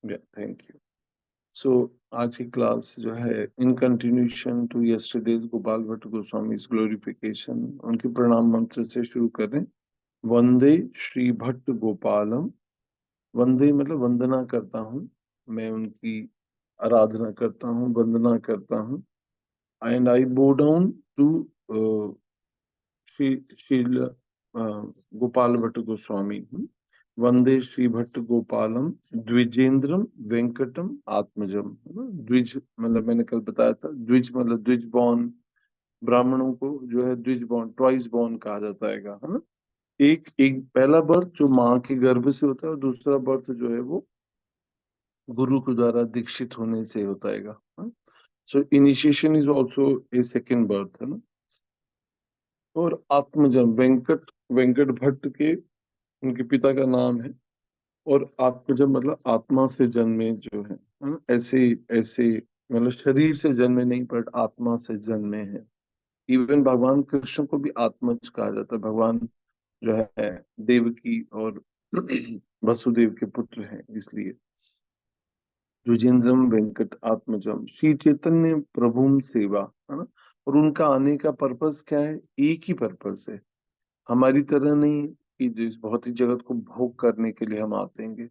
Thank you. सो आज की class जो है in continuation to yesterday's Gopal Bhatt Goswami glorification, उनके प्रणाम मंत्र से शुरू करें। वंदे श्री भट्ट गोपालम। वंदे मतलब वंदना करता हूँ, मैं उनकी आराधना करता हूँ, वंदना करता हूँ। And I bow down to Shri Srila Gopal Bhatt Goswami. वंदे श्री भट्ट गोपालम द्विजेंद्रम वेंकटम आत्मजम। है ना, द्विज मतलब मैंने कल बताया था, द्विज मतलब द्विज बॉर्न। ब्राह्मणों को जो है द्विज बॉर्न, ट्वाइस बॉर्न कहा जाता है ना। एक एक पहला बर्थ जो माँ के गर्भ से होता है, और दूसरा बर्थ जो है वो गुरु के द्वारा दीक्षित होने से होता है। So initiation is also a second birth, है ना। और आत्मजम, वेंकट, वेंकट भट्ट के उनके पिता का नाम है। और आत्मजम मतलब आत्मा से जन्मे जो है ना? ऐसे ऐसे मतलब शरीर से जन्मे नहीं, बट आत्मा से जन्मे हैं। इवन भगवान कृष्ण को भी आत्मज कहा जाता है। भगवान जो है देवकी और वसुदेव के पुत्र हैं, इसलिए द्विजेंद्रम वेंकट आत्मजम श्री चैतन्य प्रभुम सेवा, है ना। और उनका आने का पर्पस क्या है? एक ही पर्पस है, हमारी तरह नहीं कि जो इस भौतिक जगत को भोग करने के लिए हम आते हैं,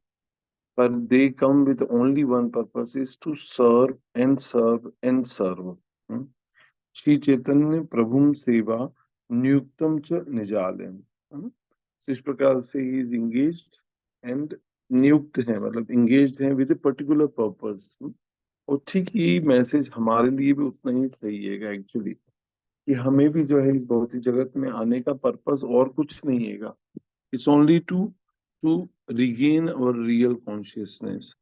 पर they come with only one purpose, is to serve and serve and serve। Shri Chaitanya प्रभुम सेवा नियुक्तम च निजालयम, है ना। तो इस प्रकार से ही इज engaged एंड नियुक्त है, मतलब engaged है विद ए पर्टिकुलर पर्पस। और ठीक यही मैसेज हमारे लिए भी उतना ही सही है एक्चुअली, कि हमें भी जो है इस भौतिक जगत में आने का पर्पस और कुछ नहीं है। It's only to to regain our real consciousness.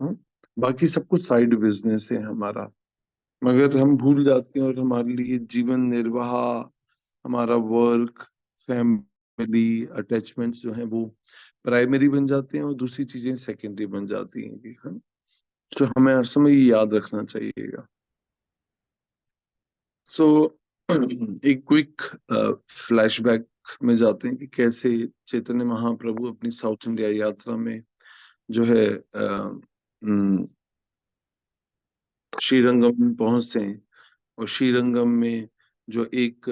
बाकी सब कुछ साइड बिजनेस है हमारा, मगर हम भूल जाते हैं, और हमारे लिए जीवन निर्वाह, हमारा वर्क, फैमिली अटैचमेंट्स जो है वो प्राइमरी बन जाते हैं, और दूसरी चीजें सेकेंडरी बन जाती हैं। तो हमें हर समय ये याद रखना चाहिएगा। सो एक क्विक फ्लैशबैक में जाते हैं कि कैसे चैतन्य महाप्रभु अपनी साउथ इंडिया यात्रा में जो है श्रीरंगम पहुंचते हैं। और श्रीरंगम में जो एक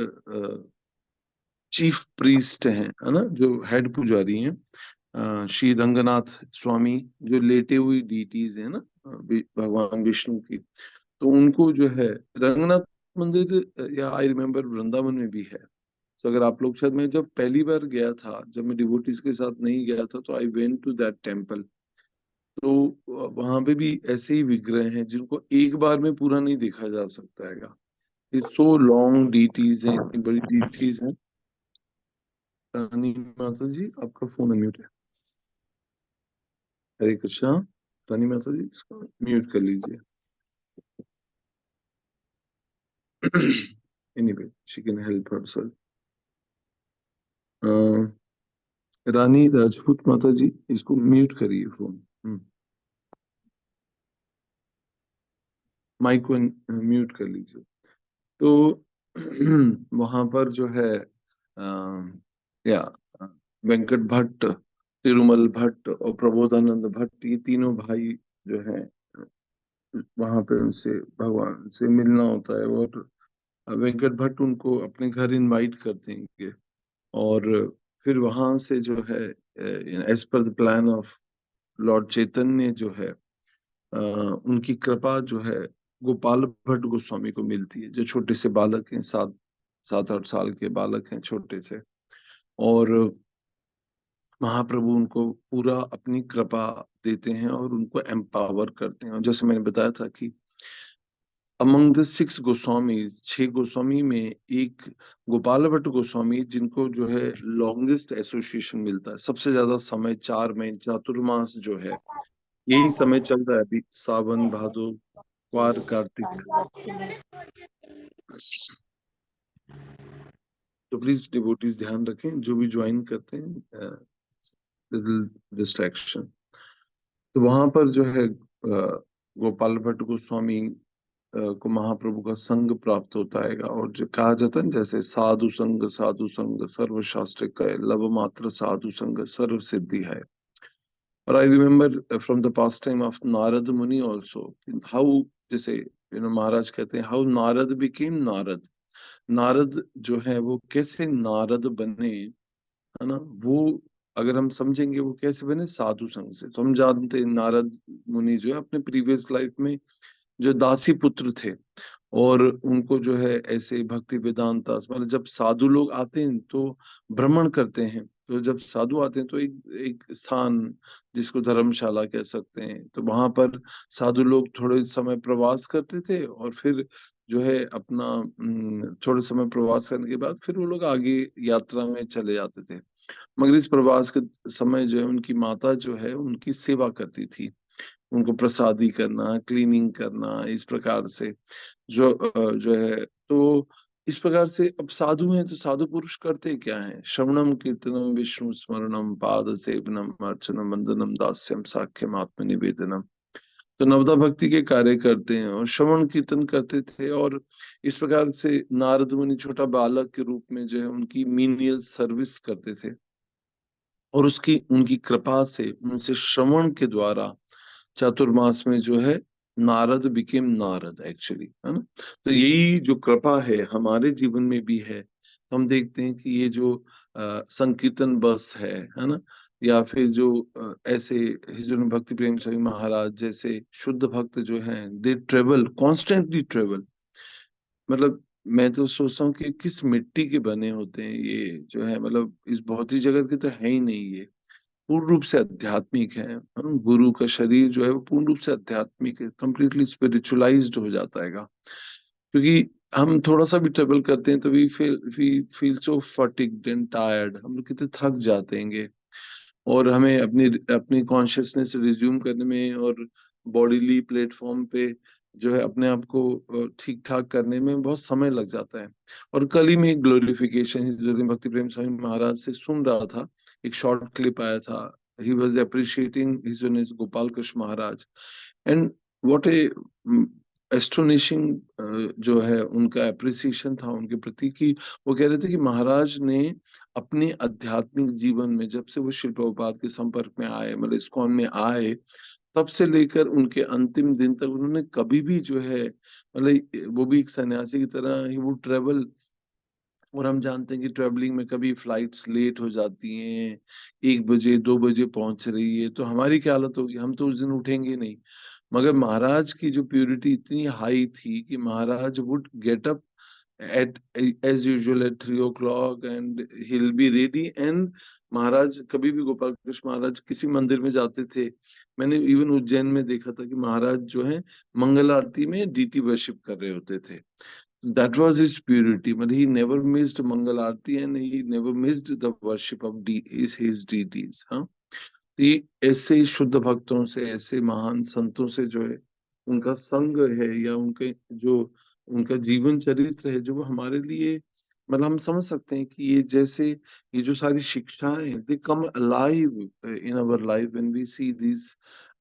चीफ प्रीस्ट है ना, जो हेड पुजारी हैं, श्री रंगनाथ स्वामी, जो लेटे हुई डीटीज है ना, भगवान विष्णु की। तो उनको जो है रंगनाथ मंदिर, या आई रिमेम्बर वृंदावन में भी है। तो अगर आप लोग, शायद मैं जब पहली बार गया था, जब मैं डिवोटीज के साथ नहीं गया था, तो I went to that temple. तो वहां पे भी ऐसे ही विग्रह हैं जिनको एक बार में पूरा नहीं देखा जा सकता है। इट्स सो लॉन्ग, डीटीज हैं, इतनी बड़ी डीटीज हैं। रानी माता जी, आपका फोन म्यूट है। हरे कृष्णा। रानी माता जी, इसको म्यूट कर लीजिए। Anyway, she can help herself. Rani Rajput माता जी, इसको म्यूट करिए फोन। माइक को म्यूट कर लीजिए। तो वहां पर जो है या वेंकट भट्ट, तिरुमल भट्ट और प्रबोधानंद भट्ट, ये तीनों भाई जो हैं, वहां पे उनसे भगवान से मिलना होता है। और वेंकट भट्ट उनको अपने घर इनवाइट करते हैं। और फिर वहां से जो है as per the plan of Lord Chaitanya जो है, उनकी कृपा जो है गोपाल भट्ट गोस्वामी को मिलती है, जो छोटे से बालक हैं, 7-8 साल के बालक हैं, छोटे से। और महाप्रभु उनको पूरा अपनी कृपा देते हैं और उनको एम्पावर करते हैं। और जैसे मैंने बताया था कि अमंग द 6 गोस्वामी, 6 गोस्वामी में एक गोपाल भट्ट गोस्वामी, जिनको जो है लॉन्गेस्ट एसोसिएशन मिलता है, सबसे ज्यादा समय, 4 महीने चातुर्मास जो है, यही समय चल रहा है अभी, सावन भादो क्वार कार्तिक। तो प्लीज डिवोटीज ध्यान रखें, जो भी ज्वाइन करते हैं, डिस्ट्रैक्शन। तो वहां पर जो है गोपाल भट्ट गोस्वामी को महाप्रभु का संग प्राप्त होता है। और जो कहा जाता है, जैसे साधु संग सर्व शास्त्र का लव मात्र साधु संग सर्व सिद्धि है। और I remember from the past time of Narad मुनि ऑल्सो, हाउ, जैसे महाराज कहते हैं हाउ नारद बिकेम नारद। नारद जो है वो कैसे नारद बने, है ना, वो अगर हम समझेंगे वो कैसे बने, साधु संग से। तो हम जानते हैं नारद मुनि जो है अपने प्रीवियस लाइफ में जो दासी पुत्र थे, और उनको जो है ऐसे भक्ति वेदांता, मतलब जब साधु लोग आते हैं तो भ्रमण करते हैं, तो जब साधु आते हैं तो एक एक स्थान जिसको धर्मशाला कह सकते हैं, तो वहां पर साधु लोग थोड़े समय प्रवास करते थे, और फिर जो है अपना थोड़े समय प्रवास करने के बाद फिर वो लोग आगे यात्रा में चले जाते थे। मगर इस प्रवास के समय जो है उनकी माता जो है उनकी सेवा करती थी, उनको प्रसादी करना, क्लीनिंग करना, इस प्रकार से जो है। तो इस प्रकार से अब साधु हैं तो साधु पुरुष करते क्या है, श्रवणम कीर्तनम विष्णु स्मरणम पाद सेवनम अर्चनम वंदनम दास्यम साख्यम आत्म निवेदनम। तो नवदा भक्ति के कार्य करते हैं और श्रवण कीर्तन करते थे, और इस प्रकार से नारद मुनि छोटा बालक के रूप में जो है उनकी मीनियल सर्विस करते थे, और उसकी उनकी कृपा से उनसे श्रवण के द्वारा चातुर्मास में जो है नारद बिकेम नारद एक्चुअली, है ना। तो यही जो कृपा है हमारे जीवन में भी है। हम देखते हैं कि ये जो संकीर्तन बस है ना, या फिर जो ऐसे हिज भक्ति प्रेम स्वामी महाराज जैसे शुद्ध भक्त जो हैं, दे ट्रेवल कॉन्स्टेंटली ट्रेवल। मतलब मैं तो सोचता हूँ कि किस मिट्टी के बने होते हैं ये जो है, मतलब इस भौतिक जगत के तो है ही नहीं ये, पूर्ण रूप से आध्यात्मिक है। गुरु का शरीर जो है वो पूर्ण रूप से आध्यात्मिक है, कंप्लीटली स्पिरिचुअलाइज्ड हो जाता है, क्योंकि हम थोड़ा सा भी ट्रेवल करते हैं तो we feel so fatigued and tired, हम लोग कितने थक जाते हैं, और हमें अपनी अपनी कॉन्शियसनेस रिज्यूम करने में और बॉडीली प्लेटफॉर्म पे जो है अपने आप को ठीक ठाक करने में बहुत समय लग जाता है। और कल ही मैं एक ग्लोरिफिकेशन भक्ति प्रेम स्वामी महाराज से सुन रहा था, एक शॉर्ट क्लिप आया था। He was appreciating his holiness Gopal Krishna Maharaj, and what a astonishing जो है उनका अप्रिसिएशन था उनके प्रति, कि वो कह रहे थे कि महाराज ने अपने आध्यात्मिक जीवन में जब से वो शिल प्रभुपाद के संपर्क में आए, मतलब इस्कॉन में आए, तब से लेकर उनके अंतिम दिन तक उन्होंने कभी भी जो है, मतलब वो भी एक सन्यासी की तरह ही वो ट्रेवल। और हम जानते हैं कि ट्रेवलिंग में कभी फ्लाइट्स लेट हो जाती हैं, 1 बजे 2 बजे पहुंच रही है, तो हमारी क्या हालत होगी, हम तो उस दिन उठेंगे नहीं। मगर महाराज की जो प्योरिटी इतनी हाई थी कि Maharaj would get up at as usual at 3 o'clock and he'll be ready, and महाराज कभी भी, गोपाल कृष्ण महाराज किसी मंदिर में जाते थे, मैंने इवन उज्जैन में देखा था कि महाराज जो है मंगल आरती में डीटी वर्शिप कर रहे होते थे। दैट वाज हिज प्योरिटी, मतलब he never missed Mangal Aarti and he never missed the worship of his deities. हाँ, ये ऐसे शुद्ध भक्तों से, ऐसे महान संतों से जो है उनका संग है, या उनके जो उनका जीवन चरित्र है, जो वो हमारे लिए, मतलब हम समझ सकते हैं कि ये जैसे ये जो सारी शिक्षाएं, they come alive in our life when we see these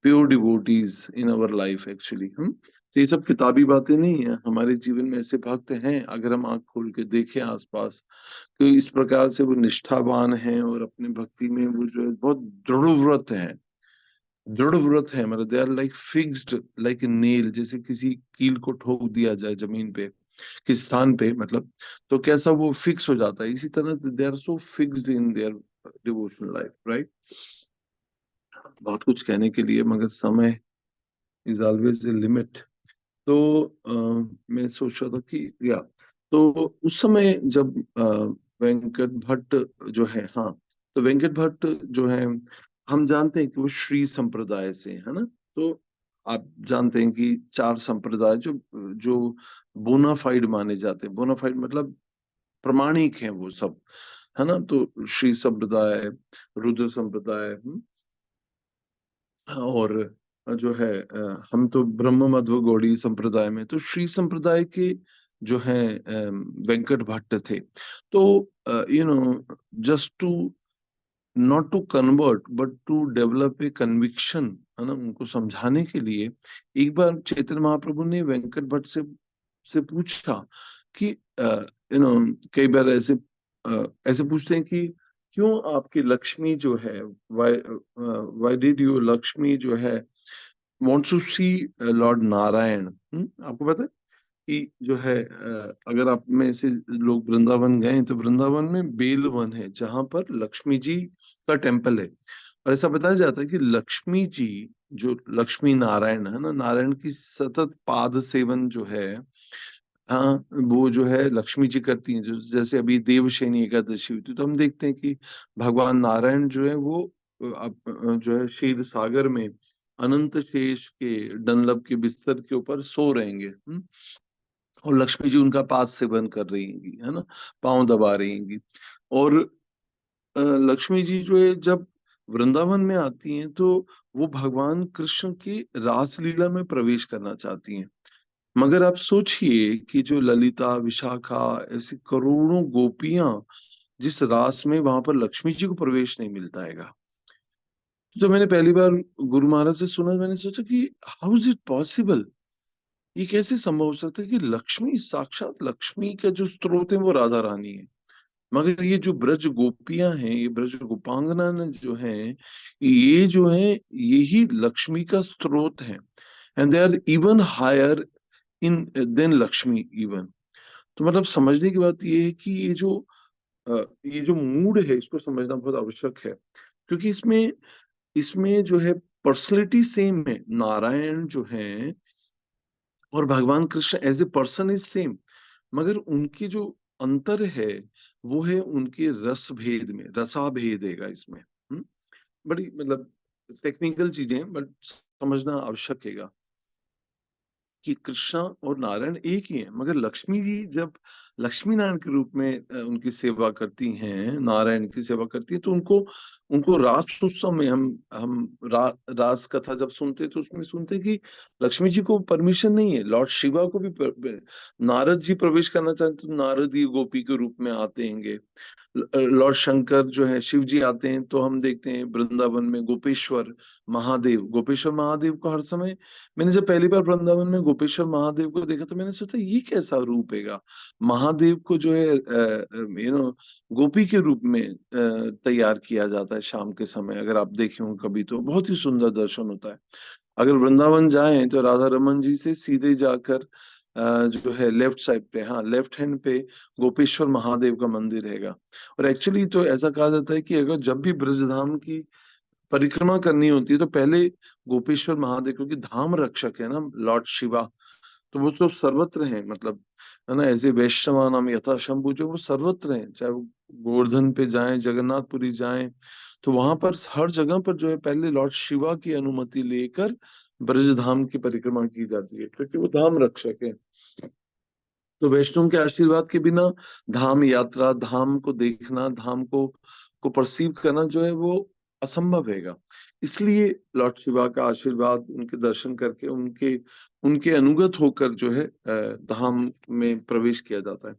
pure devotees in our life actually. हम तो ये सब किताबी बातें नहीं है, हमारे जीवन में ऐसे भक्त हैं, अगर हम आंख खोल के देखें आसपास, तो इस प्रकार से वो निष्ठावान हैं, और अपने भक्ति में वो जो है बहुत दृढ़ व्रत हैं, दृढ़ व्रत है, मतलब they are like fixed like a nail, जैसे किसी कील को ठोक दिया जाए जमीन पे, किस स्थान पे, मतलब तो कैसा वो फिक्स हो जाता है, इसी तरह they are so fixed in their devotional life, right. बहुत कुछ कहने के लिए, मगर समय इज ऑलवेज ए लिमिट। तो मैं सोच रहा था कि या तो उस समय जब वेंकट भट्ट जो है, हाँ, तो वेंकट भट्ट जो है, हम जानते हैं कि वो श्री संप्रदाय से है ना। तो आप जानते हैं कि 4 संप्रदाय जो जो बोनाफाइड माने जाते हैं, बोनाफाइड मतलब प्रमाणिक हैं वो सब, है ना। तो श्री संप्रदाय, रुद्र संप्रदाय, और जो है हम तो ब्रह्म मध्व गौड़ी संप्रदाय में, तो श्री संप्रदाय के जो है वेंकट भट्ट थे। तो you know, just to not to convert but to develop a conviction, है ना, उनको समझाने के लिए एक बार चैतन्य महाप्रभु ने वेंकट भट्ट से पूछा कि यू नो, कई बार ऐसे ऐसे पूछते हैं कि क्यों आपकी लक्ष्मी जो है, वाई डिड यू लक्ष्मी जो है wants to see Lord Narayan? आपको पता है कि जो है अगर आप में से लोग वृंदावन गए तो वृंदावन में बेल वन है जहां पर लक्ष्मी जी का टेम्पल है। और ऐसा बताया जाता है कि लक्ष्मी जी, जो लक्ष्मी नारायण है ना, नारायण की सतत पाद सेवन जो है, हाँ, वो जो है लक्ष्मी जी करती हैं। जो जैसे अभी देवशयनी एकादशी हुई थी तो हम देखते हैं कि भगवान नारायण जो है वो जो है क्षीर सागर में अनंत शेष के डंलप के बिस्तर के ऊपर सो रहेंगे। और लक्ष्मी जी उनका पाद सेवन कर रही हैं, है ना, पांव दबा रही हैं। और लक्ष्मी जी जो है जब वृंदावन में आती हैं तो वो भगवान कृष्ण की रासलीला में प्रवेश करना चाहती हैं। मगर आप सोचिए कि जो ललिता, विशाखा, ऐसी करोड़ों गोपियां जिस रास में, वहां पर लक्ष्मी जी को प्रवेश नहीं मिलता है। जब मैंने पहली बार गुरु महाराज से सुना, मैंने सोचा कि हाउ इज इट पॉसिबल, ये कैसे संभव हो सकता है कि लक्ष्मी, साक्षात लक्ष्मी का जो स्रोत है वो राधा रानी है, मगर ये जो ब्रज गोपियां हैं, ये ब्रज गोपांगना जो हैं, ये जो है यही लक्ष्मी का स्रोत है। And they are even higher in than Lakshmi even. तो मतलब समझने की बात ये है कि ये जो मूड है इसको समझना बहुत आवश्यक है, क्योंकि इसमें इसमें जो है पर्सनैलिटी सेम है, नारायण जो है और भगवान Krishna as a person is same, मगर उनकी जो अंतर है वो है उनके रस भेद में, रसा भेद है इसमें। बड़ी मतलब टेक्निकल चीजें हैं, बट समझना आवश्यक है कि कृष्णा और नारायण एक ही हैं। मगर लक्ष्मी जी जब लक्ष्मी नारायण के रूप में उनकी सेवा करती हैं, नारायण की सेवा करती है, तो उनको उनको रास उत्सव में रास कथा जब सुनते हैं तो उसमें सुनते हैं कि लक्ष्मी जी को परमिशन नहीं है, लॉर्ड शिवा को भी नारद जी प्रवेश करना चाहते तो नारद ही गोपी के रूप में आते हैं। लॉर्ड शंकर जो है, शिव जी आते हैं तो हम देखते हैं वृंदावन में गोपेश्वर महादेव, गोपेश्वर महादेव को हर समय, मैंने जब पहली बार वृंदावन में गोपेश्वर महादेव को देखा तो मैंने सोचा ये कैसा रूप है। महादेव को जो है गोपी के रूप में तैयार किया जाता है शाम के समय, अगर आप देखे हो कभी तो बहुत ही सुंदर दर्शन होता है। अगर वृंदावन जाएं तो राधा रमन जी से सीधे जाकर जो है लेफ्ट साइड पे, हाँ लेफ्ट हैंड पे गोपेश्वर महादेव का मंदिर रहेगा। और एक्चुअली तो ऐसा कहा जाता है कि अगर जब भी ब्रजधाम की परिक्रमा करनी होती है तो पहले गोपेश्वर महादेव, क्योंकि धाम रक्षक है ना लॉर्ड शिवा, तो वो तो सर्वत्र हैं, मतलब है ना, ऐसे वैष्णवा नाम यथा शंभु जो वो सर्वत्र हैं, चाहे वो गोवर्धन पे जाएं, जगन्नाथपुरी जाएं, तो वहां पर हर जगह पर जो है पहले लॉर्ड शिवा की अनुमति लेकर ब्रजधाम की परिक्रमा की जाती है, क्योंकि वो धाम रक्षक है। तो वैष्णव के आशीर्वाद के बिना धाम यात्रा, धाम को देखना, धाम को परसीव करना जो है वो असंभव हैगा। इसलिए लॉर्ड शिवा का आशीर्वाद, उनके दर्शन करके, उनके उनके अनुगत होकर जो है धाम में प्रवेश किया जाता है।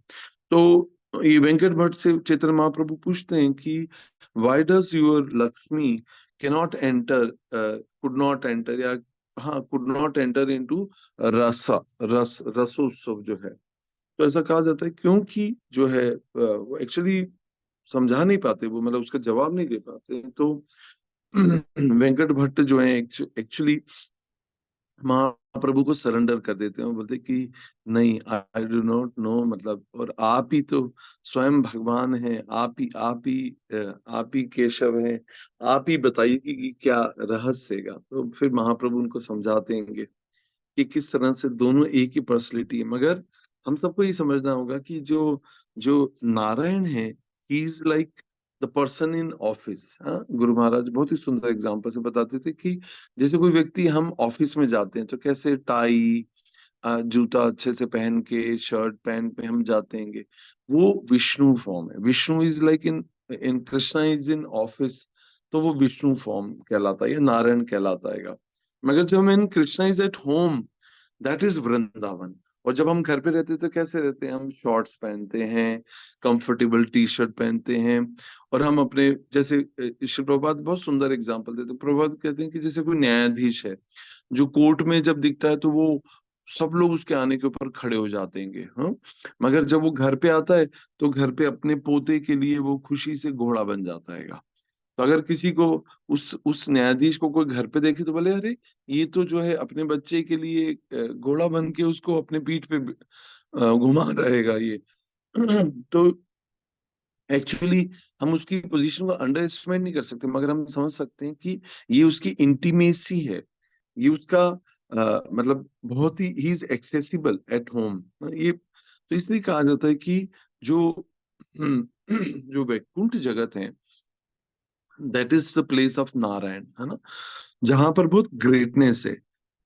तो ये वेंकट भट्ट से चैतन्य महाप्रभु पूछते हैं कि why does your Lakshmi cannot enter, could not enter, या हाँ कुड नॉट एंटर इनटू रसोत्सव जो है। तो ऐसा कहा जाता है क्योंकि जो है वो एक्चुअली समझा नहीं पाते, वो मतलब उसका जवाब नहीं दे पाते। तो वेंकट भट्ट जो है एक्चुअली महाप्रभु को सरेंडर कर देते हैं, वो बोलते हैं कि नहीं, आई डू नॉट नो, मतलब और आप ही तो स्वयं भगवान हैं, आप ही केशव हैं, आप ही बताइए कि क्या रहस्य है। तो फिर महाप्रभु उनको समझाते हैं कि किस तरह से दोनों एक ही पर्सनैलिटी है। मगर हम सबको ये समझना होगा कि जो जो नारायण है, he is like the person in office. हाँ, गुरु महाराज बहुत ही सुंदर एग्जांपल से बताते थे कि जैसे कोई व्यक्ति, हम ऑफिस में जाते हैं तो कैसे टाई, जूता अच्छे से पहन के, शर्ट पैंट में हम जाते हैं, वो विष्णु फॉर्म है। Vishnu is like in in Krishna is in office, तो वो विष्णु फॉर्म कहलाता है या नारायण कहलाता है। मगर जब हम in Krishna is at home, that is Vrindavan. और जब हम घर पे रहते हैं तो कैसे रहते हैं, हम शॉर्ट्स पहनते हैं, कंफर्टेबल टी शर्ट पहनते हैं, और हम अपने जैसे श्री प्रभुपाद बहुत सुंदर एग्जांपल देते हैं। प्रभुपाद कहते हैं कि जैसे कोई न्यायाधीश है जो कोर्ट में जब दिखता है तो वो सब लोग उसके आने के ऊपर खड़े हो जाते हैं, हाँ। मगर जब वो घर पे आता है तो घर पे अपने पोते के लिए वो खुशी से घोड़ा बन जाता है। तो अगर किसी को उस न्यायाधीश को कोई घर पे देखे तो बोले, अरे ये तो जो है अपने बच्चे के लिए घोड़ा बन के उसको अपने पीठ पे घुमा रहेगा ये। तो एक्चुअली हम उसकी पोजीशन को अंडर एस्टिमेट नहीं कर सकते, मगर हम समझ सकते हैं कि ये उसकी इंटीमेसी है, ये उसका मतलब बहुत he is accessible at home ये। तो इसलिए कहा जाता है कि जो जो वैकुंठ जगत है, that is the place of Narayan, है ना, जहां पर बहुत ग्रेटनेस है।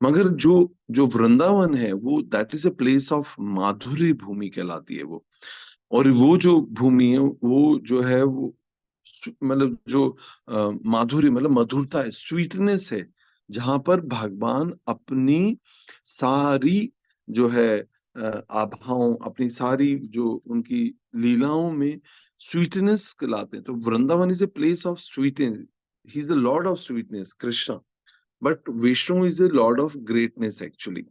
मगर जो जो वृंदावन है वो that is a place of माधुरी भूमि कहलाती है वो। और वो जो भूमि है वो जो है वो मतलब जो माधुरी मतलब मधुरता है, स्वीटनेस है, जहां पर भगवान अपनी सारी जो है आभाओं, अपनी सारी जो उनकी लीलाओं में स्वीटनेस लाते हैं। तो Vrindavan is a place of sweetness, he is the Lord of sweetness Krishna. But Vishnu is a Lord of greatness actually.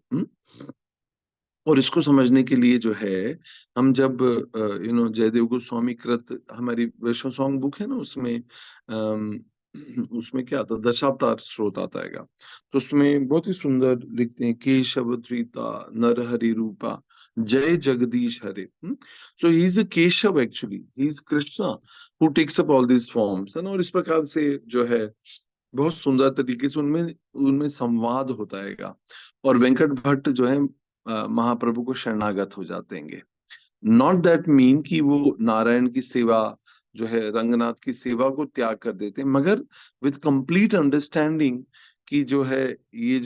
और इसको समझने के लिए जो है, हम जब जयदेव गोस्वामी कृत हमारी वैष्णव सॉन्ग बुक है ना, उसमें उसमें क्या आता है, दशावतार स्रोत आता है। तो उसमें बहुत ही सुंदर लिखते हैं, केशव धृता नर हरि रूपा जय जगदीश हरे। So he is a Keshav, actually he is Krishna who takes up all this forms, है ना। और इस प्रकार से जो है बहुत सुंदर तरीके से उनमें उनमें संवाद होता है। और वेंकट भट्ट जो है महाप्रभु को शरणागत हो जाते हैं। नॉट दैट मीन कि वो नारायण की सेवा जो है, रंगनाथ की सेवा को त्याग कर देते हैं, मगर विथ कंप्लीट अंडरस्टैंडिंग कि जो है ये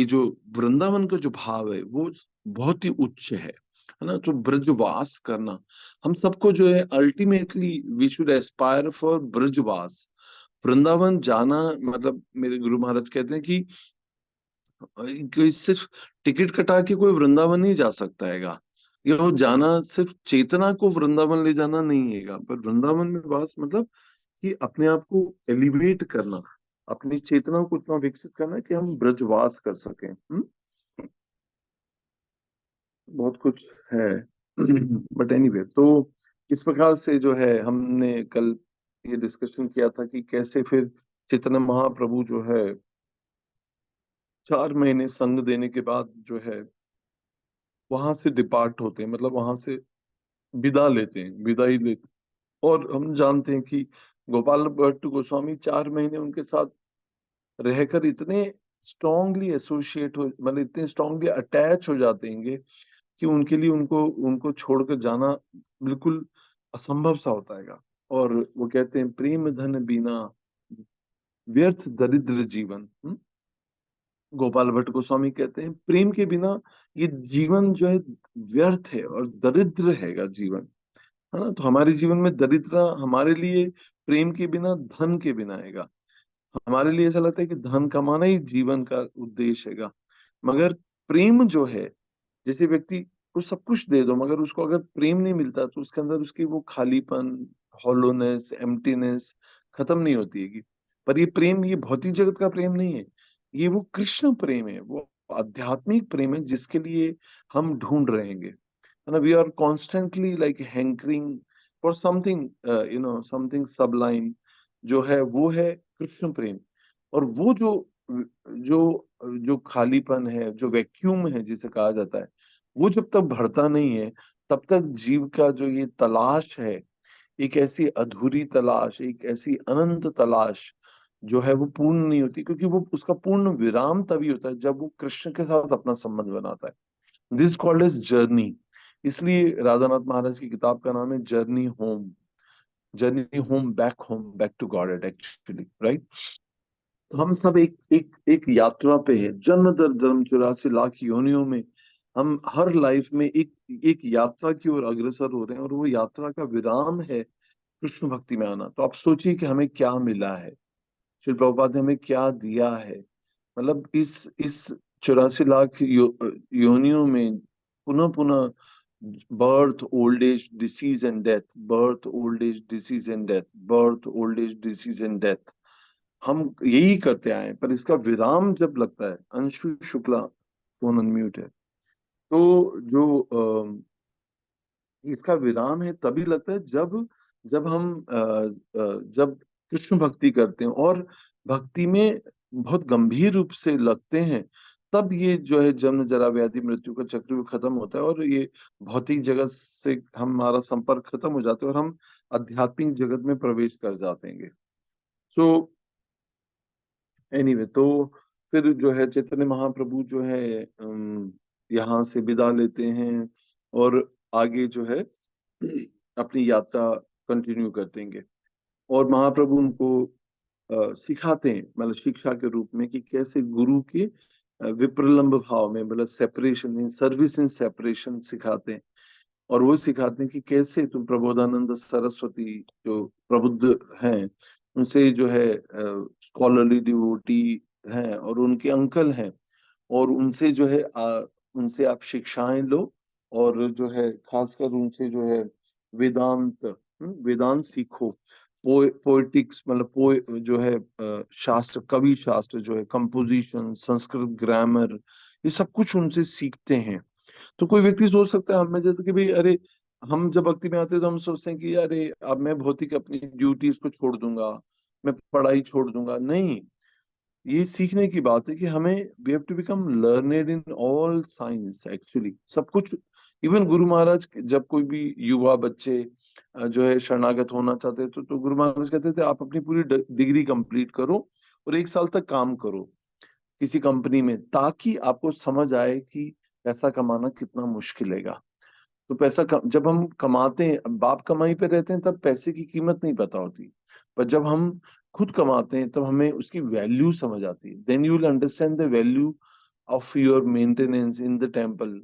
जो वृंदावन का जो भाव है वो बहुत ही उच्च है ना। तो ब्रजवास करना हम सबको जो है ultimately we should aspire for ब्रजवास। वृंदावन जाना मतलब मेरे गुरु महाराज कहते हैं कि कोई सिर्फ टिकट कटा के कोई वृंदावन नहीं जा सकता हैगा। ये वो जाना सिर्फ चेतना को वृंदावन ले जाना नहीं हैगा, पर वृंदावन में वास मतलब कि अपने आप को एलिवेट करना, अपनी चेतना को इतना विकसित करना कि हम ब्रजवास कर सकें। बहुत कुछ है। बट एनीवे, तो इस प्रकार से जो है हमने कल ये डिस्कशन किया था कि कैसे फिर चैतन्य महाप्रभु जो है 4 महीने संग देने के बाद जो है वहां से डिपार्ट होते हैं, मतलब वहां से विदा लेते हैं, विदाई लेते हैं। और हम जानते हैं कि गोपाल भट्ट गोस्वामी 4 महीने उनके साथ रहकर इतने स्ट्रांगली एसोसिएट हो, मतलब इतने स्ट्रांगली अटैच हो जाते हैं कि उनके लिए उनको उनको छोड़कर जाना बिल्कुल असंभव सा होता है। और वो कहते हैं, प्रेम धन बिना व्यर्थ दरिद्र जीवन। गोपाल भट्ट गोस्वामी कहते हैं, प्रेम के बिना ये जीवन जो है व्यर्थ है और दरिद्र हैगा जीवन, है ना। तो हमारे जीवन में दरिद्र हमारे लिए प्रेम के बिना, धन के बिना हैगा। हमारे लिए ऐसा लगता है कि धन कमाना ही जीवन का उद्देश्य हैगा, मगर प्रेम जो है, जैसे व्यक्ति को सब कुछ दे दो मगर उसको अगर प्रेम नहीं मिलता तो उसके अंदर उसकी वो खालीपन, हॉलोनेस, एम्प्टीनेस खत्म नहीं होती है। पर ये प्रेम, ये भौतिक जगत का प्रेम नहीं है, ये वो कृष्ण प्रेम है, वो आध्यात्मिक प्रेम है जिसके लिए हम ढूंढ रहेंगे, है ना। We are constantly like hankering for something, something sublime, जो है वो है कृष्ण प्रेम। और वो जो जो खालीपन है, जो वैक्यूम है जिसे कहा जाता है, वो जब तक भरता नहीं है तब तक जीव का जो ये तलाश है, एक ऐसी अधूरी तलाश, एक ऐसी अनंत तलाश जो है वो पूर्ण नहीं होती, क्योंकि वो उसका पूर्ण विराम तभी होता है जब वो कृष्ण के साथ अपना संबंध बनाता है। This called as journey. इसलिए राधानाथ महाराज की किताब का नाम है journey home, journey home back to God actually, right. तो हम सब एक एक एक यात्रा पे है, जन्म दर जन्म 84 लाख योनियों में हम हर लाइफ में एक एक यात्रा की ओर अग्रसर हो रहे हैं, और वो यात्रा का विराम है कृष्ण भक्ति में आना। तो आप सोचिए कि हमें क्या मिला है, श्री प्रभुपाद ने हमें क्या दिया है। मतलब इस 84 लाख योनियों में पुनः पुनः birth, old age, disease and death, birth, old age, disease and death, birth, old age, disease and death, हम यही करते आए। पर इसका विराम जब लगता है, अंशु शुक्ला फोन अनम्यूट है। तो जो इसका विराम है तभी लगता है जब जब हम जब कृष्ण भक्ति करते हैं और भक्ति में बहुत गंभीर रूप से लगते हैं, तब ये जो है जन्म जरा व्याधि मृत्यु का चक्र भी खत्म होता है और ये भौतिक जगत से हमारा संपर्क खत्म हो जाता है और हम आध्यात्मिक जगत में प्रवेश कर जाते हैं। सो एनीवे, तो फिर जो है चैतन्य महाप्रभु जो है यहाँ से विदा लेते हैं और आगे जो है अपनी यात्रा कंटिन्यू करतेंगे। और महाप्रभु उनको सिखाते हैं, मतलब शिक्षा के रूप में, कि कैसे गुरु के विप्रलंब भाव में, मतलब separation in service in separation सिखाते हैं। और वो सिखाते हैं कि कैसे तुम प्रबोधानंद सरस्वती जो प्रबुद्ध हैं, उनसे जो है स्कॉलरली डिवोटी हैं और उनके अंकल हैं, और उनसे जो है उनसे आप शिक्षाएं लो, और जो है खासकर उनसे जो है वेदांत वेदांत सीखो। पोएटिक्स, मतलब जो है शास्त्र, कवि शास्त्र जो है, कंपोजिशन, संस्कृत ग्रामर, ये सब कुछ उनसे सीखते हैं। तो कोई व्यक्ति सोच सकता है हमें जैसे कि भाई, अरे हम जब भक्ति में आते हैं तो हम सोचते हैं कि अरे अब मैं भौतिक अपनी ड्यूटीज को छोड़ दूंगा, मैं पढ़ाई छोड़ दूंगा। नहीं, ये सीखने की बात है कि हमें we have to become learned in all science, actually सब कुछ। इवन गुरु महाराज जब कोई भी युवा बच्चे जो है शरणागत होना चाहते थे, तो गुरु महाराज कहते थे आप अपनी पूरी डिग्री कंप्लीट करो और 1 साल तक काम करो किसी कंपनी में, ताकि आपको समझ आए कि पैसा कमाना कितना मुश्किल है। तो जब हम कमाते हैं, बाप कमाई पे रहते हैं, तब पैसे की कीमत नहीं पता होती। पर जब हम खुद कमाते हैं तब हमें उसकी वैल्यू समझ आती है। Then you will understand the value of your maintenance in the temple.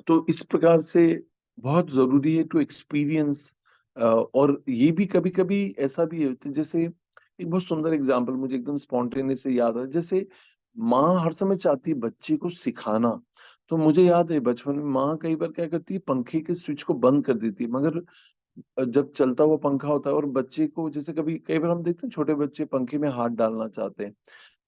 तो इस प्रकार से बहुत जरूरी है टू एक्सपीरियंस। और ये भी कभी कभी ऐसा भी है, जैसे एक बहुत सुंदर एग्जांपल मुझे एकदम स्पॉन्टेनियस से याद है। जैसे माँ हर समय चाहती है बच्चे को सिखाना। तो मुझे याद है बचपन में माँ कई बार क्या करती है, पंखे के स्विच को बंद कर देती है, मगर जब चलता हुआ पंखा होता है और बच्चे को, जैसे कभी कई बार हम देखते हैं छोटे बच्चे पंखे में हाथ डालना चाहते हैं,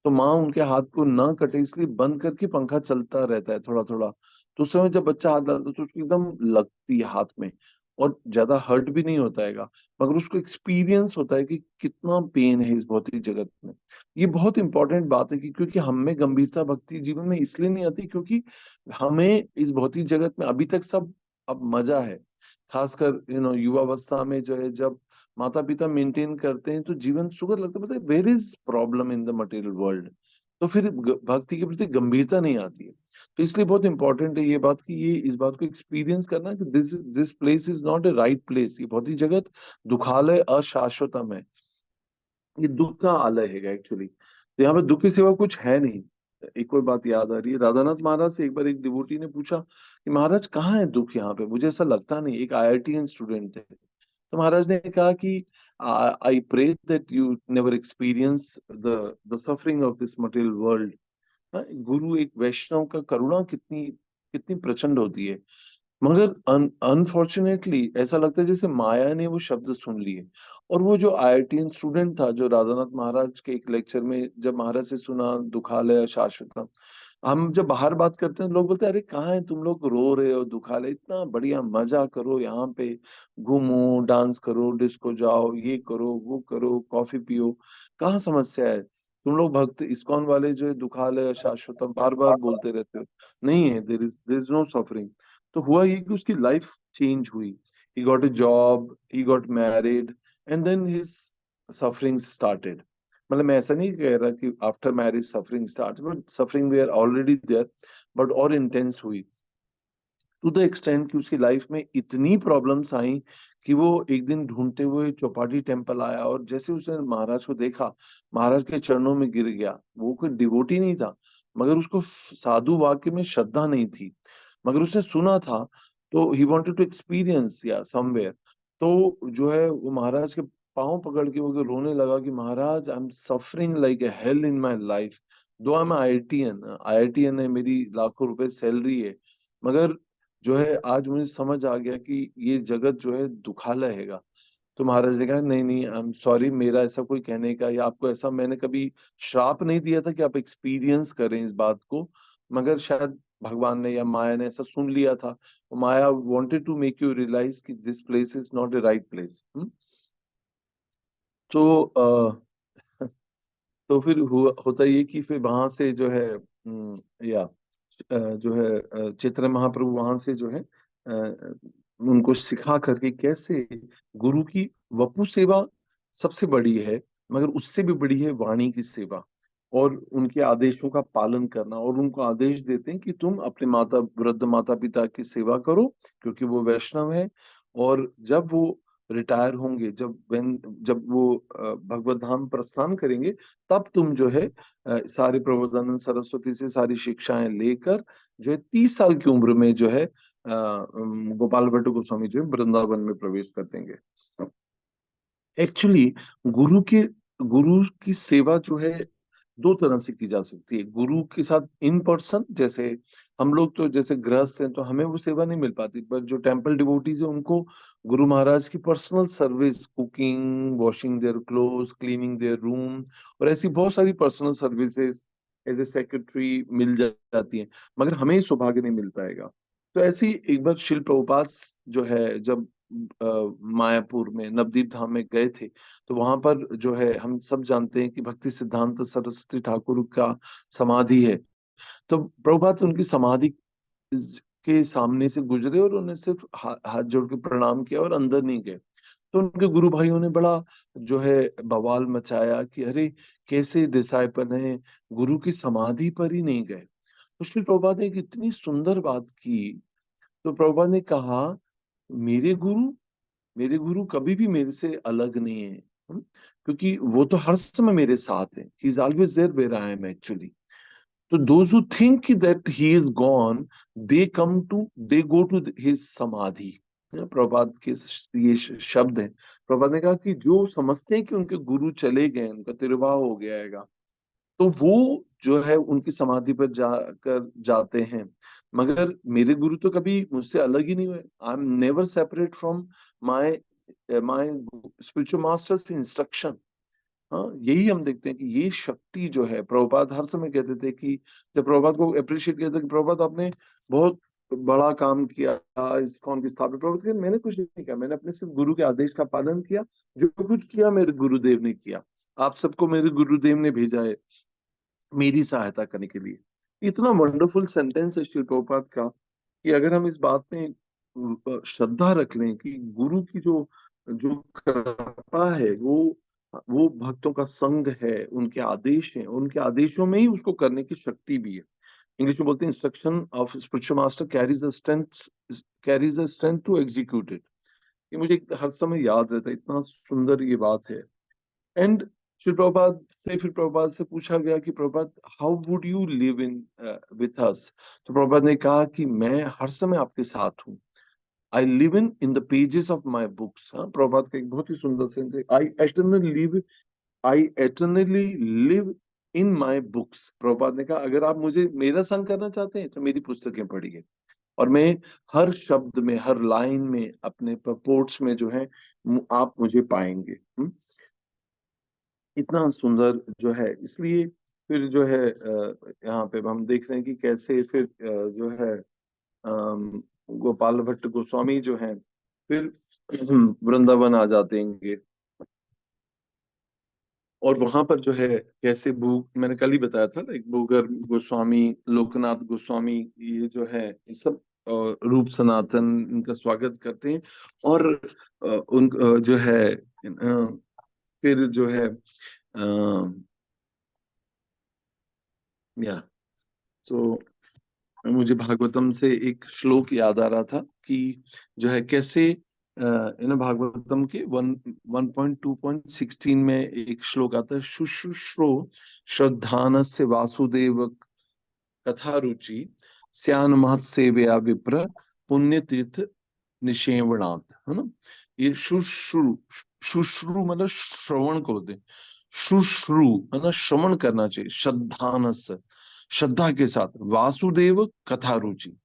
तो माँ उनके हाथ को ना कटे इसलिए बंद करके पंखा चलता रहता है थोड़ा थोड़ा। तो उस समय जब बच्चा हाथ डालता है तो उसको एकदम लगती है हाथ में, और ज्यादा हर्ट भी नहीं होता है, मगर उसको एक्सपीरियंस होता है कि कितना पेन है इस भौतिक जगत में। ये बहुत इंपॉर्टेंट बात है कि क्योंकि हम में गंभीरता भक्ति जीवन में इसलिए नहीं आती क्योंकि हमें इस भौतिक जगत में अभी तक सब अब मजा है। खासकर युवावस्था में जो है, जब माता पिता मेंटेन करते हैं तो जीवन सुखद लगता है। मतलब where is problem in the material world, तो फिर भक्ति के प्रति गंभीरता नहीं आती है। तो इसलिए बहुत इंपॉर्टेंट है ये बात कि ये इस बात को एक्सपीरियंस करना कि this this place is not a right place. ये भौतिक जगत दुखालय अशाश्वतम है, ये दुख का आलय है एक्चुअली। तो यहाँ पे दुख के सिवा कुछ है नहीं। एक और बात याद आ रही है, राधानाथ महाराज से एक बार एक डिवोटी ने पूछा कि महाराज कहाँ है दुख यहाँ पे, मुझे ऐसा लगता नहीं। एक आईआईटीएन स्टूडेंट थे। तो महाराज ने कहा कि I pray that you never experience the suffering of this material world. गुरु एक वैष्णव का करुणा कितनी कितनी प्रचंड होती है। मगर अनफॉर्चुनेटली ऐसा लगता है जैसे माया ने वो शब्द सुन लिए। और वो जो आईआईटीएन स्टूडेंट था, जो राधानाथ महाराज के एक लेक्चर में जब महाराज से सुना दुखालय शाश्वतम, हम जब बाहर बात करते हैं लोग बोलते हैं अरे कहाँ है तुम लोग, रो रहे हो, दुखालय, इतना बढ़िया मजा करो यहाँ पे, घूमो, डांस करो, डिस्को जाओ, ये करो वो करो, कॉफी पियो, कहाँ समस्या है। तुम लोग भक्त इस्कॉन वाले जो है दुखालय शाश्वतम बार बार बोलते रहते हो। नहीं है, देर इज नो सफरिंग। तो हुआ ये कि उसकी लाइफ चेंज हुई। He got a job, he got married, and then his suffering started. मतलब मैं ऐसा नहीं कह रहा कि after marriage suffering start, but suffering वे आर ऑलरेडी देयर, बट और इंटेंस हुई टू द एक्सटेंट कि उसकी लाइफ में इतनी प्रॉब्लम्स आई कि वो एक दिन ढूंढते हुए चौपाटी टेम्पल आया, और जैसे उसने महाराज को देखा, महाराज के चरणों में गिर गया। वो कोई डिवोटी नहीं था, मगर उसको साधु वाक्य में श्रद्धा नहीं थी, मगर उसने सुना था, तो ही वांटेड टू एक्सपीरियंस या समवेयर। तो जो है वो महाराज के पांव पकड़ के वो रोने लगा कि Maharaj I am suffering like a hell in my life. Though I M IITian, IITian है, मेरी लाखों रुपए सैलरी है, मगर जो है आज मुझे समझ आ गया कि ये जगत जो है दुखालय हैगा। तो महाराज ने कहा नहीं नहीं, आई एम सॉरी, मेरा ऐसा कोई कहने का या आपको ऐसा मैंने कभी श्राप नहीं दिया था कि आप एक्सपीरियंस करें इस बात को, मगर शायद भगवान ने या माया ने ऐसा सुन लिया था। Maya wanted to make you realise कि this place is not the right place. तो तो फिर हुआ होता ये कि फिर वहां से जो है जो है चैतन्य महाप्रभु वहां से जो है उनको सिखा करके कैसे गुरु की वपु सेवा सबसे बड़ी है, मगर उससे भी बड़ी है वाणी की सेवा और उनके आदेशों का पालन करना। और उनको आदेश देते हैं कि तुम अपने माता वृद्ध माता पिता की सेवा करो क्योंकि वो वैष्णव है। और जब वो रिटायर होंगे, जब वो भगवत धाम प्रस्थान करेंगे, तब तुम जो है सारे प्रबोधानंद सरस्वती से सारी शिक्षाएं लेकर जो है 30 साल की उम्र में जो है गोपाल भट्ट गोस्वामी जो है वृंदावन में प्रवेश कर देंगे। एक्चुअली गुरु के गुरु की सेवा जो है दो तरह से की जा सकती है। गुरु के साथ इन पर्सन, जैसे हम लोग तो जैसे गृहस्थ हैं तो हमें वो सेवा नहीं मिल पाती, पर जो टेम्पल डिवोटीज है उनको गुरु महाराज की personal service, cooking, washing their clothes, cleaning their room और ऐसी बहुत सारी personal services as a secretary मिल जाती है, मगर हमें सौभाग्य नहीं मिल पाएगा। तो ऐसे ही एक बार शिल प्रभुपाद जो है जब मायापुर में नवदीप धाम में गए थे, तो वहां पर जो है हम सब जानते हैं कि भक्ति सिद्धांत सरस्वती ठाकुर का समाधि है। तो प्रभुपाद उनकी समाधि के सामने से गुजरे और उन्हें सिर्फ हाथ जोड़ के प्रणाम किया और अंदर नहीं गए। तो उनके गुरु भाइयों ने बड़ा जो है बवाल मचाया कि अरे कैसे डिसाइपल हैं, गुरु की समाधि पर ही नहीं गए। तो श्री प्रभुपाद ने एक इतनी सुंदर बात की। तो प्रभुपाद ने कहा मेरे गुरु मेरे गुरु कभी भी मेरे से अलग नहीं है। क्योंकि वो तो हर समय मेरे साथ है, he is always there where I am actually. तो those who think that he is gone, they go to his समाधि। प्रभात के ये शब्द हैं। प्रभात ने कहा कि जो समझते हैं कि उनके गुरु चले गए, उनका तिरुवाह हो गया है, तो वो जो है उनकी समाधि पर जाकर जाते हैं। मगर मेरे गुरु तो कभी मुझसे अलग ही नहीं हुए। I am never separate from my my spiritual masters instruction. हाँ, यही हम देखते हैं कि ये शक्ति जो है, प्रभुपाद हर समय कहते थे कि जब प्रभुपाद को अप्रिशिएट किया था कि प्रभुपाद आपने बहुत बड़ा काम किया इस्कॉन की स्थापना। प्रभुपाद कहते, मैंने कुछ नहीं किया, मैंने अपने सिर्फ गुरु के आदेश का पालन किया, जो कुछ किया मेरे गुरुदेव ने किया, आप सबको मेरे गुरुदेव ने भेजा है मेरी सहायता करने के लिए। इतना वंडरफुल सेंटेंस है श्री प्रभुपाद का कि अगर हम इस बात में श्रद्धा रख लें कि गुरु की जो जो कृपा है वो भक्तों का संग है, उनके आदेश हैं, उनके आदेशों में ही उसको करने की शक्ति भी है। इंग्लिश में बोलते हैं instruction of spiritual master carries the strength to execute it. ये मुझे हर समय याद रहता है, इतना सुंदर ये बात है। एंड श्री प्रभुपाद से फिर प्रभुपाद से पूछा गया कि Prabhupada how would you live in with us. तो प्रभुपाद ने कहा कि मैं हर समय आपके साथ हूँ। I live in the pages of my books. हाँ, प्रभुपाद का एक बहुत ही सुंदर सेंस है, I eternally live in my books. Prabhupada ने कहा अगर आप मुझे मेरा संग करना चाहते हैं तो मेरी पुस्तकें पढ़िए, और मैं हर शब्द में हर लाइन में अपने पपोर्ट्स में जो है आप मुझे पाएंगे। इतना सुंदर जो है। इसलिए फिर जो है यहाँ पे हम देख रहे हैं कि कैसे फिर जो है गोपाल भट्ट गोस्वामी जो है फिर वृंदावन आ जाते हैं। और वहां पर जो है कैसे भू मैंने कल ही बताया था ना, एक भूगर गोस्वामी, लोकनाथ गोस्वामी, ये जो है ये सब रूप सनातन इनका स्वागत करते हैं। और उन जो है फिर जो है या तो मुझे भागवतम से एक श्लोक याद आ रहा था कि जो है कैसे भागवतम के 1.2.16 में एक श्लोक आता है, शुश्रूषो श्रद्धान से वासुदेव कथा रुचि स्यान महत सेवया विप्र पुण्य तीर्थ निषेवणात्, है ना। ये शुश्रु शुश्रु मतलब श्रवण को बोलते हैं। शुश्रु मतलब श्रवण करना चाहिए, श्रद्धानस श्रद्धा के साथ। वासुदेव कथा रुचि,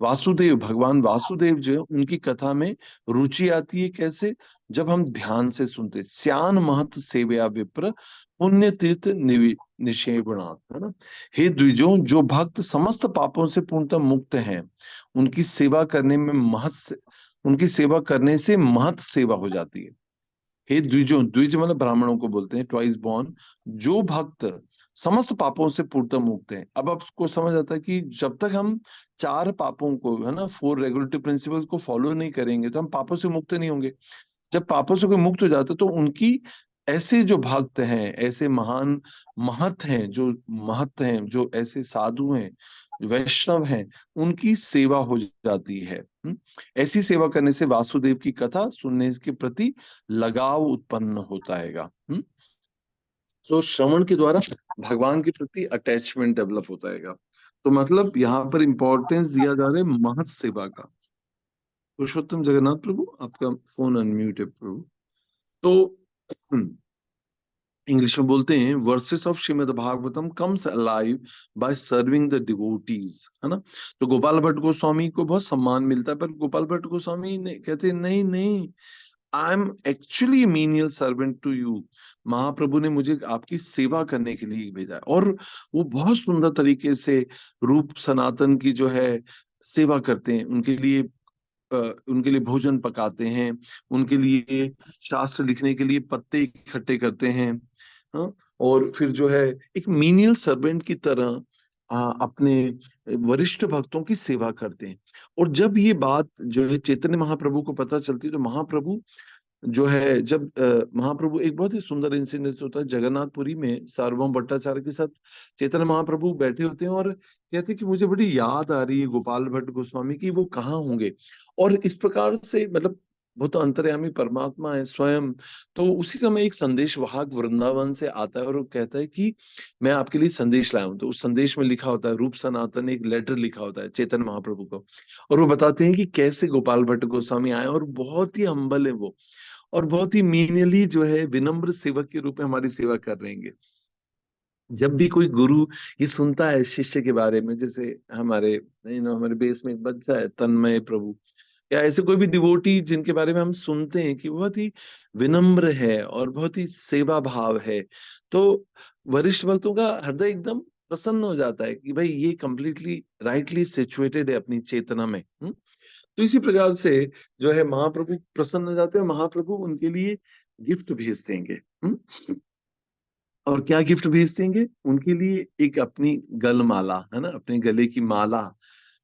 वासुदेव भगवान वासुदेव जो है उनकी कथा में रुचि आती है कैसे? जब हम ध्यान से सुनते। श्यान महत सेवया विप्र पुण्य तीर्थ निषेवणात्, है ना। हे द्विजों, जो भक्त समस्त पापों से पूर्णतः मुक्त हैं, उनकी सेवा करने में उनकी सेवा करने से महत सेवा हो जाती है। हे द्विजों, द्विज मतलब ब्राह्मणों को बोलते हैं, ट्वाइस बॉर्न। जो भक्त समस्त पापों से पूर्णतः मुक्त है। अब आपको समझ आता है कि जब तक हम चार पापों को, है ना, फोर रेगुलेटरी प्रिंसिपल्स को फॉलो नहीं करेंगे तो हम पापों से मुक्त नहीं होंगे। जब पापों से कोई मुक्त हो जाता है तो उनकी, ऐसे जो भक्त हैं, ऐसे महान महत हैं, जो महत हैं, जो ऐसे साधु हैं, वैष्णव हैं, उनकी सेवा हो जाती है। ऐसी सेवा करने से वासुदेव की कथा सुनने के प्रति लगाव उत्पन्न होता है। तो श्रवण के द्वारा भगवान के प्रति अटैचमेंट डेवलप होता है। तो मतलब यहाँ पर इंपॉर्टेंस दिया जा रहा है महत सेवा का। पुरुषोत्तम जगन्नाथ प्रभु, आपका फोन अनम्यूट है प्रभु। तो इंग्लिश में बोलते हैं, versus of Shrimad Bhagavatam comes alive by serving the devotees, है ना। तो गोपाल भट्ट गोस्वामी को बहुत सम्मान मिलता है, पर गोपाल भट्ट गोस्वामी ने कहते हैं, नहीं नहीं, I am actually menial servant to you. Mahaprabhu ने मुझे आपकी सेवा करने के लिए भेजा है। और वो बहुत सुंदर तरीके से रूप सनातन की जो है सेवा करते हैं। उनके लिए भोजन पकाते हैं, उनके लिए शास्त्र लिखने के लिए पत्ते इकट्ठे करते हैं। हाँ, और फिर जो है एक मीनियल सर्वेंट की तरह अपने वरिष्ठ भक्तों की सेवा करते हैं। और जब ये बात जो है चैतन्य महाप्रभु को पता चलती है, तो महाप्रभु जो है, जब महाप्रभु, एक बहुत ही सुंदर इंसिडेंट होता है जगन्नाथपुरी में, सार्वभौम भट्टाचार्य के साथ चैतन्य महाप्रभु बैठे होते हैं और कहते हैं कि मुझे बड़ी याद आ रही है गोपाल भट्ट गोस्वामी की, वो कहाँ होंगे। और इस प्रकार से, मतलब वो तो अंतर्यामी परमात्मा है स्वयं। तो उसी समय एक संदेश वाहक वृंदावन से आता है और वो कहता है कि मैं आपके लिए संदेश लाया हूं। तो उस संदेश में लिखा होता है, रूप सनातन एक लेटर लिखा होता है चैतन्य महाप्रभु को। और वो बताते हैं कि कैसे गोपाल भट्ट गोस्वामी आए, और बहुत ही हम्बल है वो, और बहुत ही मीनियली जो है विनम्र सेवक के रूप में हमारी सेवा कर रहे हैं। जब भी कोई गुरु ये सुनता है शिष्य के बारे में, जैसे हमारे हमारे बेस में एक बच्चा है तन्मय प्रभु, या ऐसे कोई भी डिवोटी जिनके बारे में हम सुनते हैं कि बहुत ही विनम्र है और बहुत ही सेवा भाव है, तो वरिष्ठ भक्तों का हृदय एकदम प्रसन्न हो जाता है कि भाई ये कंप्लीटली राइटली सिचुएटेड है अपनी चेतना में। तो इसी प्रकार से जो है महाप्रभु प्रसन्न हो जाते हैं, महाप्रभु उनके लिए गिफ्ट भेज देंगे। और क्या गिफ्ट भेज देंगे उनके लिए? एक अपनी गलमाला, है ना, अपने गले की माला।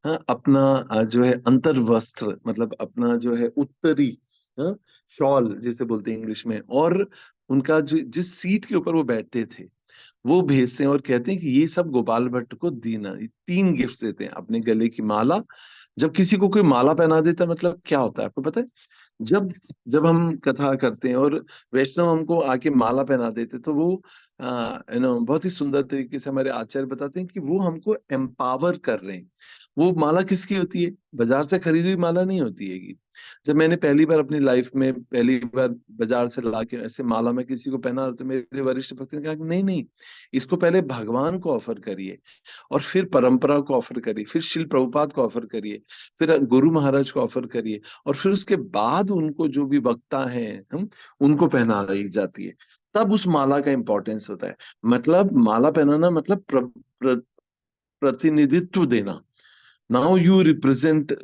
हाँ, अपना जो है अंतर वस्त्र, मतलब अपना जो है उत्तरी, हाँ, शॉल जिसे बोलते हैं इंग्लिश में। और उनका जो, जिस सीट के ऊपर वो बैठते थे, वो भेजते हैं और कहते हैं कि ये सब गोपाल भट्ट को देना। ये तीन गिफ्ट देते हैं, अपने गले की माला। जब किसी को कोई माला पहना देता है, मतलब क्या होता है आपको पता है? जब जब हम कथा करते हैं और वैष्णव हमको आके माला पहना देते, तो वो बहुत ही सुंदर तरीके से हमारे आचार्य बताते हैं कि वो हमको एम्पावर कर रहे हैं। वो माला किसकी होती है? बाजार से खरीदी हुई माला नहीं होती है। जब मैंने पहली बार अपनी लाइफ में पहली बार बाजार से लाके ऐसे माला में किसी को पहना, तो मेरे वरिष्ठ भक्त ने कहा कि नहीं नहीं, इसको पहले भगवान को ऑफर करिए, और फिर परंपरा को ऑफर करिए, फिर शिल प्रभुपाद को ऑफर करिए, फिर गुरु महाराज को ऑफर करिए, और फिर उसके बाद उनको, जो भी वक्ता हैं हम, उनको पहनाई जाती है। तब उस माला का इंपॉर्टेंस होता है। मतलब माला पहनाना मतलब प्रतिनिधित्व देना। Now you represent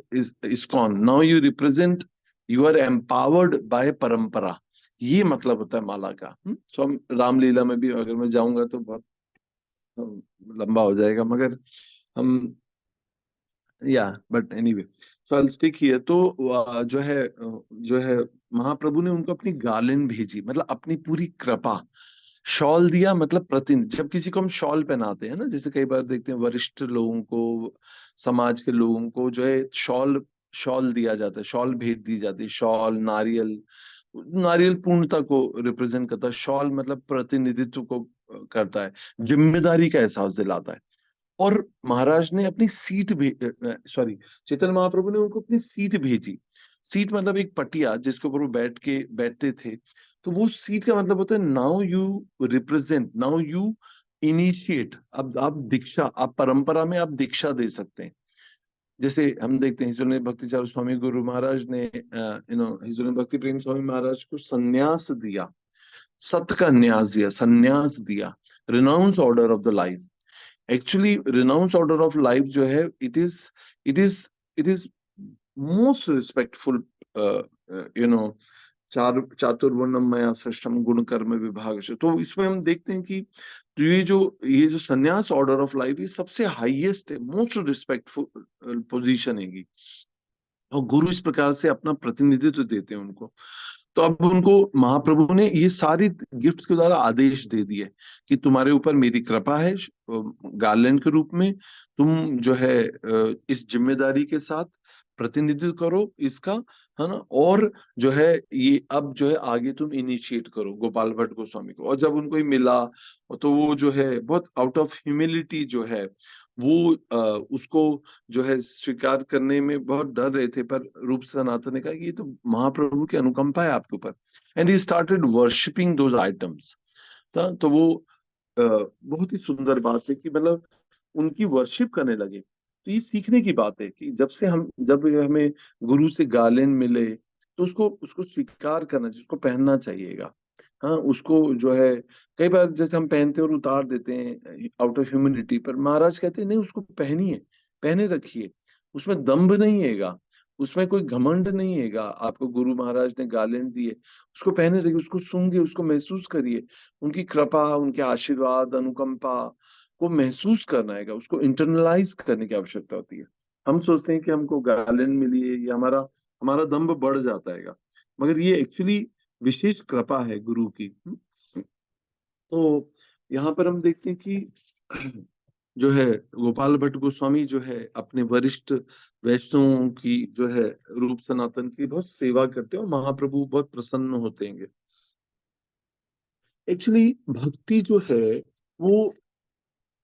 ISKCON, now you represent, you are empowered by परंपरा। ये मतलब होता है माला का। सो हम रामलीला में भी अगर मैं जाऊंगा तो बहुत लंबा हो जाएगा, मगर हम, या but anyway, so I stick here. तो जो है महाप्रभु ने उनको अपनी गालिन भेजी, मतलब अपनी पूरी कृपा। शॉल दिया मतलब प्रतिनिधि। जब किसी को हम शॉल पहनाते हैं ना, जैसे कई बार देखते हैं वरिष्ठ लोगों को, समाज के लोगों को जो है शॉल शॉल दिया जाता है, शॉल भेंट दी जाती है। शॉल, नारियल, नारियल पूर्णता को रिप्रेजेंट करता है। शॉल मतलब प्रतिनिधित्व को करता है, जिम्मेदारी का एहसास दिलाता है। और महाराज ने अपनी सीट भी, सॉरी, चैतन्य महाप्रभु ने उनको अपनी सीट भेजी। सीट मतलब एक पटिया जिसके ऊपर वो बैठते थे। तो वो सीट का मतलब होता है, now you represent, now you initiate, अब आप दीक्षा, आप परंपरा में आप दीक्षा दे सकते हैं। जैसे हम देखते हैं हिजोल भक्ति चारू स्वामी गुरु महाराज ने हिजोल भक्ति प्रेम स्वामी महाराज को संन्यास दिया, सत का न्यास दिया, संन्यास दिया, renounce order of the life. Actually renounce order of life जो है, इट इज मोस्ट रिस्पेक्टफुल, चातुर्वर्णम मया सृष्टम गुण कर्म विभाग से। तो इसमें हम देखते हैं कि तो ये जो संन्यास ऑर्डर ऑफ लाइफ, ये सबसे हाईएस्ट है, मोस्ट रिस्पेक्टफुल पोजीशन है। और गुरु इस प्रकार से अपना प्रतिनिधित्व देते हैं उनको। तो अब उनको महाप्रभु ने ये सारी गिफ्ट के द्वारा आदेश दे दिए कि तुम्हारे ऊपर मेरी कृपा है, गार्लैंड के रूप में तुम जो है इस जिम्मेदारी के साथ प्रतिनिधित्व करो इसका, है ना। और जो है ये अब जो है आगे तुम इनिशिएट करो गोपाल भट्ट गोस्वामी को। और जब उनको ये मिला तो वो जो है बहुत आउट ऑफ ह्यूमिलिटी जो है वो उसको जो है स्वीकार करने में बहुत डर रहे थे, पर रूप सनातन ने कहा कि ये तो महाप्रभु की अनुकंपा है आपके ऊपर, and he started worshipping those items. तो वो बहुत ही सुंदर बात है कि मतलब उनकी वर्शिप करने लगे। तो ये सीखने की बात है कि जब हमें गुरु से गालेन मिले तो उसको उसको स्वीकार करना चाहिए, उसको पहनना चाहिएगा। हाँ, उसको जो है कई बार जैसे हम पहनते हैं और उतार देते हैं आउट ऑफ ह्यूमिलिटी, पर महाराज कहते हैं नहीं, उसको पहनिए, पहने रखिए, उसमें दंभ नहीं हैगा, उसमें कोई घमंड नहीं हैगा। आपको गुरु महाराज ने गालेंड दिए, उसको पहने रखिए, उसको सूंघिए, उसको महसूस करिए, उनकी कृपा, उनके आशीर्वाद, अनुकंपा को महसूस करना है, उसको इंटरनलाइज करने की आवश्यकता होती है। हम सोचते हैं कि हमको गार्लैंड मिली है, ये हमारा हमारा दम्भ बढ़ जाता है, मगर ये एक्चुअली विशेष कृपा है गुरु की। तो यहाँ पर हम देखते हैं कि जो है गोपाल भट्ट गोस्वामी जो है अपने वरिष्ठ वैष्णवों की जो है रूप सनातन की बहुत सेवा करते हैं और महाप्रभु बहुत प्रसन्न होते हैं। एक्चुअली भक्ति जो है वो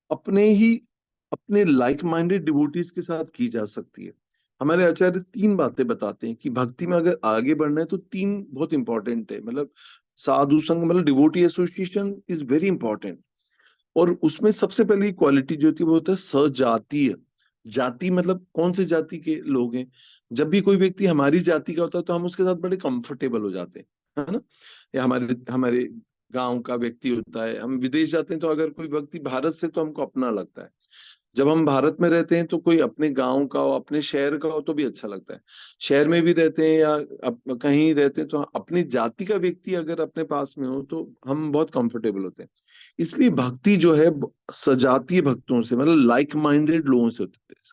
अपने लाइक माइंडेड डिवोटीज के साथ की जा सकती है। हमारे आचार्य तीन बातें बताते हैं कि भक्ति में अगर आगे बढ़ना है तो तीन बहुत इंपॉर्टेंट है, मतलब साधु संग, मतलब devotee association is very important. और उसमें सबसे पहली क्वालिटी जो होती है वो होता है सजातीय। जाति मतलब कौन से जाति के लोग हैं। जब भी कोई व्यक्ति हमारी जाति का होता है तो हम उसके साथ बड़े कंफर्टेबल हो जाते हैं, है ना। या हमारे हमारे गांव का व्यक्ति होता है, हम विदेश जाते हैं तो अगर कोई व्यक्ति भारत से तो हमको अपना लगता है। जब हम भारत में रहते हैं तो कोई अपने गांव का हो, अपने शहर का हो तो भी अच्छा लगता है। शहर में भी रहते हैं या कहीं रहते हैं तो अपनी जाति का व्यक्ति अगर अपने पास में हो तो हम बहुत कंफर्टेबल होते हैं। इसलिए भक्ति जो है सजातीय भक्तों से, मतलब लाइक माइंडेड लोगों से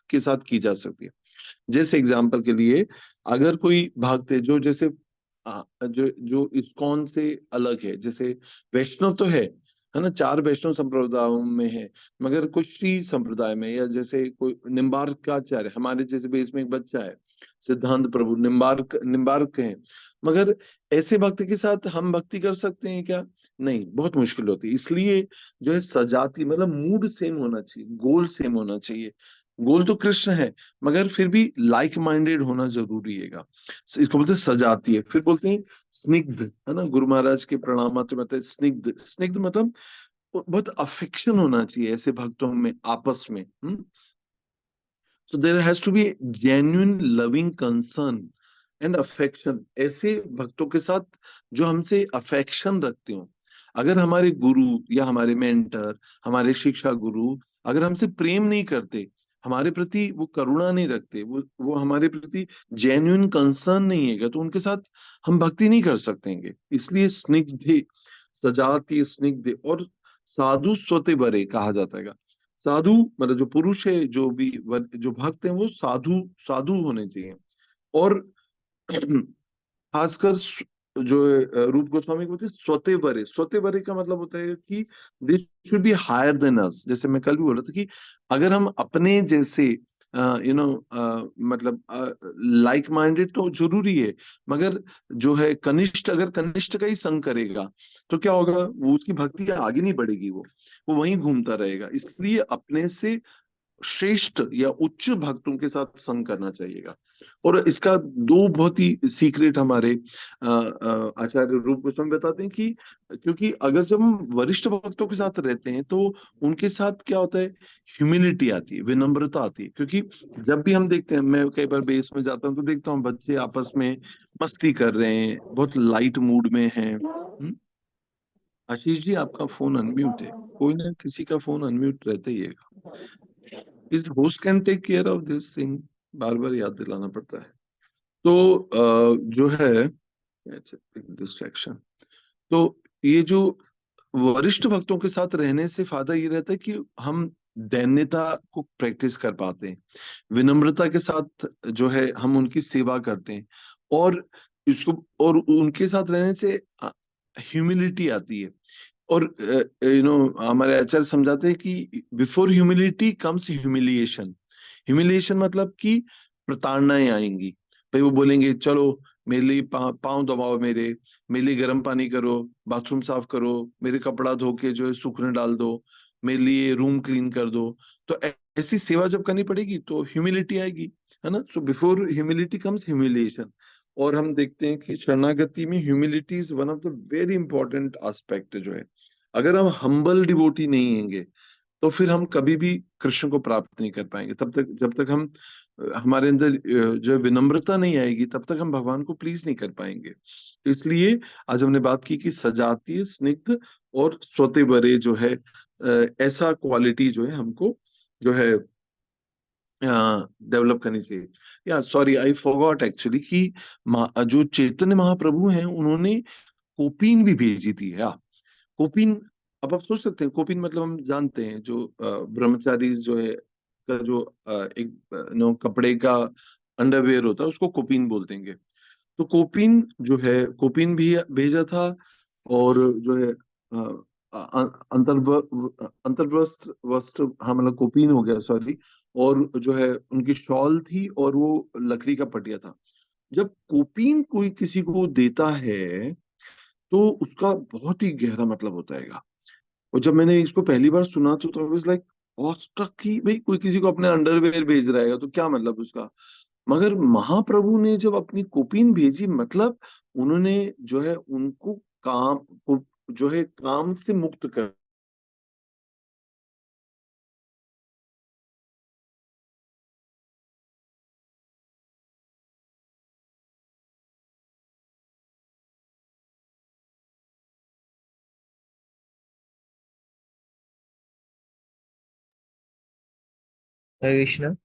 के साथ की जा सकती है। जैसे एग्जाम्पल के लिए, अगर कोई भक्त है जो जैसे जो जो इस्कॉन से अलग है, जैसे वैष्णव तो है ना, चार वैष्णव संप्रदायों में है, मगर कुछ श्री संप्रदाय में, या जैसे कोई निम्बार्काचार्य, हमारे जैसे बेस में एक बच्चा है सिद्धांत प्रभु निम्बार्क है, मगर ऐसे भक्त के साथ हम भक्ति कर सकते हैं क्या? नहीं, बहुत मुश्किल होती है। इसलिए जो है सजाती, मतलब मूड सेम होना चाहिए, गोल सेम होना चाहिए। गोल तो कृष्ण है, मगर फिर भी लाइक माइंडेड होना जरूरी है। इसको बोलते हैं सजाती है। फिर बोलते हैं स्निग्ध, है ना। गुरु महाराज के प्रणामात्र में बताते स्निग्ध, स्निग्ध मतलब बहुत अफेक्शन होना चाहिए ऐसे भक्तों में आपस में। So there has to be genuine loving concern and affection, ऐसे भक्तों के साथ जो हमसे अफेक्शन रखते हो। अगर हमारे गुरु या हमारे मेंटर, हमारे शिक्षा गुरु अगर हमसे प्रेम नहीं करते, हमारे प्रति वो करुणा नहीं रखते, वो हमारे प्रति जेन्युइन कंसर्न नहीं है, तो उनके साथ हम भक्ति नहीं कर सकते। इसलिए स्निग्ध, सजातीय स्निग्ध और साधु स्वते बरे कहा जाता है। साधु मतलब जो पुरुष है, जो भक्त हैं वो साधु साधु होने चाहिए। और खासकर जो रूप गोस्वामी को बोलते हैं स्वते बरे। स्वते बरे का मतलब होता है कि they should be higher than us. जैसे मैं कल भी बोल रहा था कि अगर हम अपने जैसे मतलब लाइक माइंडेड तो जरूरी है, मगर जो है कनिष्ठ, अगर कनिष्ठ का ही संग करेगा तो क्या होगा, वो उसकी भक्ति आगे नहीं बढ़ेगी, वो वहीं घूमता रहेगा। इसलिए अपने से श्रेष्ठ या उच्च भक्तों के साथ संग करना चाहिएगा। और इसका दो बहुत ही सीक्रेट हमारे आचार्य रूप गोस्वामी बताते हैं कि क्योंकि अगर जब हम वरिष्ठ भक्तों के साथ रहते हैं तो उनके साथ क्या होता है, ह्यूमिलिटी आती है, विनम्रता आती है। क्योंकि जब भी हम देखते हैं, मैं कई बार बेस में जाता हूँ तो देखता हूँ बच्चे आपस में मस्ती कर रहे हैं, बहुत लाइट मूड में हैं। आशीष जी, आपका फोन अनम्यूट है। कोई ना किसी का फोन अनम्यूट रहता ही है। इस host can take care of this thing, बार बार याद दिलाना पड़ता है। तो जो है डिस्ट्रैक्शन। तो ये जो वरिष्ठ भक्तों के साथ रहने से फायदा ये रहता है कि हम दैन्यता को प्रैक्टिस कर पाते हैं, विनम्रता के साथ जो है हम उनकी सेवा करते हैं, और इसको और उनके साथ रहने से ह्यूमिलिटी आती है। और हमारे आचार्य समझाते हैं कि before humility comes humiliation. Humiliation मतलब कि प्रताड़नाएं आएंगी। भाई वो बोलेंगे चलो मेरे लिए पाँव दबाओ, मेरे लिए गर्म पानी करो, बाथरूम साफ करो, मेरे कपड़ा धो के जो है सूखने डाल दो, मेरे लिए रूम क्लीन कर दो। तो ऐसी सेवा जब करनी पड़ेगी तो ह्यूमिलिटी आएगी, है ना। So before humility comes humiliation. और हम देखते हैं कि शरणागति में humility is one of the very important aspect जो है। अगर हम हम्बल डिवोटी नहीं हैंगे तो फिर हम कभी भी कृष्ण को प्राप्त नहीं कर पाएंगे। तब तक जब तक हम हमारे अंदर जो विनम्रता नहीं आएगी तब तक हम भगवान को प्लीज नहीं कर पाएंगे। तो इसलिए आज हमने बात की कि सजातीय, स्निग्ध और स्वतेवरे जो है ऐसा क्वालिटी जो है हमको जो है डेवलप करनी चाहिए। या सॉरी, आई फॉरगॉट एक्चुअली कि जो चैतन्य महाप्रभु हैं उन्होंने कोपीन भी भेजी थी। या कोपीन, अब आप सोच सकते हैं कोपीन मतलब हम जानते हैं जो ब्रह्मचारी जो है का जो एक नो कपड़े का अंडरवेयर होता है उसको कोपीन बोलते हैं। तो कोपीन जो है, कोपीन भी भेजा था। और जो है अंतर्वस्त्र वस्त्र, हाँ मतलब कोपीन हो गया, सॉरी। और जो है उनकी शॉल थी और वो लकड़ी का पटिया था। जब कोपीन कोई किसी को देता है तो उसका बहुत ही गहरा मतलब होता है। और जब मैंने इसको पहली बार सुना तो आई वाज लाइक ऑस्ट्रक कि भाई कोई किसी को अपने अंडरवेयर भेज रहा है तो क्या मतलब उसका। मगर महाप्रभु ने जब अपनी कोपीन भेजी मतलब उन्होंने जो है उनको काम को जो है काम से मुक्त कर। हरे कृष्णा।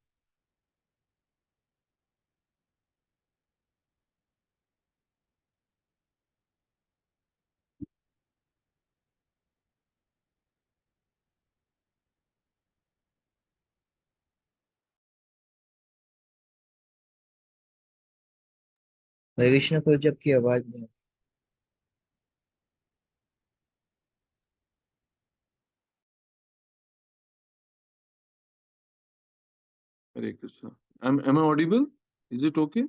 हरे कृष्णा को जबकि आवाज नहीं। Hare Krishna. Am I audible? Is it okay?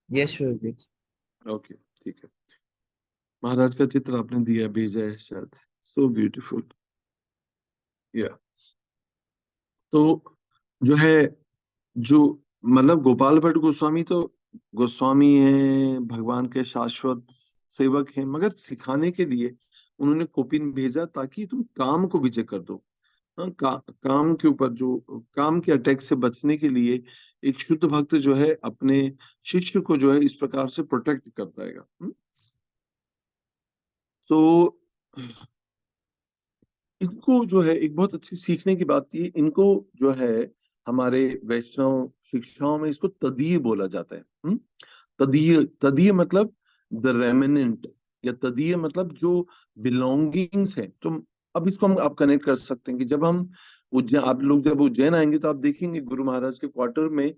Yes प्रभु। ओके, ठीक है। महाराज का चित्र आपने दिया, भेजा है शायद। So beautiful. या तो जो है, जो मतलब गोपाल भट्ट गोस्वामी तो गोस्वामी हैं, भगवान के शाश्वत सेवक हैं, मगर सिखाने के लिए उन्होंने कोपिन भेजा ताकि तुम काम को विजय कर दो। हाँ, काम के ऊपर जो काम के अटैक से बचने के लिए एक शुद्ध भक्त जो है अपने शिष्य को जो है इस प्रकार से प्रोटेक्ट करता है। तो इनको जो है एक बहुत अच्छी सीखने की बात थी, इनको जो है हमारे वैष्णव शिक्षाओं में इसको तदीय बोला जाता है। तदीय, तदीय मतलब द रेमिनेंट, या तदीय मतलब जो बिलोंगिंग्स है। तो अब इसको हम आप कनेक्ट कर सकते हैं कि जब हम उज्जैन, आप लोग जब उज्जैन आएंगे तो आप देखेंगे गुरु महाराज के क्वार्टर में,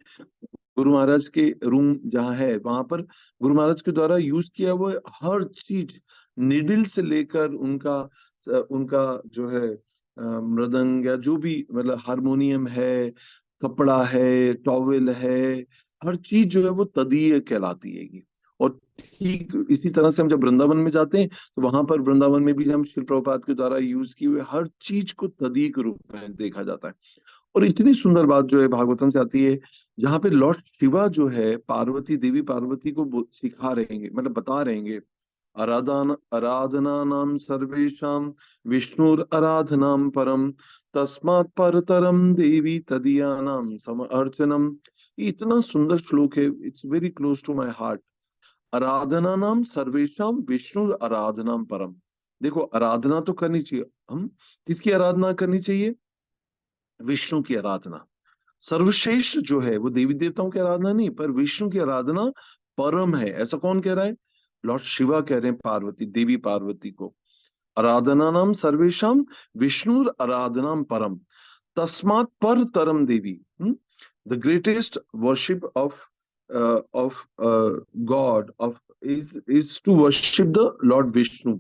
गुरु महाराज के रूम जहाँ है वहां पर गुरु महाराज के द्वारा यूज किया हुआ हर चीज, निडिल से लेकर उनका उनका जो है मृदंग या जो भी मतलब हारमोनियम है, कपड़ा है, टॉवेल है, हर चीज जो है वो तदीय कहलाती है। और ठीक इसी तरह से हम जब वृंदावन में जाते हैं तो वहां पर वृंदावन में भी हम श्री प्रभुपाद के द्वारा यूज किए हुए हर चीज को तदीय के रूप में देखा जाता है। और इतनी सुंदर बात जो है भागवतम से आती है, जहाँ पे लॉर्ड शिवा जो है पार्वती देवी पार्वती को सिखा रहेंगे, मतलब बता रहेंगे, आराधना नाम सर्वेशम विष्णुर आराधनाम परम तस्मात् परतरम देवी तदीयानाम सम अर्चनम। ये इतना सुंदर श्लोक है, it's very close to my heart. आराधना नाम सर्वेशम विष्णु आराधनाम परम। देखो आराधना तो करनी चाहिए, हम किसकी आराधना करनी चाहिए? विष्णु की आराधना। सर्वश्रेष्ठ जो है वो देवी देवताओं की आराधना नहीं, पर विष्णु की आराधना परम है। ऐसा कौन कह रहा है? लॉर्ड शिवा कह रहे हैं पार्वती देवी पार्वती को। आराधना नाम सर्वेशम विष्णु आराधनाम परम तस्मात् पर तरम देवी। The greatest worship of God of is to worship the Lord Vishnu,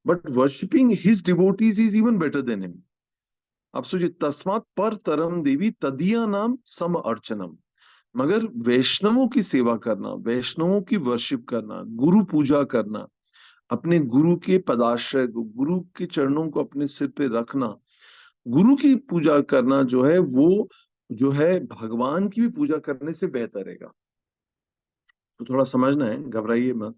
but worshipping his devotees is even better than him. आप सोचिए, तस्मात् पर तरम देवी तदिया नाम सम अर्चनम। मगर वैष्णवों की सेवा करना, वैष्णवों की वर्शिप करना, गुरु पूजा करना, अपने गुरु के पदाश्रय को, गुरु के चरणों को अपने सिर पे रखना, गुरु की पूजा करना जो है वो जो है भगवान की भी पूजा करने से बेहतर रहेगा। तो थोड़ा समझना है, घबराइए मत।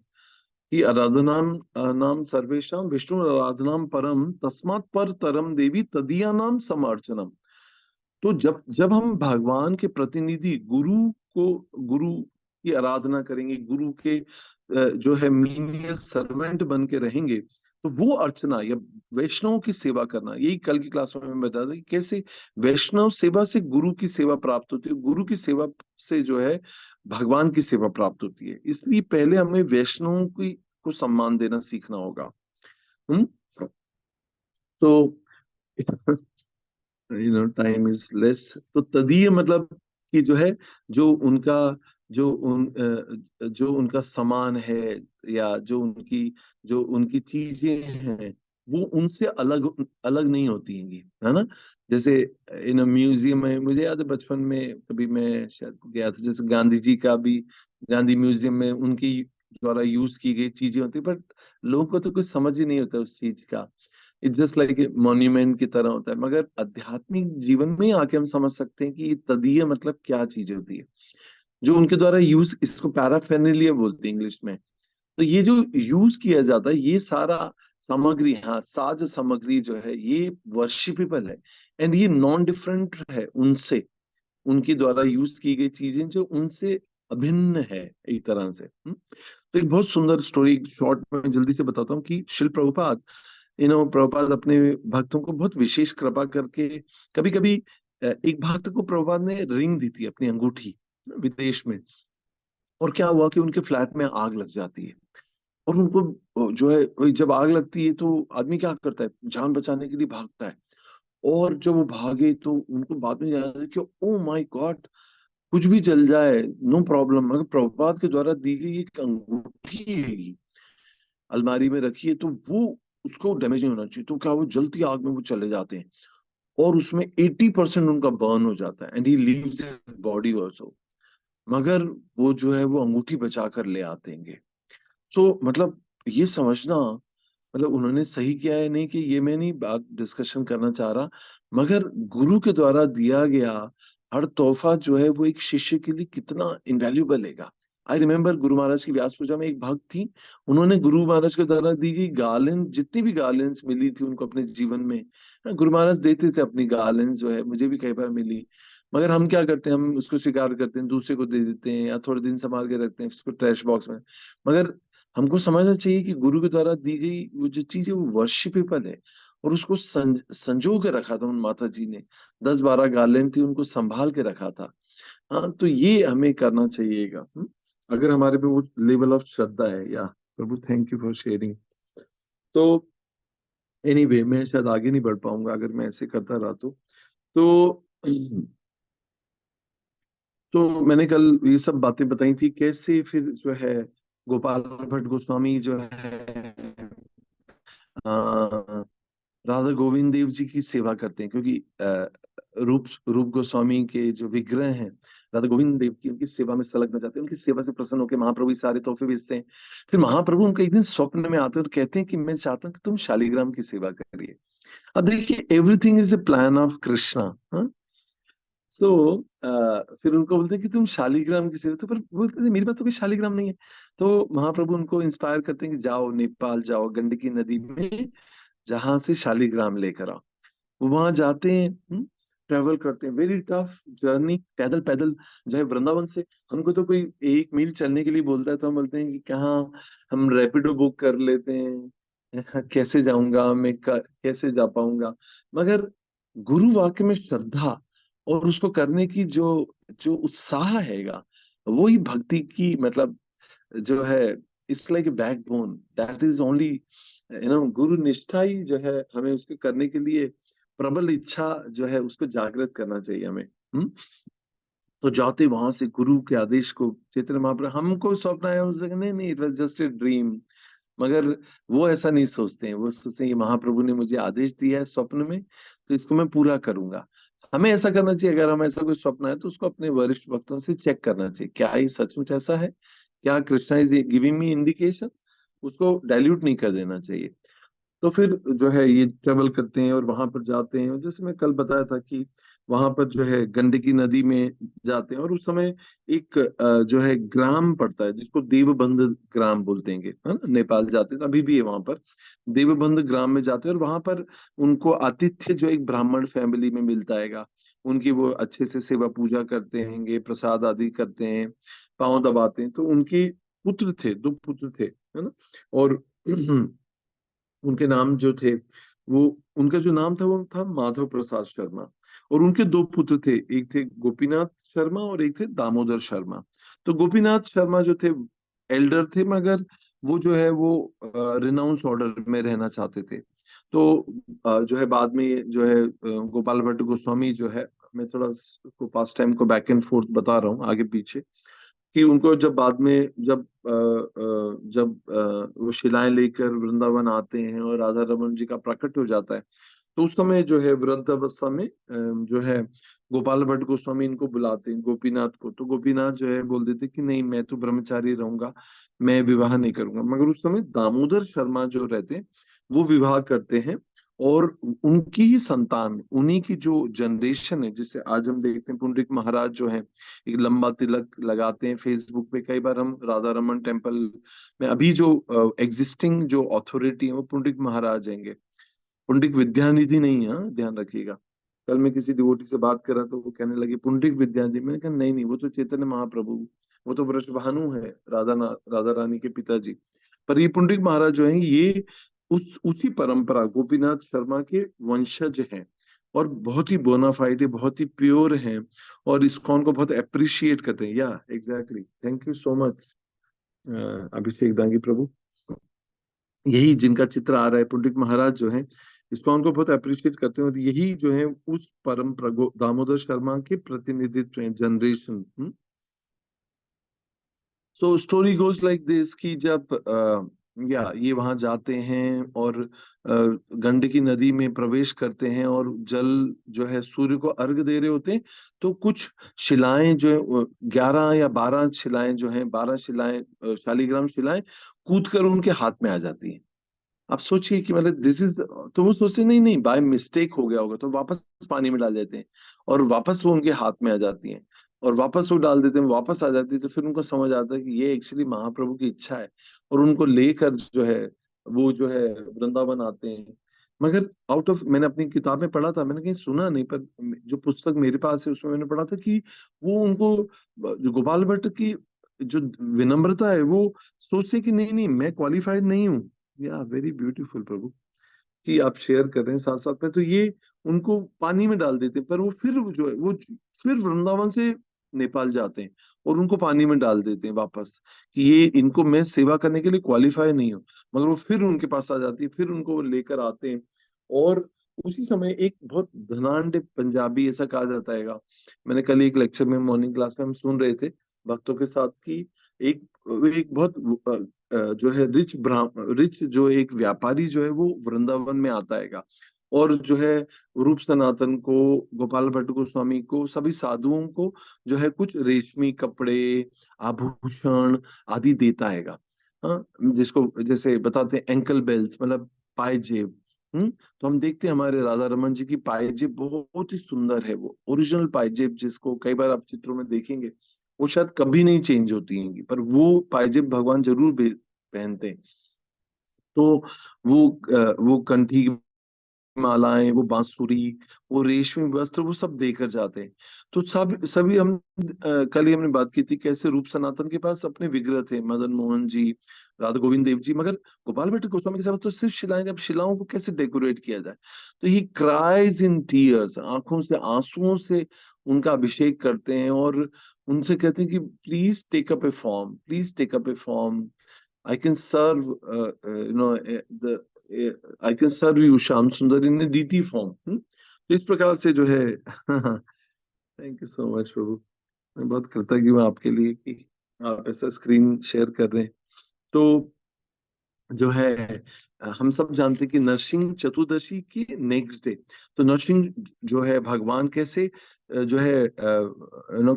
कि आराधनाम नाम सर्वेशम विष्णु आराधनाम परम तस्मात् पर तरम देवी तदीया नाम समर्चनम। तो जब जब हम भगवान के प्रतिनिधि गुरु को, गुरु की आराधना करेंगे, गुरु के जो है मीनियर सर्वेंट बन के रहेंगे, तो वो अर्चना या वैष्णव की सेवा करना, यही कल की क्लास में मैं बताया था कि कैसे वैष्णव सेवा से गुरु की सेवा प्राप्त होती है, गुरु की सेवा से जो है भगवान की सेवा प्राप्त होती है। इसलिए पहले हमें वैष्णव की को सम्मान देना सीखना होगा। हम्म। तो टाइम इज लेस, तो तदीय मतलब कि जो है, जो उनका जो उनका सामान है, या जो उनकी चीजें हैं, वो उनसे अलग अलग नहीं होती हैं, है ना। जैसे इन म्यूजियम में मुझे याद है बचपन में कभी मैं शायद गया था, जैसे गांधी जी का भी गांधी म्यूजियम में उनकी द्वारा यूज की गई चीजें होती, बट लोगों को तो कुछ समझ ही नहीं होता उस चीज का। It's just like a monument की तरह होता है। मगर आध्यात्मिक जीवन में ही आके हम समझ सकते हैं कि ये तदीय मतलब क्या चीज होती है, जो उनके द्वारा यूज, इसको पैराफेर्नालिया बोलते हैं इंग्लिश में। तो ये जो यूज किया जाता है, ये सारा सामग्री, हाँ साज सामग्री जो है, ये वर्शिपेबल है, एंड ये नॉन डिफरेंट है उनसे, उनके द्वारा यूज की गई चीजें जो उनसे अभिन्न है एक तरह से। तो एक बहुत सुंदर स्टोरी शॉर्ट में जल्दी से बताता हूँ कि शिल प्रभुपाद, प्रभुपाद अपने भक्तों को बहुत विशेष कृपा करके, कभी कभी एक भक्त को प्रभुपाद ने रिंग दी थी, अपनी अंगूठी, विदेश में। और क्या हुआ कि उनके फ्लैट में आग लग जाती है, और उनको जो है जब आग लगती है तो आदमी क्या करता है, जान बचाने के लिए भागता है। और जब वो भागे तो उनको बाद में याद है कि ओ माय गॉड, कुछ भी जल जाए नो प्रॉब्लम, मगर प्रभुपाद के द्वारा दी गई एक अंगूठी है, अलमारी में रखी है, तो वो उसको डैमेज नहीं होना चाहिए। तो क्या, वो जलती आग में वो चले जाते हैं, और उसमें 80% उनका बर्न हो जाता है, and he leaves his body also. मगर वो जो है वो अंगूठी बचा कर ले आते हैं। सो मतलब ये समझना, मतलब उन्होंने सही किया है नहीं कि ये मैं नहीं बात डिस्कशन करना चाह रहा, मगर गुरु के द्वारा दिया गया हर तोहफा जो है वो एक शिष्य के लिए कितना इनवैल्यूबल है। आई रिमेम्बर गुरु महाराज की व्यास पूजा में एक भक्त थी, उन्होंने गुरु महाराज के द्वारा दी गई गार्लेंड, जितनी भी गार्लेंड्स मिली थी उनको अपने जीवन में, गुरु महाराज देते थे अपनी गार्लेंड्स, जो है मुझे भी कई बार मिली। मगर हम क्या करते हैं, हम उसको स्वीकार करते हैं, दूसरे को दे देते हैं, या थोड़े दिन संभाल के रखते हैं उसको ट्रैश बॉक्स में। मगर हमको समझना चाहिए कि गुरु के द्वारा दी गई वो जो चीज है वो वर्शिपेबल है, और उसको संजो के रखा था उन माता जी ने, 10-12 गार्लैंड थी, उनको संभाल के रखा था। हाँ, तो ये हमें करना चाहिएगा। अगर हमारे पे वो लेवल ऑफ श्रद्धा है, या प्रभु थैंक यू फॉर शेयरिंग। तो एनीवे मैं शायद आगे नहीं बढ़ पाऊंगा अगर मैं ऐसे करता रहा तो तो मैंने कल ये सब बातें बताई थी, कैसे फिर जो है गोपाल भट्ट गोस्वामी जो है राधा गोविंद देव जी की सेवा करते हैं, क्योंकि रूप रूप गोस्वामी के जो विग्रह हैं राधा गोविंद देव की, उनकी सेवा में संलग्न जाते हैं, उनकी सेवा से प्रसन्न होकर महाप्रभु ये सारे तोहफे भेजते हैं। फिर महाप्रभु उनका एक दिन स्वप्न में आते हैं और कहते हैं कि मैं चाहता हूँ कि तुम शालिग्राम की सेवा करिए। अब देखिए, everything is a plan of Krishna. So फिर उनको बोलते हैं कि तुम शालिग्राम की सेवा, तो पर बोलते हैं मेरे पास तो कोई शालिग्राम नहीं है। तो महाप्रभु उनको इंस्पायर करते हैं कि जाओ नेपाल जाओ, गंडकी नदी में जहां से शालिग्राम लेकर आओ। वो वहां जाते हैं, ट्रेवल करते हैं, वेरी टफ जर्नी, पैदल पैदल जो है वृंदावन से। हमको तो कोई 1 मील चलने के लिए बोलता है तो हम बोलते हैं कि कहाँ, हम रैपिडो बुक कर लेते हैं, कैसे जाऊंगा मैं, कैसे जा पाऊंगा। मगर गुरु वाक्य में श्रद्धा और उसको करने की जो जो उत्साह हैगा, वही भक्ति की मतलब जो है, it's like backbone, that is only गुरु निष्ठा ही जो है हमें उसके करने के लिए प्रबल इच्छा जो है उसको जागृत करना चाहिए हमें। हम्म। तो जाते वहां से गुरु के आदेश को चैतन्य महाप्रभु, हमको स्वप्न आया उस जगह, नहीं नहीं, it was just a dream. मगर वो ऐसा नहीं सोचते हैं, वो सोचते हैं ये महाप्रभु ने मुझे आदेश दिया है स्वप्न में, तो इसको मैं पूरा करूंगा। हमें ऐसा करना चाहिए, अगर हम ऐसा कोई स्वप्न है तो उसको अपने वरिष्ठ भक्तों से चेक करना चाहिए, क्या ये सचमुच ऐसा है, क्या Krishna is giving me indication, उसको डाइल्यूट नहीं कर देना चाहिए। तो फिर जो है ये ट्रेवल करते हैं और वहां पर जाते हैं, जैसे मैं कल बताया था कि वहां पर जो है गंडकी नदी में जाते हैं, और उस समय एक जो है ग्राम पड़ता है जिसको देवबंद ग्राम बोलते हैं, है ना, नेपाल जाते हैं तो अभी भी है वहां पर। देवबंद ग्राम में जाते हैं और वहां पर उनको आतिथ्य जो एक ब्राह्मण फैमिली में मिलता है, उनकी वो अच्छे से सेवा पूजा करते हैं, प्रसाद आदि करते हैं, पांव दबाते हैं। तो उनके पुत्र थे, 2 पुत्र थे, है ना। और उनके नाम जो थे, वो उनका जो नाम था वो था माधव प्रसाद शर्मा। और उनके 2 पुत्र थे, एक थे गोपीनाथ शर्मा और एक थे दामोदर शर्मा। तो गोपीनाथ शर्मा जो थे एल्डर थे, मगर वो जो है वो रिनाउंस ऑर्डर में रहना चाहते थे। तो जो है बाद में जो है गोपाल भट्ट गोस्वामी जो है, मैं थोड़ा पास्ट टाइम को बैक एंड फोर्थ बता रहा हूँ, आगे पीछे, कि उनको जब बाद में जब वो शिलाएं लेकर वृंदावन आते हैं और राधा रमन जी का प्रकट हो जाता है, तो उस समय जो है वृद्ध अवस्था में जो है गोपाल भट्ट गोस्वामी इनको बुलाते हैं गोपीनाथ को। तो गोपीनाथ जो है बोल देते कि नहीं, मैं तो ब्रह्मचारी रहूंगा, मैं विवाह नहीं करूंगा। मगर उस समय दामोदर शर्मा जो रहते हैं वो विवाह करते हैं, और उनकी ही संतान, उन्हीं की जो जनरेशन है, जिसे आज हम देखते हैं पुंडरीक महाराज जो है एक लंबा तिलक लगाते हैं फेसबुक पे। कई बार हम राधा रमन टेम्पल में अभी जो एग्जिस्टिंग जो अथॉरिटी है वो पुंडरीक महाराज हैंगे, पुंडरीक विद्यानिधि नहीं है, हाँ, ध्यान रखिएगा। कल मैं किसी डिवोटी से बात कर रहा था, वो कहने लगे पुंडरीक विद्यानिधि, मैंने कहा नहीं नहीं, वो तो चैतन्य महाप्रभु, वो तो वृषभानु है, राधा रानी के पिताजी। पर ये पुंडरीक महाराज जो है ये उसी परंपरा गोपीनाथ शर्मा के वंशज हैं, और बहुत ही बोनाफाइड है, बहुत ही प्योर हैं, और इस्कॉन को बहुत अप्रिशिएट करते हैं। या exactly, thank you so much Abhishek Dangi प्रभु। यही जिनका चित्र आ रहा है पुंडरीक महाराज जो है, इसको उनको बहुत अप्रिशिएट करते हैं, और यही जो है उस परम प्रगो दामोदर शर्मा के प्रतिनिधित्व हैं, generation. So story goes like this कि जब या ये वहां जाते हैं और गंडकी नदी में प्रवेश करते हैं, और जल जो है सूर्य को अर्घ दे रहे होते हैं, तो कुछ शिलाएं जो है 11 या 12 शिलाएं जो हैं, 12 शिलाएं, शालीग्राम शिलाएं कूद कर उनके हाथ में आ जाती हैं। आप सोचिए कि मतलब दिस इज, तो वो सोचते नहीं नहीं बाय मिस्टेक हो गया होगा, तो वापस पानी में डाल देते हैं, और वापस वो उनके हाथ में आ जाती हैं, और वापस वो डाल देते हैं, वापस आ जाती है। तो फिर उनको समझ आता है कि ये एक्चुअली महाप्रभु की इच्छा है, और उनको लेकर जो है वो जो है वृंदावन आते हैं। मगर आउट ऑफ, मैंने अपनी किताब में पढ़ा था, मैंने कहीं सुना नहीं, पर जो पुस्तक मेरे पास है उसमें मैंने पढ़ा था कि वो उनको, जो गोपाल भट्ट की जो विनम्रता है, वो सोचते कि नहीं नहीं मैं क्वालिफाइड नहीं हूँ। या वेरी ब्यूटीफुल प्रभु कि आप शेयर कर रहे हैं साथ साथ में। तो ये उनको पानी में डाल देते हैं, पर वो फिर जो है वो फिर वृंदावन से नेपाल जाते हैं, और उनको पानी में डाल देते हैं वापस, कि ये इनको मैं सेवा करने के लिए क्वालिफाई नहीं हूँ। मगर वो फिर उनके पास आ जाती है, फिर उनको वो लेकर आते हैं। और उसी समय एक बहुत धनाढ़ पंजाबी, ऐसा कहा जाता है, मैंने कल एक लेक्चर में मॉर्निंग क्लास में हम सुन रहे थे भक्तों के साथ, कि एक एक बहुत जो है रिच जो एक व्यापारी जो है वो वृंदावन में आता है, और जो है रूप सनातन को, गोपाल भट्ट गोस्वामी को, सभी साधुओं को जो है कुछ रेशमी कपड़े, आभूषण आदि देता है। हाँ, जिसको जैसे बताते हैं एंकल बेल्ट, मतलब पायजेब, तो हम देखते हैं हमारे राधा रमन जी की पायजेब बहुत ही सुंदर है, वो ओरिजिनल पायजेब जिसको कई बार आप चित्रों में देखेंगे, वो शायद कभी नहीं चेंज होती होंगी, पर वो पायजेब भगवान जरूर पहनते हैं। तो वो कंठी की मालाएं, वो बांसुरी, वो रेशमी वस्त्र, वो सब देकर जाते हैं। तो सब सभी हम कल ही हमने बात की थी कैसे रूप सनातन के पास अपने विग्रह थे, मदन मोहन जी, राधा गोविंद देव जी, मगर गोपाल भट्ट गोस्वामी के साथ तो सिर्फ शिलाएं। अब शिलाओं को कैसे डेकोरेट किया जाए, तो ही क्राइज इन टीयर्स, आंखों से आंसुओं से उनका अभिषेक करते हैं और उनसे कहते हैं कि please take up a form, please take up a form, I can serve, I can serve you, Shyam Sundar, इन डीटी फॉर्म। तो इस प्रकार से जो है थैंक यू सो मच प्रभु, मैं बहुत कृतज्ञ हूँ आपके लिए कि आप ऐसा स्क्रीन शेयर कर रहे हैं। तो जो है हम सब जानते हैं कि नरसिंह चतुर्दशी की नेक्स्ट डे, तो नरसिंह जो है भगवान कैसे जो है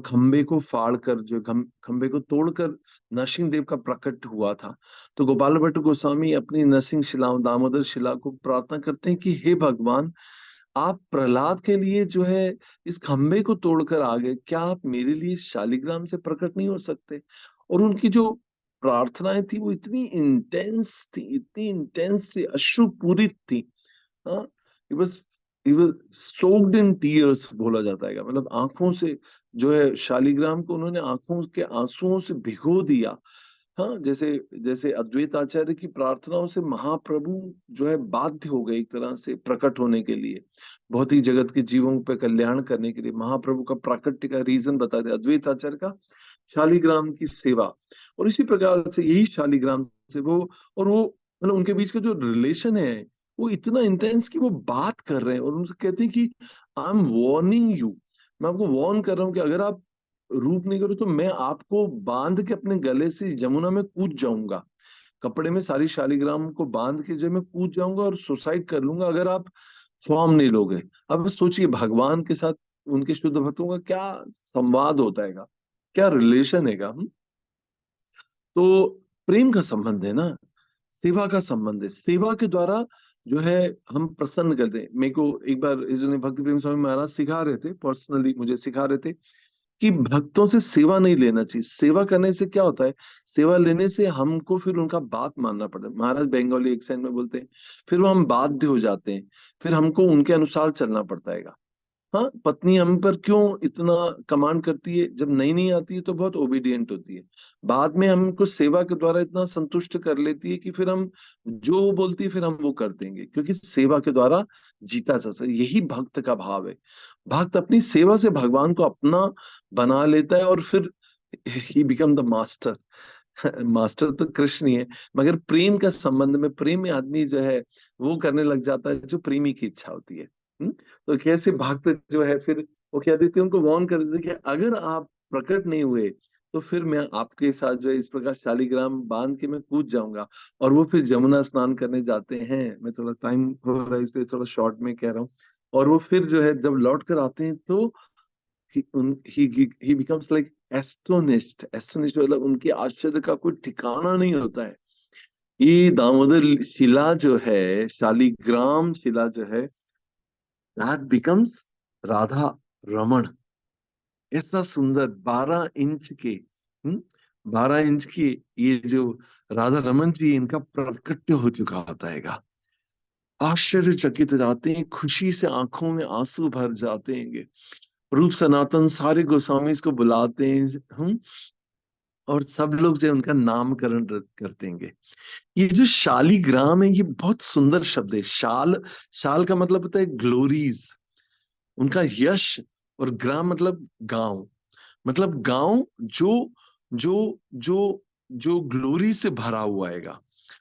खंबे को फाड़ कर, जो खंबे को तोड़कर नरसिंह देव का प्रकट हुआ था। तो गोपाल भट्ट गोस्वामी अपनी नरसिंह शिला, दामोदर शिला को प्रार्थना करते हैं कि हे भगवान, आप प्रहलाद के लिए जो है इस खंबे को तोड़कर आ गए, क्या आप मेरे लिए शालिग्राम से प्रकट नहीं हो सकते? और उनकी जो प्रार्थनाएं थी वो इतनी इंटेंस थी, इतनी इंटेंस थी, अश्रुपूरित थी। हाँ, it was it was soaked in tears बोला जाता है, मतलब आंखों से जो है शालिग्राम को उन्होंने आंखों के आंसुओं से भिगो दिया। हाँ, जैसे जैसे अद्वैत आचार्य की प्रार्थनाओं से महाप्रभु जो है बाध्य हो गए एक तरह से प्रकट होने के लिए, बहुत ही जगत के जीवों पे कल्याण करने के लिए महाप्रभु का प्राकट्य का रीजन बता दे अद्वैत आचार्य का शालिग्राम की सेवा। और इसी प्रकार से यही शालिग्राम से वो, और वो मतलब उनके बीच का जो रिलेशन है वो इतना इंटेंस कि वो बात कर रहे हैं और उनसे कहते हैं कि आई एम वार्निंग यू, मैं आपको वार्न कर रहा हूँ कि अगर आप रूप नहीं करो तो मैं आपको बांध के अपने गले से जमुना में कूद जाऊंगा, कपड़े में सारी शालिग्राम को बांध के जो मैं कूद जाऊंगा और सुसाइड कर लूंगा अगर आप फॉर्म नहीं लोगे। अब सोचिए भगवान के साथ उनके शुद्ध भक्तों का क्या संवाद होता है, क्या रिलेशन है। तो प्रेम का संबंध है ना, सेवा का संबंध है, सेवा के द्वारा जो है हम प्रसन्न करते हैं। मेरे को एक बार इस भक्ति प्रेम स्वामी महाराज सिखा रहे थे, पर्सनली मुझे सिखा रहे थे कि भक्तों से सेवा नहीं लेना चाहिए। सेवा करने से क्या होता है, सेवा लेने से हमको फिर उनका बात मानना पड़ता है। महाराज बंगाली एक्सेंट में बोलते हैं, फिर वो हम बाध्य हो जाते हैं, फिर हमको उनके अनुसार चलना पड़ता है। हाँ, पत्नी हम पर क्यों इतना कमांड करती है, जब नई नहीं आती है तो बहुत ओबीडियंट होती है, बाद में हमको सेवा के द्वारा इतना संतुष्ट कर लेती है कि फिर हम जो वो बोलती है फिर हम वो कर देंगे, क्योंकि सेवा के द्वारा जीता जा सकता है। यही भक्त का भाव है, भक्त अपनी सेवा से भगवान को अपना बना लेता है और फिर he become the master. Master तो कृष्ण ही है, मगर प्रेम का संबंध में, प्रेम में आदमी जो है वो करने लग जाता है जो प्रेमी की इच्छा होती है। तो कैसे भक्त जो है फिर वो क्या देते हैं, उनको वार्न कर देते हैं कि अगर आप प्रकट नहीं हुए तो फिर मैं आपके साथ जो है इस प्रकार शालिग्राम बांध के मैं कूद जाऊंगा। और वो फिर जमुना स्नान करने जाते हैं, मैं थोड़ा टाइम हो रहा है इसलिए थोड़ा शॉर्ट में कह रहा हूँ। और वो फिर जो है जब लौट कर आते हैं तो he becomes like astonished, astonished मतलब उनके आश्चर्य का कोई ठिकाना नहीं होता है। ये दामोदर शिला जो है, शालिग्राम शिला जो है, that becomes राधा रमण। ऐसा सुंदर 12 इंच के, 12 इंच की ये जो राधा रमन जी, इनका प्राकट्य हो चुका होता है। आश्चर्यचकित हो जाते हैं, खुशी से आंखों में आंसू भर जाते हैं। रूप सनातन सारे गोस्वामी को बुलाते हैं, हम, और सब लोग जो है उनका नामकरण करते हैं। ये जो शालिग्राम है ये बहुत सुंदर शब्द है। शाल, शाल का मतलब होता है ग्लोरीज, उनका यश, और ग्राम मतलब गांव, मतलब गांव जो जो जो जो ग्लोरी से भरा हुआ है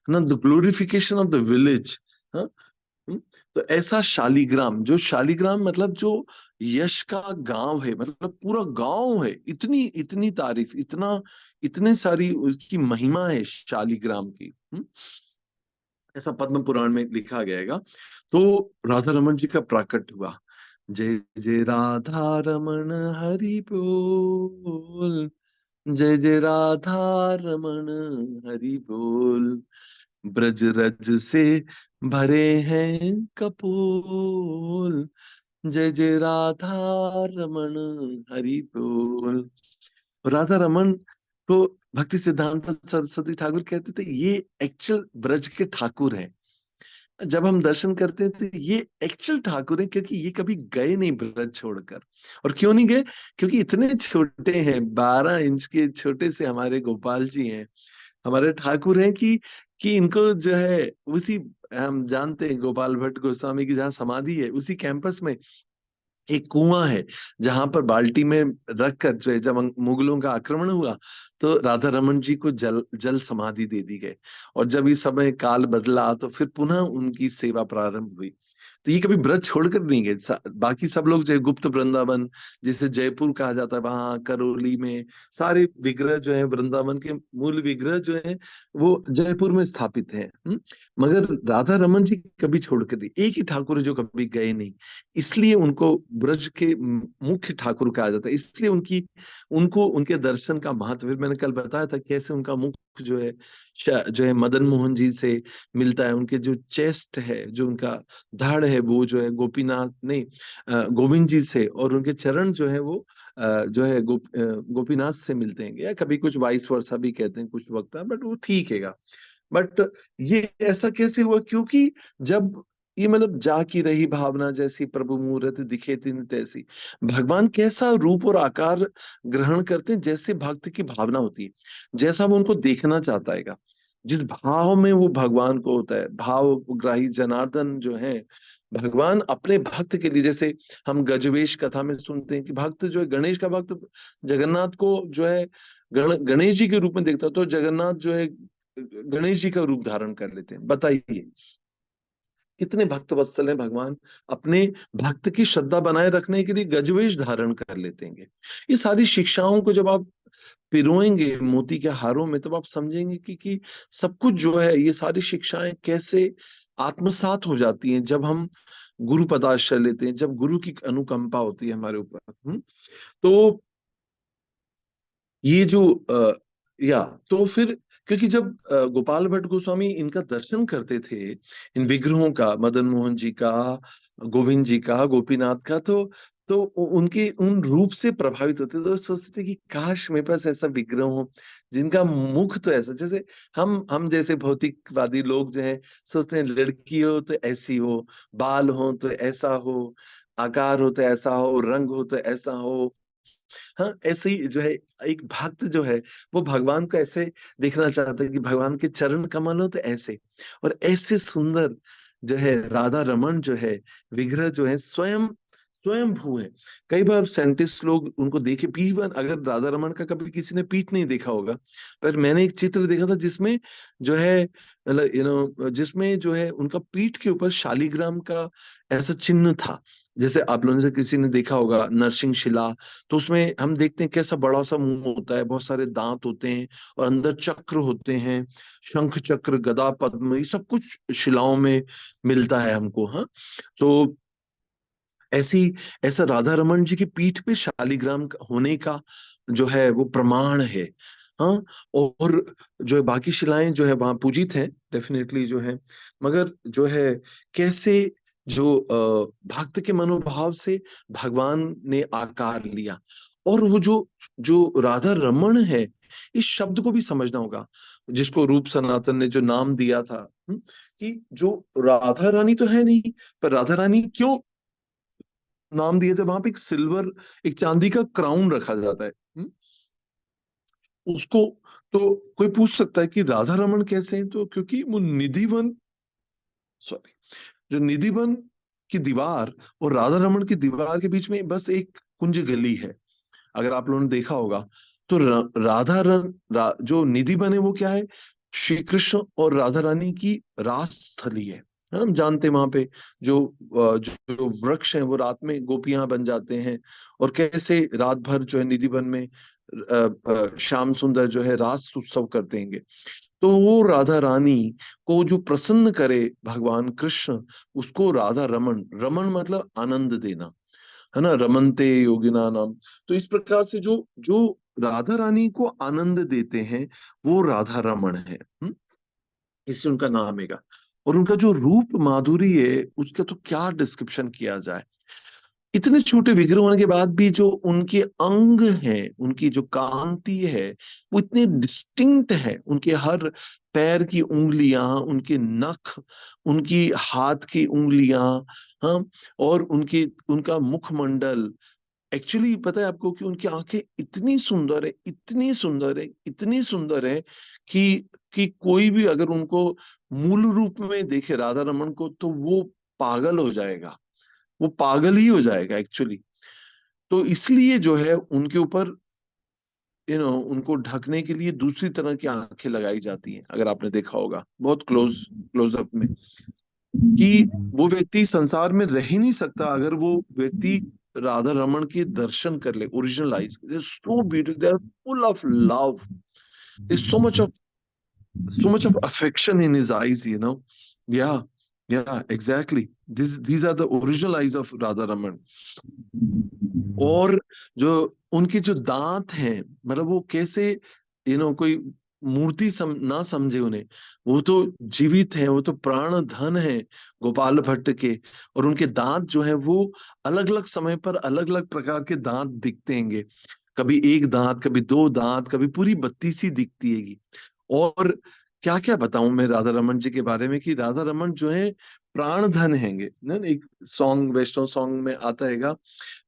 ना, the glorification of the village. Hmm, तो ऐसा शालिग्राम, जो शालिग्राम मतलब जो यश का गांव है, मतलब पूरा गांव है, इतनी इतनी तारीफ, इतना इतने सारी उसकी महिमा है शालिग्राम की। ऐसा पद्म पुराण में लिखा गया है। तो राधा रमन जी का प्राकट हुआ, जय जय राधा रमन हरि बोल, जय जय राधा रमन हरि बोल, ब्रज रज से भरे हैं कपोल, जय जय राधा रमण हरि बोल। राधा रमन को भक्ति सिद्धांत सरस्वती ठाकुर कहते थे, ये एक्चुअल ब्रज के ठाकुर हैं। जब हम दर्शन करते हैं तो ये एक्चुअल ठाकुर हैं, क्योंकि ये कभी गए नहीं ब्रज छोड़कर। और क्यों नहीं गए? क्योंकि इतने छोटे हैं, 12 इंच के छोटे से हमारे गोपाल जी हैं, हमारे ठाकुर हैं, कि इनको जो है उसी, हम जानते हैं गोपाल भट्ट गोस्वामी की जहाँ समाधि है उसी कैंपस में एक कुआं है, जहां पर बाल्टी में रखकर जो है, जब मुगलों का आक्रमण हुआ तो राधा रमन जी को जल जल समाधि दे दी गई। और जब इस समय काल बदला तो फिर पुनः उनकी सेवा प्रारंभ हुई। तो ये कभी ब्रज छोड़कर नहीं गए। बाकी सब लोग जो है गुप्त वृंदावन, जिसे जयपुर कहा जाता है, वहां करौली में सारे विग्रह जो है, वृंदावन के मूल विग्रह जो है वो जयपुर में स्थापित है। मगर राधा रमन जी कभी छोड़कर नहीं, एक ही ठाकुर है जो कभी गए नहीं। इसलिए उनको ब्रज के मुख्य ठाकुर कहा जाता है। इसलिए उनको उनके दर्शन का महत्व, फिर मैंने कल बताया था कैसे उनका मुख जो है जो है मदन मोहन जी से मिलता है। उनके जो चेस्ट है, जो उनका धड़ है, वो जो है गोपीनाथ नहीं, गोविंद जी से, और उनके चरण जो है वो जो है गोपीनाथ से मिलते हैं, या कभी कुछ वाइस वर्सा भी कहते हैं कुछ वक्त, बट वो ठीक है। बट ये ऐसा कैसे हुआ? क्योंकि जब ये मतलब जा की रही भावना जैसी, प्रभु मूरत दिखे तिन तैसी। भगवान कैसा रूप और आकार ग्रहण करते हैं, जैसे भक्त की भावना होती है, जैसा वो उनको देखना चाहता है। जिस भाव में वो भगवान को होता है, भाव ग्राही जनार्दन जो है भगवान अपने भक्त के लिए, जैसे हम गजवेश कथा में सुनते हैं कि भक्त जो है, गणेश का भक्त जगन्नाथ को जो है गणेश जी के रूप में देखता है, तो जगन्नाथ जो है गणेश जी का रूप धारण कर लेते हैं। बताइए कितने भक्त वत्सल हैं भगवान, अपने भक्त की श्रद्धा बनाए रखने के लिए गजवेश धारण कर लेते हैं। ये सारी शिक्षाओं को जब आप पिरोएंगे मोती के हारों में, तब आप समझेंगे कि सब कुछ जो है, ये सारी शिक्षाएं कैसे आत्मसात हो जाती हैं जब हम गुरु पदाश्रय लेते हैं, जब गुरु की अनुकंपा होती है हमारे ऊपर। तो ये जो या तो फिर, क्योंकि जब गोपाल भट्ट गोस्वामी इनका दर्शन करते थे, इन विग्रहों का, मदन मोहन जी का, गोविंद जी का, गोपीनाथ का, तो उनके उन रूप से प्रभावित होते थे, तो सोचते थे कि काश मेरे पास ऐसा विग्रह हो जिनका मुख तो ऐसा, जैसे हम जैसे भौतिकवादी लोग जो है सोचते हैं लड़की हो तो ऐसी हो, बाल हो तो ऐसा हो, आकार हो तो ऐसा हो, रंग हो तो ऐसा हो। हाँ, ऐसे ही जो है एक भक्त जो है वो भगवान को ऐसे देखना चाहता है कि भगवान के चरण कमल हो तो ऐसे, और ऐसे सुंदर जो है राधा रमन जो है विग्रह जो है स्वयं स्वयं भू है। कई बार साइंटिस्ट लोग उनको देखे पीठ, अगर राधा रमन का कभी किसी ने पीठ नहीं देखा होगा, पर मैंने एक चित्र देखा था जिसमें जो है मतलब जिसमें जो है उनका पीठ के ऊपर शालिग्राम का ऐसा चिन्ह था। जैसे आप लोगों ने से किसी ने देखा होगा नरसिंह शिला, तो उसमें हम देखते हैं कैसा बड़ा सा मुंह होता है, बहुत सारे दांत होते हैं, और अंदर चक्र होते हैं, शंख चक्र गदा पद्म, ये सब कुछ शिलाओं में मिलता है हमको। हाँ, तो ऐसी ऐसा राधा रमन जी की पीठ पे शालिग्राम होने का जो है वो प्रमाण है। हाँ, और जो है बाकी शिलाएं जो है वहां पूजित हैं डेफिनेटली जो है, मगर जो है कैसे जो भक्त के मनोभाव से भगवान ने आकार लिया। और वो जो जो राधा रमन है, इस शब्द को भी समझना होगा, जिसको रूप सनातन ने जो नाम दिया था, कि जो राधा रानी तो है नहीं, पर राधा रानी क्यों नाम दिए थे? वहां पे एक सिल्वर, एक चांदी का क्राउन रखा जाता है। उसको, तो कोई पूछ सकता है कि राधा रमन कैसे हैं? तो क्योंकि वो निधिवन, सॉरी, जो निधिवन की दीवार और राधा रमन की दीवार के बीच में बस एक कुंज गली है। अगर आप लोगों ने देखा होगा तो जो निधि बने वो क्या है? श्री कृष्ण और राधा रानी की रास स्थली है ना? हम जानते हैं वहां पे जो जो वृक्ष हैं वो रात में गोपियां बन जाते हैं, और कैसे रात भर जो है निधि वन में श्याम सुंदर जो है रास उत्सव करते हैं। तो वो राधा रानी को जो प्रसन्न करे भगवान कृष्ण, उसको राधा रमन, रमन मतलब आनंद देना, है ना, रमनते योगिना नाम। तो इस प्रकार से जो जो राधा रानी को आनंद देते हैं वो राधा रमण है। इससे उनका नाम है। और उनका जो रूप माधुरी है उसका तो क्या डिस्क्रिप्शन किया जाए। इतने छोटे विग्रह होने के बाद भी जो उनके अंग हैं, उनकी जो कांति है वो इतने डिस्टिंक्ट है। उनके हर पैर की उंगलियां, उनके नख, उनकी हाथ की उंगलियां, हाँ, और उनकी उनका मुखमंडल। एक्चुअली पता है आपको कि उनकी आंखें इतनी सुंदर है, इतनी सुंदर है, इतनी सुंदर है कि कोई भी अगर उनको मूल रूप में देखे राधा रमन को तो वो पागल हो जाएगा, वो पागल ही हो जाएगा एक्चुअली। तो इसलिए जो है उनके ऊपर उनको ढकने के लिए दूसरी तरह की आंखें लगाई जाती हैं, अगर आपने देखा होगा बहुत क्लोजअप में, कि वो व्यक्ति संसार में रह ही नहीं सकता अगर वो व्यक्ति राधा रमन के दर्शन कर ले original eyes. They so beautiful, they are full of love, they so much of affection in his eyes. Yeah, yeah, exactly. These are the original eyes of Radha Raman. और जो उनके जो दांत हैं, मतलब वो कैसे कोई मूर्ति ना समझे उन्हें, वो तो जीवित है, वो तो प्राण धन है गोपाल भट्ट के। और उनके दांत जो है वो अलग अलग समय पर अलग अलग प्रकार के दांत दिखते हैंगे। कभी एक दांत, कभी दो दांत, कभी पूरी बत्ती सी दिखती हैगी। और क्या क्या बताऊं मैं राधा रमन जी के बारे में, कि राधा रमन जो है प्राण धन हैंगे ना। एक सॉन्ग, वैष्णव सॉन्ग में आता हैगा,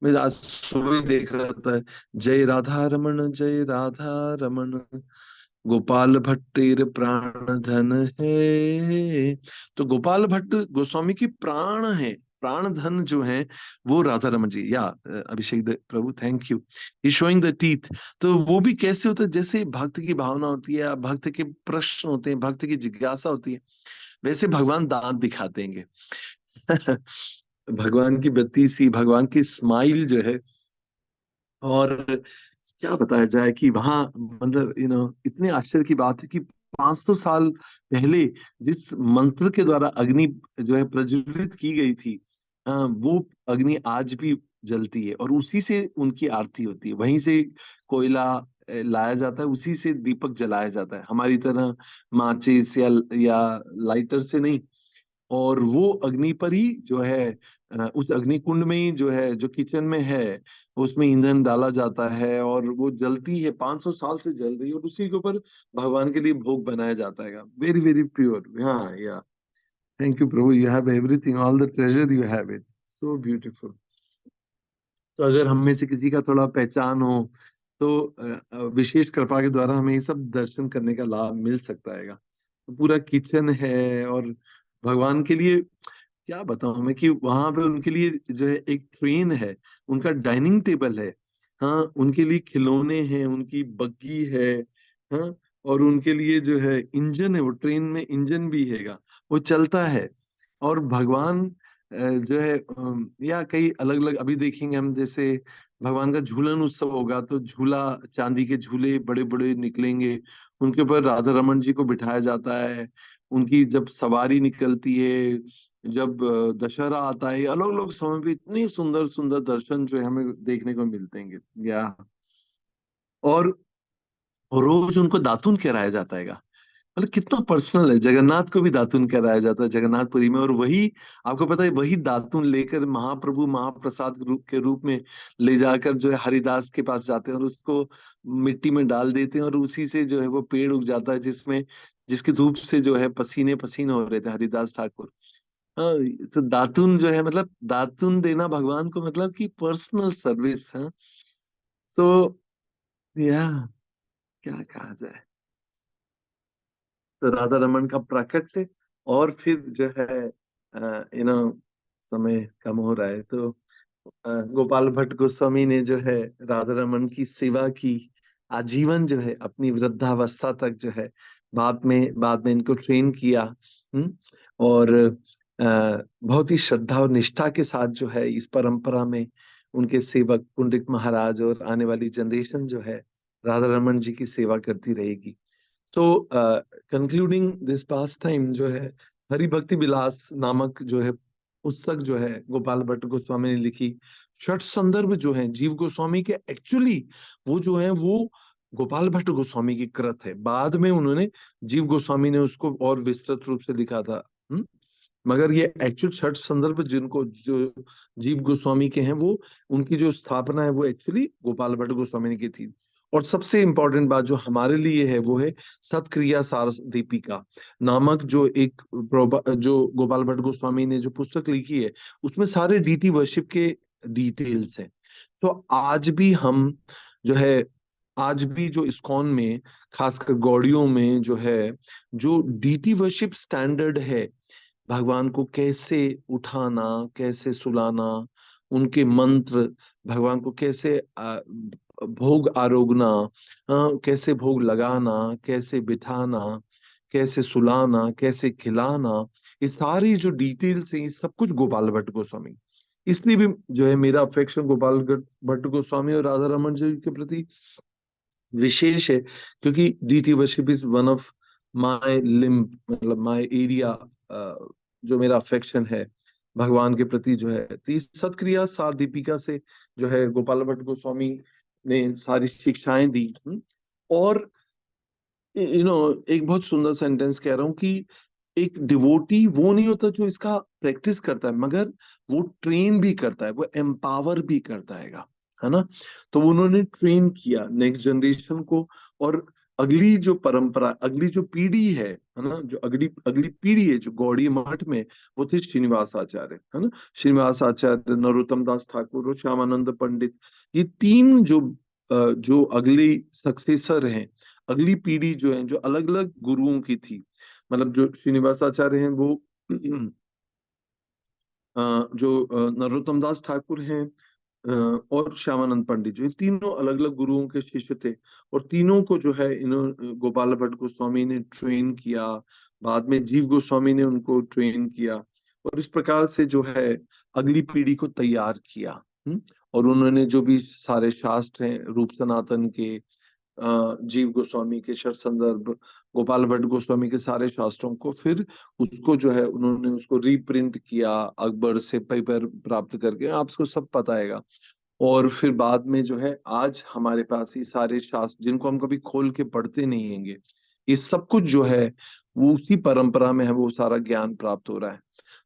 मैं आज सुबह ही देख रहा था, जय राधा रमन, जय राधा रमन, गोपाल भट्ट तेरे प्राण धन है। तो गोपाल भट्ट गोस्वामी की प्राण है, प्राण धन जो है वो राधा रमन जी। या अभिषेक प्रभु, thank you. He showing the teeth. तो वो भी कैसे होता है, जैसे भक्त की भावना होती है, भक्त के प्रश्न होते हैं, भक्त की जिज्ञासा होती है, वैसे भगवान दांत दिखाते हैं। भगवान की बत्ती सी, भगवान की स्माइल जो है। और क्या बताया जाए कि वहां, मतलब इतने आश्चर्य की बात है कि 500 साल पहले जिस मंत्र के द्वारा अग्नि जो है प्रज्वलित की गई थी, वो अग्नि आज भी जलती है, और उसी से उनकी आरती होती है। वहीं से कोयला लाया जाता है, उसी से दीपक जलाया जाता है, हमारी तरह माचिस या लाइटर से नहीं। और वो अग्नि पर ही जो है, उस अग्नि कुंड में ही जो है, जो किचन में है, उसमें ईंधन डाला जाता है और वो जलती है, 500 साल से जल रही है, और उसी के ऊपर भगवान के लिए भोग बनाया जाता है। Very very pure. हाँ, या thank you Prabhu, you have everything, all the treasure you have it, so beautiful. तो अगर हम में से किसी का थोड़ा पहचान हो तो विशेष कृपा के द्वारा हमें ये सब दर्शन करने का लाभ मिल सकता है। तो पूरा किचन है, और भगवान के लिए क्या बताऊं मैं, कि वहां पे उनके लिए जो है एक ट्रेन है, उनका डाइनिंग टेबल है, हाँ, उनके लिए खिलौने हैं, उनकी बग्गी है, हाँ, और उनके लिए जो है इंजन है, वो ट्रेन में इंजन भी हैगा, वो चलता है। और भगवान जो है या कई अलग अलग अभी देखेंगे हम, जैसे भगवान का झूलन उत्सव होगा तो झूला, चांदी के झूले बड़े बड़े निकलेंगे, उनके ऊपर राधा रमन जी को बिठाया जाता है। उनकी जब सवारी निकलती है, जब दशहरा आता है, अलग अलग समय पे इतने सुंदर सुंदर दर्शन जो है हमें देखने को मिलते हैं। या और रोज उनको दातुन कराया जाता है। मतलब कितना पर्सनल है। जगन्नाथ को भी दातुन कराया जाता है जगन्नाथपुरी में, और वही आपको पता है, वही दातुन लेकर महाप्रभु महाप्रसाद के रूप में ले जाकर जो है हरिदास के पास जाते हैं, और उसको मिट्टी में डाल देते हैं, और उसी से जो है वो पेड़ उग जाता है, जिसमें जिसके धूप से जो है पसीने पसीने हो रहे थे हरिदास ठाकुर। हाँ, तो दातुन जो है, मतलब दातुन देना भगवान को, मतलब कि पर्सनल सर्विस। हाँ, सो या क्या कहा जाए। तो राधा रमन का प्राकट्य, और फिर जो है समय कम हो रहा है, तो गोपाल भट्ट गोस्वामी ने जो है राधा रमन की सेवा की आजीवन, जो है अपनी वृद्धावस्था तक जो है, बाद में इनको ट्रेन किया। और बहुत ही श्रद्धा और निष्ठा के साथ जो है इस परंपरा में उनके सेवक पुंडरिक महाराज और आने वाली जनरेशन जो है राधा रमन जी की सेवा करती रहेगी। तो कंक्लूडिंग दिस पास टाइम जो है, हरि भक्ति विलास नामक जो है पुस्तक जो है गोपाल भट्ट गोस्वामी ने लिखी। षट संदर्भ जो है जीव गोस्वामी के, एक्चुअली वो जो है वो गोपाल भट्ट गोस्वामी की कृत है। बाद में उन्होंने जीव गोस्वामी ने उसको और विस्तृत रूप से लिखा था। मगर ये एक्चुअल छठ संदर्भ जिनको जो जीव गोस्वामी के हैं, वो उनकी जो स्थापना है वो एक्चुअली गोपाल भट्ट गोस्वामी ने की थी। और सबसे इंपॉर्टेंट बात जो हमारे लिए है वो है सत्क्रिया सार दीपिका नामक जो एक जो गोपाल भट्ट गोस्वामी ने जो पुस्तक लिखी है, उसमें सारे डीटी वर्शिप के डिटेल्स हैं। तो आज भी हम जो है, आज भी जो इस्कॉन में, खासकर गौड़ियों में जो है, जो डीटी वर्शिप स्टैंडर्ड है, भगवान को कैसे उठाना, कैसे सुलाना, उनके मंत्र, भगवान को कैसे भोग आरोगना, कैसे भोग लगाना, कैसे बिठाना, कैसे सुलाना, कैसे खिलाना, ये सारी जो डिटेल्स हैं, ये सब कुछ गोपाल भट्ट गोस्वामी। इसलिए भी जो है मेरा अफेक्शन गोपाल भट्ट गोस्वामी और राधा रमन जी के प्रति विशेष है, क्योंकि deity worship is one of my limb, मतलब माय एरिया, जो मेरा अफेक्शन है भगवान के प्रति जो है। तो इस सत्क्रिया सार दीपिका से जो है गोपाल भट्ट गोस्वामी ने सारी शिक्षाएं दी। और एक बहुत सुंदर सेंटेंस कह रहा हूँ कि एक डिवोटी वो नहीं होता जो इसका प्रैक्टिस करता है, मगर वो ट्रेन भी करता है, वो एम्पावर भी करता है ना। तो उन्होंने ट्रेन किया नेक्स्ट जनरेशन को। और अगली जो परंपरा, अगली जो पीढ़ी है ना, जो अगली अगली पीढ़ी है जो गौड़ी मठ में, वो थे श्रीनिवास आचार्य, है ना। श्रीनिवास आचार्य, नरोत्तम दास ठाकुर और श्यामानंद पंडित, ये तीन जो अगली सक्सेसर हैं, अगली पीढ़ी जो है, जो अलग अलग गुरुओं की थी। मतलब जो श्रीनिवासाचार्य हैं वो जो नरोत्तम दास ठाकुर हैं, और श्यामानंद पंडित, जो ये तीनों अलग अलग गुरुओं के शिष्य थे। और तीनों को जो है गोपाल भट्ट गोस्वामी ने ट्रेन किया, बाद में जीव गोस्वामी ने उनको ट्रेन किया, और इस प्रकार से जो है अगली पीढ़ी को तैयार किया। और उन्होंने जो भी सारे शास्त्र हैं रूप सनातन के, जीव गोस्वामी के शर संदर्भ, गोपाल भट्ट गोस्वामी के सारे शास्त्रों को फिर उसको जो है उन्होंने उसको रीप्रिंट किया, अकबर से पेपर प्राप्त करके, आपको सब पता है। और फिर बाद में जो है आज हमारे पास ये सारे शास्त्र जिनको हम कभी खोल के पढ़ते नहीं हैंगे, ये सब कुछ जो है वो उसी परंपरा में है, वो सारा ज्ञान प्राप्त हो रहा है।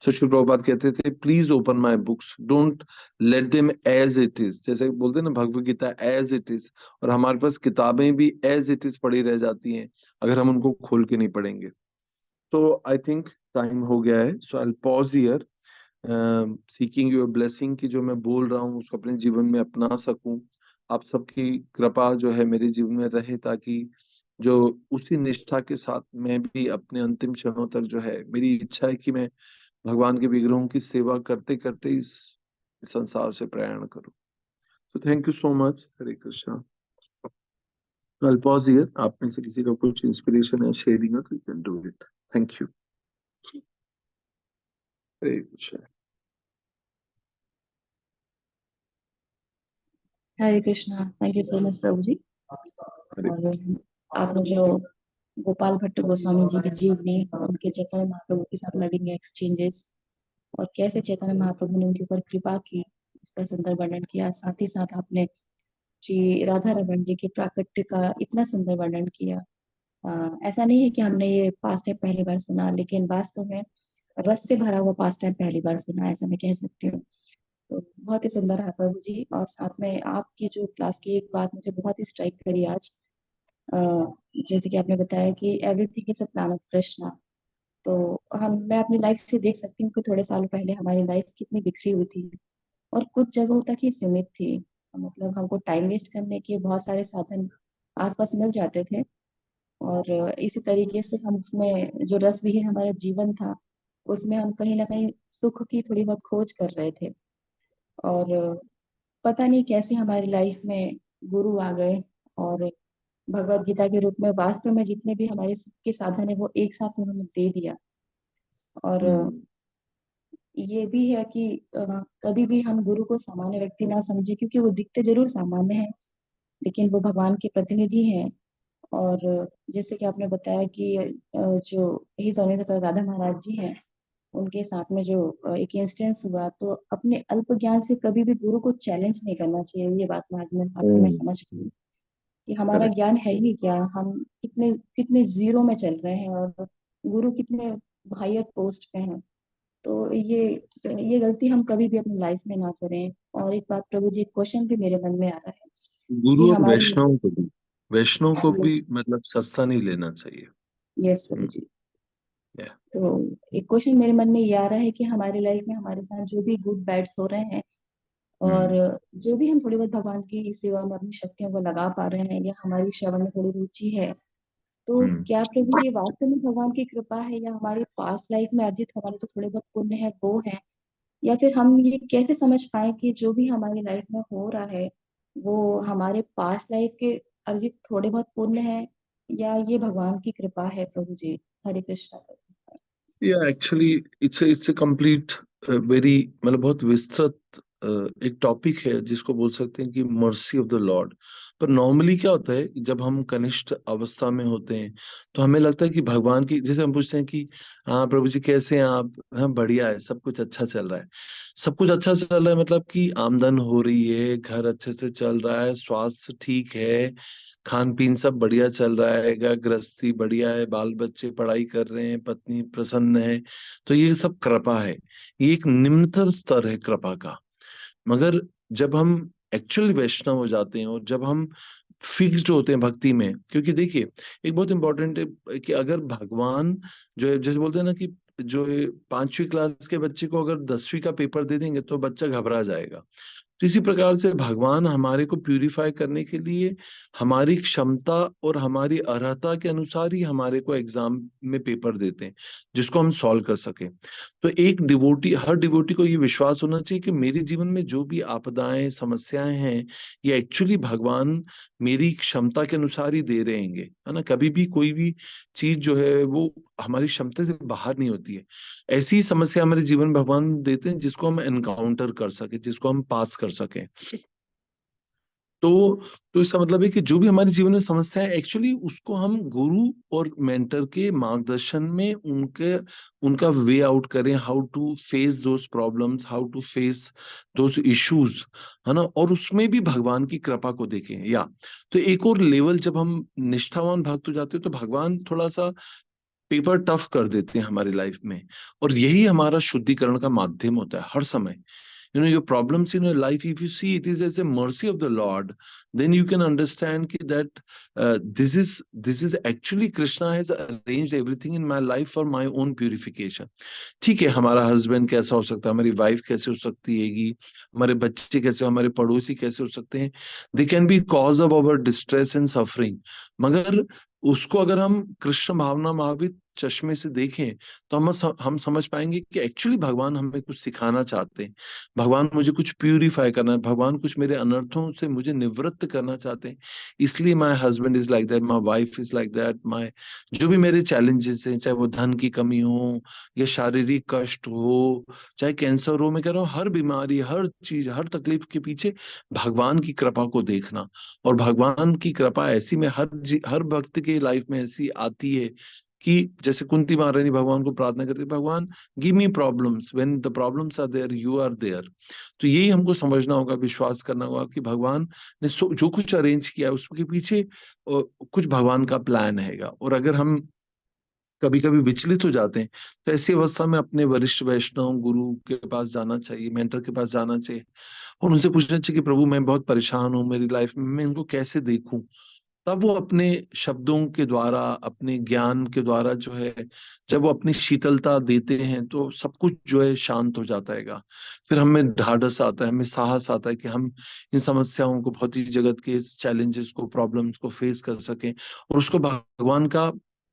सो श्री प्रभुपाद कहते थे, please open my books, don't let them as it is. जैसे बोलते हैं ना Bhagavad Gita as it is, और हमारे पास किताबें भी एज इट इज पड़ी रह जाती हैं अगर हम उनको खोल के नहीं पढ़ेंगे। तो आई थिंक टाइम हो गया है, so I pause here, seeking your blessing कि जो मैं बोल रहा हूँ उसको अपने जीवन में अपना सकूं। आप सबकी कृपा जो है मेरे जीवन में रहे, ताकि जो उसी निष्ठा के साथ मैं भी अपने अंतिम क्षणों तक जो है, मेरी इच्छा है कि मैं भगवान के विग्रहों की सेवा करते करते इस संसार से प्रयाण करूं। तो thank you so much. Hare Krishna. I'll pause here. आप में से किसी का कुछ इंस्पिरेशन है, शेयरिंग है, तो you can do it. Thank you. Hare Krishna. Hare Krishna. Thank you so much प्रभु जी। हरे और आपने जो गोपाल भट्ट गोस्वामी जी की जीवनी, उनके चैतन्य महाप्रभु के साथ लविंग एक्सचेंजेस, और कैसे चैतन्य महाप्रभु ने उनके ऊपर कृपा की, इसका सुंदर वर्णन किया। साथ ही साथ आपने श्री राधा रमन जी के प्राकट्य का इतना सुंदर वर्णन किया। ऐसा नहीं है कि हमने ये पास्ट टाइम पहली बार सुना, लेकिन वास्तव में रस से भरा हुआ पास्ट टाइम पहली बार सुना, ऐसा मैं कह सकती हूँ। तो बहुत ही सुंदर है प्रभु जी। और साथ में आपकी जो क्लास की एक बात मुझे बहुत ही स्ट्राइक करी आज, अ, जैसे कि आपने बताया कि everything is a plan of Krishna. तो मैं अपनी लाइफ से देख सकती हूँ कि थोड़े सालों पहले हमारी लाइफ कितनी बिखरी हुई थी और कुछ जगहों तक ही सीमित थी। मतलब हमको टाइम वेस्ट करने के बहुत सारे साधन आसपास मिल जाते थे, और इसी तरीके से हम उसमें जो रस विहीन हमारा जीवन था, उसमें हम कहीं ना कहीं सुख की थोड़ी बहुत खोज कर रहे थे। और पता नहीं कैसे हमारी लाइफ में गुरु आ गए, और भगवत गीता के रूप में वास्तव में जितने भी हमारे सुख के साधन है वो एक साथ उन्होंने दे दिया। और ये भी है कि कभी भी हम गुरु को सामान्य व्यक्ति ना समझे, क्योंकि वो दिखते जरूर सामान्य है, लेकिन वो भगवान के प्रतिनिधि हैं। और जैसे कि आपने बताया कि जो ही स्वामी राधा महाराज जी हैं, उनके साथ में जो एक इंस्टेंस हुआ, तो अपने अल्प ज्ञान से कभी भी गुरु को चैलेंज नहीं करना चाहिए। ये बात मैं आज मैं समझ गई कि हमारा करेक्ट। ज्ञान है ही क्या, हम कितने कितने जीरो में चल रहे हैं, और गुरु कितने हायर पोस्ट पे हैं। तो ये गलती हम कभी भी अपनी लाइफ में ना करें। और एक बात प्रभु जी, क्वेश्चन भी मेरे मन में आ रहा है कि गुरु और हमारी, वैष्णव को भी मतलब सस्ता नहीं लेना चाहिए। यस प्रभु जी। Yeah. तो एक क्वेश्चन मेरे मन में ये आ रहा है कि हमारी लाइफ में हमारे साथ जो भी गुड बैड्स हो रहे हैं, और हम्म जो भी हम थोड़ी बहुत भगवान की सेवा में अपनी शक्तियों को लगा पा रहे हैं, या हमारी सेवा में थोड़ी रुचि है, तो हम्म क्या प्रभु ये वास्तव में भगवान की कृपा है, या हमारी पास्ट लाइफ में अर्जित हमारे जो थोड़े बहुत पुण्य है वो है? या फिर हम ये कैसे समझ पाए कि जो भी हमारी लाइफ में हो रहा है वो हमारे पास्ट लाइफ के अर्जित थोड़े बहुत पुण्य है, या ये भगवान की कृपा है प्रभु जी? हरे कृष्णा प्रभु। या actually it's a complete very मतलब बहुत विस्तृत एक टॉपिक है जिसको बोल सकते हैं कि मर्सी ऑफ द लॉर्ड। पर नॉर्मली क्या होता है कि जब हम कनिष्ठ अवस्था में होते हैं तो हमें लगता है कि भगवान की, जैसे हम पूछते हैं कि हाँ प्रभु जी कैसे हैं आप, हाँ बढ़िया है, सब कुछ अच्छा चल रहा है। सब कुछ अच्छा चल रहा है मतलब कि आमदन हो रही है, घर अच्छे से चल रहा है, स्वास्थ्य ठीक है, खान पीन सब बढ़िया चल रहा है, गृहस्थी बढ़िया है, बाल बच्चे पढ़ाई कर रहे हैं, पत्नी प्रसन्न है। तो ये सब कृपा है, ये एक निम्नतर स्तर है कृपा का। मगर जब हम एक्चुअल वैष्णव हो जाते हैं और जब हम फिक्स्ड होते हैं भक्ति में, क्योंकि देखिए एक बहुत इंपॉर्टेंट है कि अगर भगवान जो है, जैसे बोलते हैं ना कि जो है 5वीं क्लास के बच्चे को अगर 10वीं का पेपर दे देंगे तो बच्चा घबरा जाएगा। तो इसी प्रकार से भगवान हमारे को प्यूरिफाई करने के लिए हमारी क्षमता और हमारी अर्हता के अनुसार ही हमारे को एग्जाम में पेपर देते हैं जिसको हम सॉल्व कर सके। तो एक डिवोटी, हर डिवोटी को ये विश्वास होना चाहिए कि मेरे जीवन में जो भी आपदाएं समस्याएं हैं ये एक्चुअली भगवान मेरी क्षमता के अनुसार ही दे रहे हैं, है ना। कभी भी कोई भी चीज जो है वो हमारी क्षमता से बाहर नहीं होती है। ऐसी समस्या हमारे जीवन में भगवान देते हैं जिसको हम एनकाउंटर कर सके, जिसको हम पास कर सके। तो इसका मतलब है कि जो भी हमारे जीवन में समस्या है एक्चुअली उसको हम गुरु और मेंटर के मार्गदर्शन में उनके उनका वे आउट करें, how to face those problems, how to face those issues, है ना। और उसमें भी भगवान की कृपा को देखें। या तो एक और लेवल जब हम निष्ठावान भक्त हो जाते हैं तो भगवान थोड़ा सा पेपर टफ कर देते हैं हमारी लाइफ में। और यही हमारा शुद्धिकरण का माध्यम होता है हर समय। your problems in your life, if you see it is as a mercy of the Lord, then you can understand that this is actually Krishna has arranged everything in my life for my own purification. ठीक है, हमारा husband कैसा हो सकता है, हमारी wife कैसे हो सकती हैगी, हमारे बच्चे कैसे, हमारे पड़ोसी कैसे हो सकते हैं, they can be cause of our distress and suffering. मगर उसको अगर हम कृष्ण भावना महावीर चश्मे से देखें तो हम समझ पाएंगे कि एक्चुअली भगवान हमें कुछ सिखाना चाहते हैं, भगवान मुझे कुछ प्यूरिफाई करना है, भगवान कुछ मेरे अनर्थों से मुझे निवृत्त करना चाहते हैं। इसलिए my husband is like that, my wife is like that, my जो भी मेरे चैलेंजेस हैं, चाहे वो धन की कमी हो या शारीरिक कष्ट हो, चाहे कैंसर हो, मैं कह रहा हूँ हर बीमारी, हर चीज, हर तकलीफ के पीछे भगवान की कृपा को देखना। और भगवान की कृपा ऐसी में हर भक्त के लाइफ में ऐसी आती है कि जैसे कुंती महारानी भगवान को प्रार्थना करती, भगवान give me problems, when the problems are there you are there. तो यही हमको समझना होगा, विश्वास करना होगा कि भगवान ने जो कुछ अरेंज किया है उसके पीछे कुछ भगवान का प्लान हैगा। और अगर हम कभी कभी विचलित हो जाते हैं तो ऐसी अवस्था में अपने वरिष्ठ वैष्णव गुरु के पास जाना चाहिए, मेंटर के पास जाना चाहिए और उनसे पूछना चाहिए कि प्रभु मैं बहुत परेशान हूँ मेरी लाइफ में, मैं इनको कैसे देखूं। तब वो अपने शब्दों के द्वारा, अपने ज्ञान के द्वारा जो है, जब वो अपनी शीतलता देते हैं तो सब कुछ जो है शांत हो जाता है। फिर हमें ढाढ़स आता है, हमें साहस आता है कि हम इन समस्याओं को, भौतिक जगत के चैलेंजेस को, प्रॉब्लम्स को फेस कर सकें और उसको भगवान का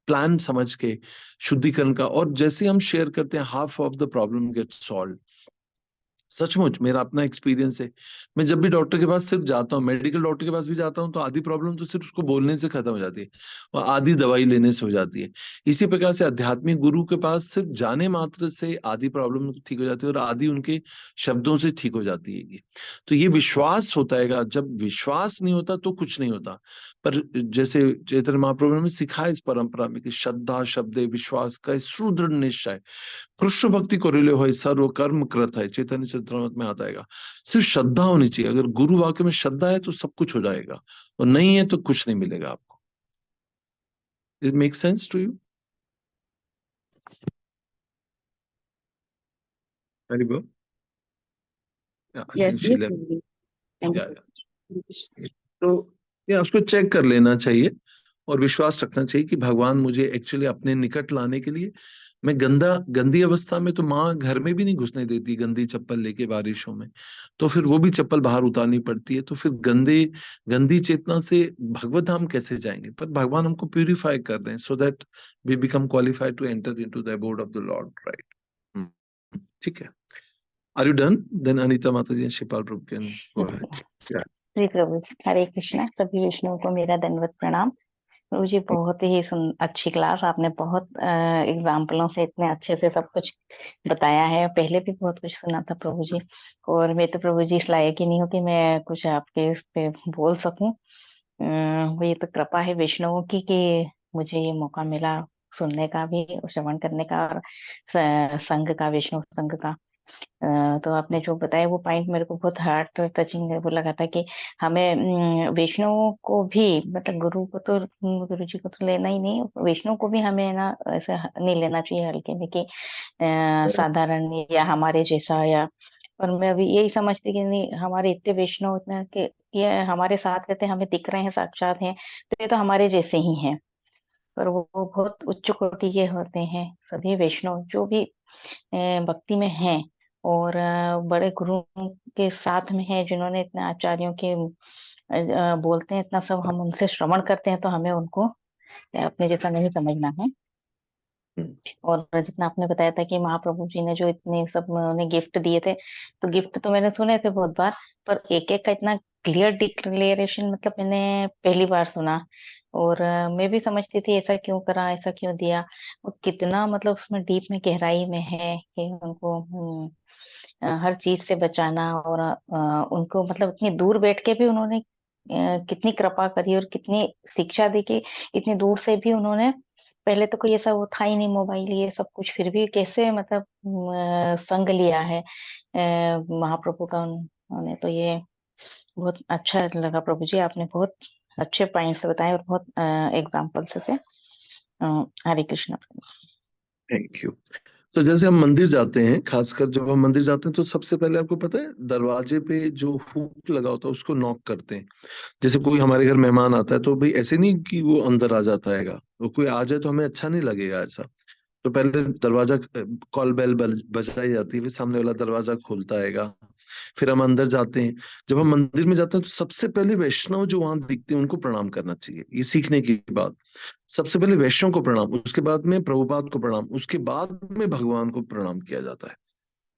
प्लान समझ के शुद्धिकरण का। और जैसे हम शेयर करते हैं half of the problem get solve. सचमुच मेरा अपना एक्सपीरियंस है। मैं जब भी डॉक्टर के पास सिर्फ जाता हूँ, मेडिकल डॉक्टर के पास भी जाता हूँ, तो आधी प्रॉब्लम तो सिर्फ उसको बोलने से खत्म हो जाती है और आधी दवाई लेने से हो जाती है। इसी प्रकार से आध्यात्मिक गुरु के पास सिर्फ जाने मात्र से आधी प्रॉब्लम ठीक हो जाती है और आधी उनके शब्दों से ठीक हो जाती है। तो ये विश्वास होता है, जब विश्वास नहीं होता तो कुछ नहीं होता। पर जैसे चैतन्य महाप्रभु ने सिखाया इस परंपरा में कि श्रद्धा शब्दे विश्वास का सुदृढ़ निश्चय, कृष्ण भक्ति को रिले हो सर्व कर्म कृत है, चैतन्य चरितमृत में आता है। सिर्फ श्रद्धा होनी चाहिए, अगर गुरु वाक्य में श्रद्धा है तो सब कुछ हो जाएगा, और नहीं है तो कुछ नहीं मिलेगा आपको। It make sense to you? Haribo? Yeah, I think Yes, she yes, left. Guruji. Thank you Yeah, so yeah. much. Hare Krishna. तो या उसको चेक कर लेना चाहिए और विश्वास रखना चाहिए कि भगवान मुझे एक्चुअली अपने निकट लाने के लिए, मैं गंदी अवस्था में तो माँ घर में भी नहीं घुसने देती गंदी चप्पल लेके बारिशों में, तो फिर वो भी चप्पल बाहर उतारनी पड़ती है, तो फिर गंदी चेतना से भगवत धाम कैसे जाएंगे? पर भगवान हमको प्यूरिफाई कर रहे हैं so that we become qualified to enter into the abode of the lord, right? ठीक है। Are you done? Then Anita माता जी, शिपाल प्रभु कैन गो अहेड। जी प्रभु जी, हरे कृष्णा। सभी विष्णुओं को मेरा दंडवत प्रणाम। प्रभु जी, बहुत ही अच्छी क्लास, आपने बहुत एग्जाम्पलों से इतने अच्छे से सब कुछ बताया है। पहले भी बहुत कुछ सुना था प्रभु जी, और मैं तो प्रभु जी इस लायक ही नहीं हूँ कि मैं कुछ आपके इस पे बोल सकूं। वो ये तो कृपा है विष्णुओं की कि मुझे ये मौका मिला सुनने का भी, श्रवण करने का, और संघ का, विष्णु संघ का। तो आपने जो बताया वो पॉइंट मेरे को बहुत हार्ट टचिंग वो लगा था कि हमें वैष्णव को भी, मतलब गुरु को तो, गुरु जी को तो लेना ही नहीं, वैष्णव को भी हमें ना ऐसे नहीं लेना चाहिए हल्के में कि साधारण या हमारे जैसा, या, और मैं अभी यही समझती कि नहीं, हमारे इतने वैष्णव इतने कि ये हमारे साथ रहते हैं, हमें दिख रहे हैं, साक्षात हैं, तो ये तो हमारे जैसे ही हैं। पर वो बहुत उच्च कोटि के होते हैं सभी वैष्णव जो भी भक्ति में हैं, और बड़े गुरु के साथ में है, जिन्होंने इतने आचार्यों के बोलते हैं इतना सब, हम उनसे श्रवण करते हैं, तो हमें उनको अपने जैसा नहीं समझना है। और जितना आपने बताया था कि महाप्रभु जी ने जो इतने सब उन्हें गिफ्ट दिए थे, तो गिफ्ट तो मैंने सुने थे बहुत बार, पर एक एक का इतना क्लियर डिक्लेरेशन मतलब मैंने पहली बार सुना। और मैं भी समझती थी ऐसा क्यों करा, ऐसा क्यों दिया, वो कितना मतलब उसमें डीप में गहराई में है कि उनको हर चीज से बचाना, और उनको मतलब इतनी दूर बैठ के भी उन्होंने कितनी कृपा करी और कितनी शिक्षा दी कि इतनी दूर से भी उन्होंने, पहले तो कोई ऐसा वो था ही नहीं मोबाइल ये सब कुछ, फिर भी कैसे मतलब संग लिया है महाप्रभु का उन्होंने। तो ये बहुत अच्छा लगा प्रभु जी, आपने बहुत अच्छे पॉइंट्स बताए और बहुत एग्जाम्पल्स थे। हरे कृष्ण। Thank you. तो जैसे हम मंदिर जाते हैं, खासकर जब हम मंदिर जाते हैं तो सबसे पहले आपको पता है दरवाजे पे जो हुक लगा होता है उसको नॉक करते हैं। जैसे कोई हमारे घर मेहमान आता है तो भाई ऐसे नहीं कि वो अंदर आ जाता है, वो कोई आ जाए तो हमें अच्छा नहीं लगेगा ऐसा। तो पहले दरवाजा, कॉल बेल बजाई जाती है, फिर सामने वाला दरवाजा खोलता है, फिर हम अंदर जाते हैं। जब हम मंदिर में जाते हैं तो सबसे पहले वैष्णव जो वहां दिखते हैं उनको प्रणाम करना चाहिए, ये सीखने की बात। सबसे पहले वैष्णव को प्रणाम, उसके बाद में प्रभुपाद को प्रणाम, उसके बाद में भगवान को प्रणाम किया जाता है।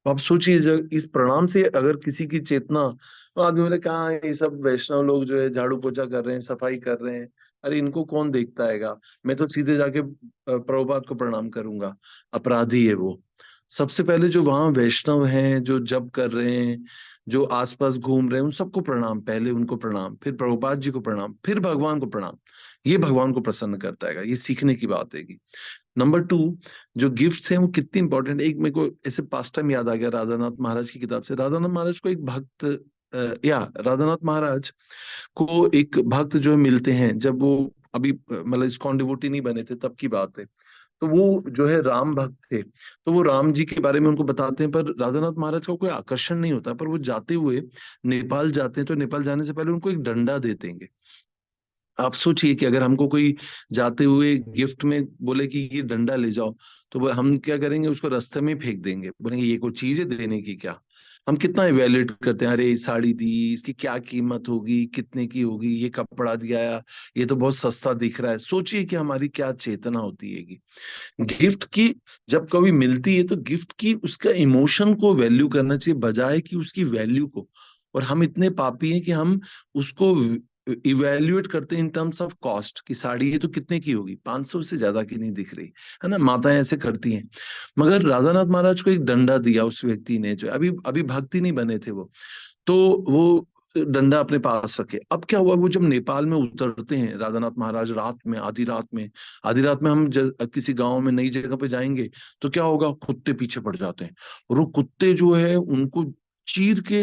तो आप सोचिए इस प्रणाम से अगर किसी की चेतना, तो आदमी बोले कहाँ है ये सब वैष्णव लोग जो है झाड़ू पोछा कर रहे हैं, सफाई कर रहे हैं, अरे इनको कौन देखता हैगा, मैं तो सीधे जाके प्रभुपाद को प्रणाम करूंगा। अपराधी है वो। सबसे पहले जो वहां वैष्णव हैं, जो जप कर रहे हैं, जो आसपास घूम रहे हैं, उन सबको प्रणाम, पहले उनको प्रणाम, फिर प्रभुपाद जी को प्रणाम, फिर भगवान को प्रणाम। ये भगवान को प्रसन्न करता है, ये सीखने की बात है। नंबर टू, जो गिफ्ट्स हैं वो कितनी इंपॉर्टेंट। एक मेरे को ऐसे पास्ट टाइम याद आ गया राधानाथ महाराज की किताब से। राधानाथ महाराज को एक भक्त राधानाथ महाराज को एक भक्त जो है मिलते हैं, जब वो अभी मतलब इस्कॉन डिवोटी नहीं बने थे तब की बात है। तो वो जो है राम भक्त थे, तो वो राम जी के बारे में उनको बताते हैं, पर राधानाथ महाराज का कोई आकर्षण नहीं होता। पर वो जाते हुए नेपाल जाते हैं, तो नेपाल जाने से पहले उनको एक डंडा देते हैं। आप सोचिए कि अगर हमको कोई जाते हुए गिफ्ट में बोले कि ये डंडा ले जाओ, तो हम क्या करेंगे? उसको रास्ते में फेंक देंगे, बोलेंगे ये कोई चीज है देने की क्या? हम कितना इवेल्युएट करते हैं, अरे साड़ी दी, इसकी क्या कीमत होगी, कितने की होगी, ये कपड़ा दिया, ये तो बहुत सस्ता दिख रहा है। सोचिए कि हमारी क्या चेतना होती है कि गिफ्ट की जब कभी मिलती है तो गिफ्ट की उसका इमोशन को वैल्यू करना चाहिए बजाय कि उसकी वैल्यू को। और हम इतने पापी हैं कि हम उसको इवेल्युएट करते हैं इन टर्म्स ऑफ कॉस्ट, की साड़ी ये तो कितने की होगी, 500 से ज्यादा की नहीं दिख रही है ना, माताएं ऐसे करती हैं। मगर राधानाथ महाराज को एक डंडा दिया उस व्यक्ति ने, जो अभी अभी भक्ति नहीं बने थे वो, तो वो डंडा अपने पास रखे। अब क्या हुआ, वो जब नेपाल में उतरते हैं राधानाथ महाराज रात में, आधी रात में हम किसी गांव में नई जगह पे जाएंगे तो क्या होगा, कुत्ते पीछे पड़ जाते हैं, और वो कुत्ते जो है उनको चीर के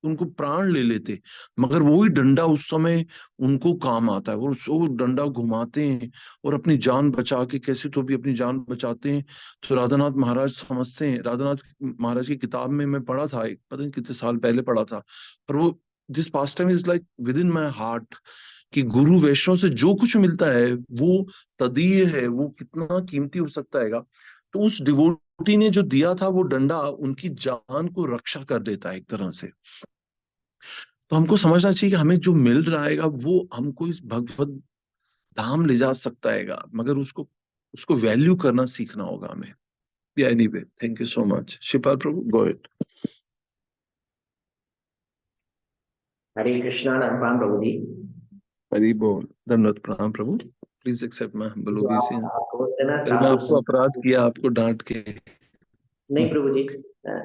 उनको प्राण ले लेते, मगर वही डंडा उस समय उनको काम आता है। वो डंडा घुमाते हैं और अपनी जान बचा के कैसे तो भी अपनी जान बचाते हैं। तो राधानाथ महाराज समझते हैं, राधानाथ महाराज की किताब में मैं पढ़ा था, एक पता नहीं कितने साल पहले पढ़ा था, पर वो this past time is like with in my heart, कि गुरु वैष्णव से जो कुछ मिलता है वो तदीय है, वो कितना कीमती हो सकता है। तो उस डिवोटी ने जो दिया था वो डंडा उनकी जान को रक्षा कर देता है एक तरह से। तो हमको समझना चाहिए कि हमें जो मिल रहा है वो हमको इस भगवत धाम ले जा सकता है, मगर उसको उसको वैल्यू करना सीखना होगा हमें। Anyway, thank you so much. Shipal प्रभु, गो अहेड। हरे कृष्णा अनुपम प्रभु जी। हरि बोल, दंडवत प्रणाम प्रभु। प्लीज एक्सेप्ट माय हम्बल जो ओबेइसेंस। आप बोलते हैं ना अगर मैं साधु आपको अपराध संग, किया आपको डांट के। नहीं प्रभु जी,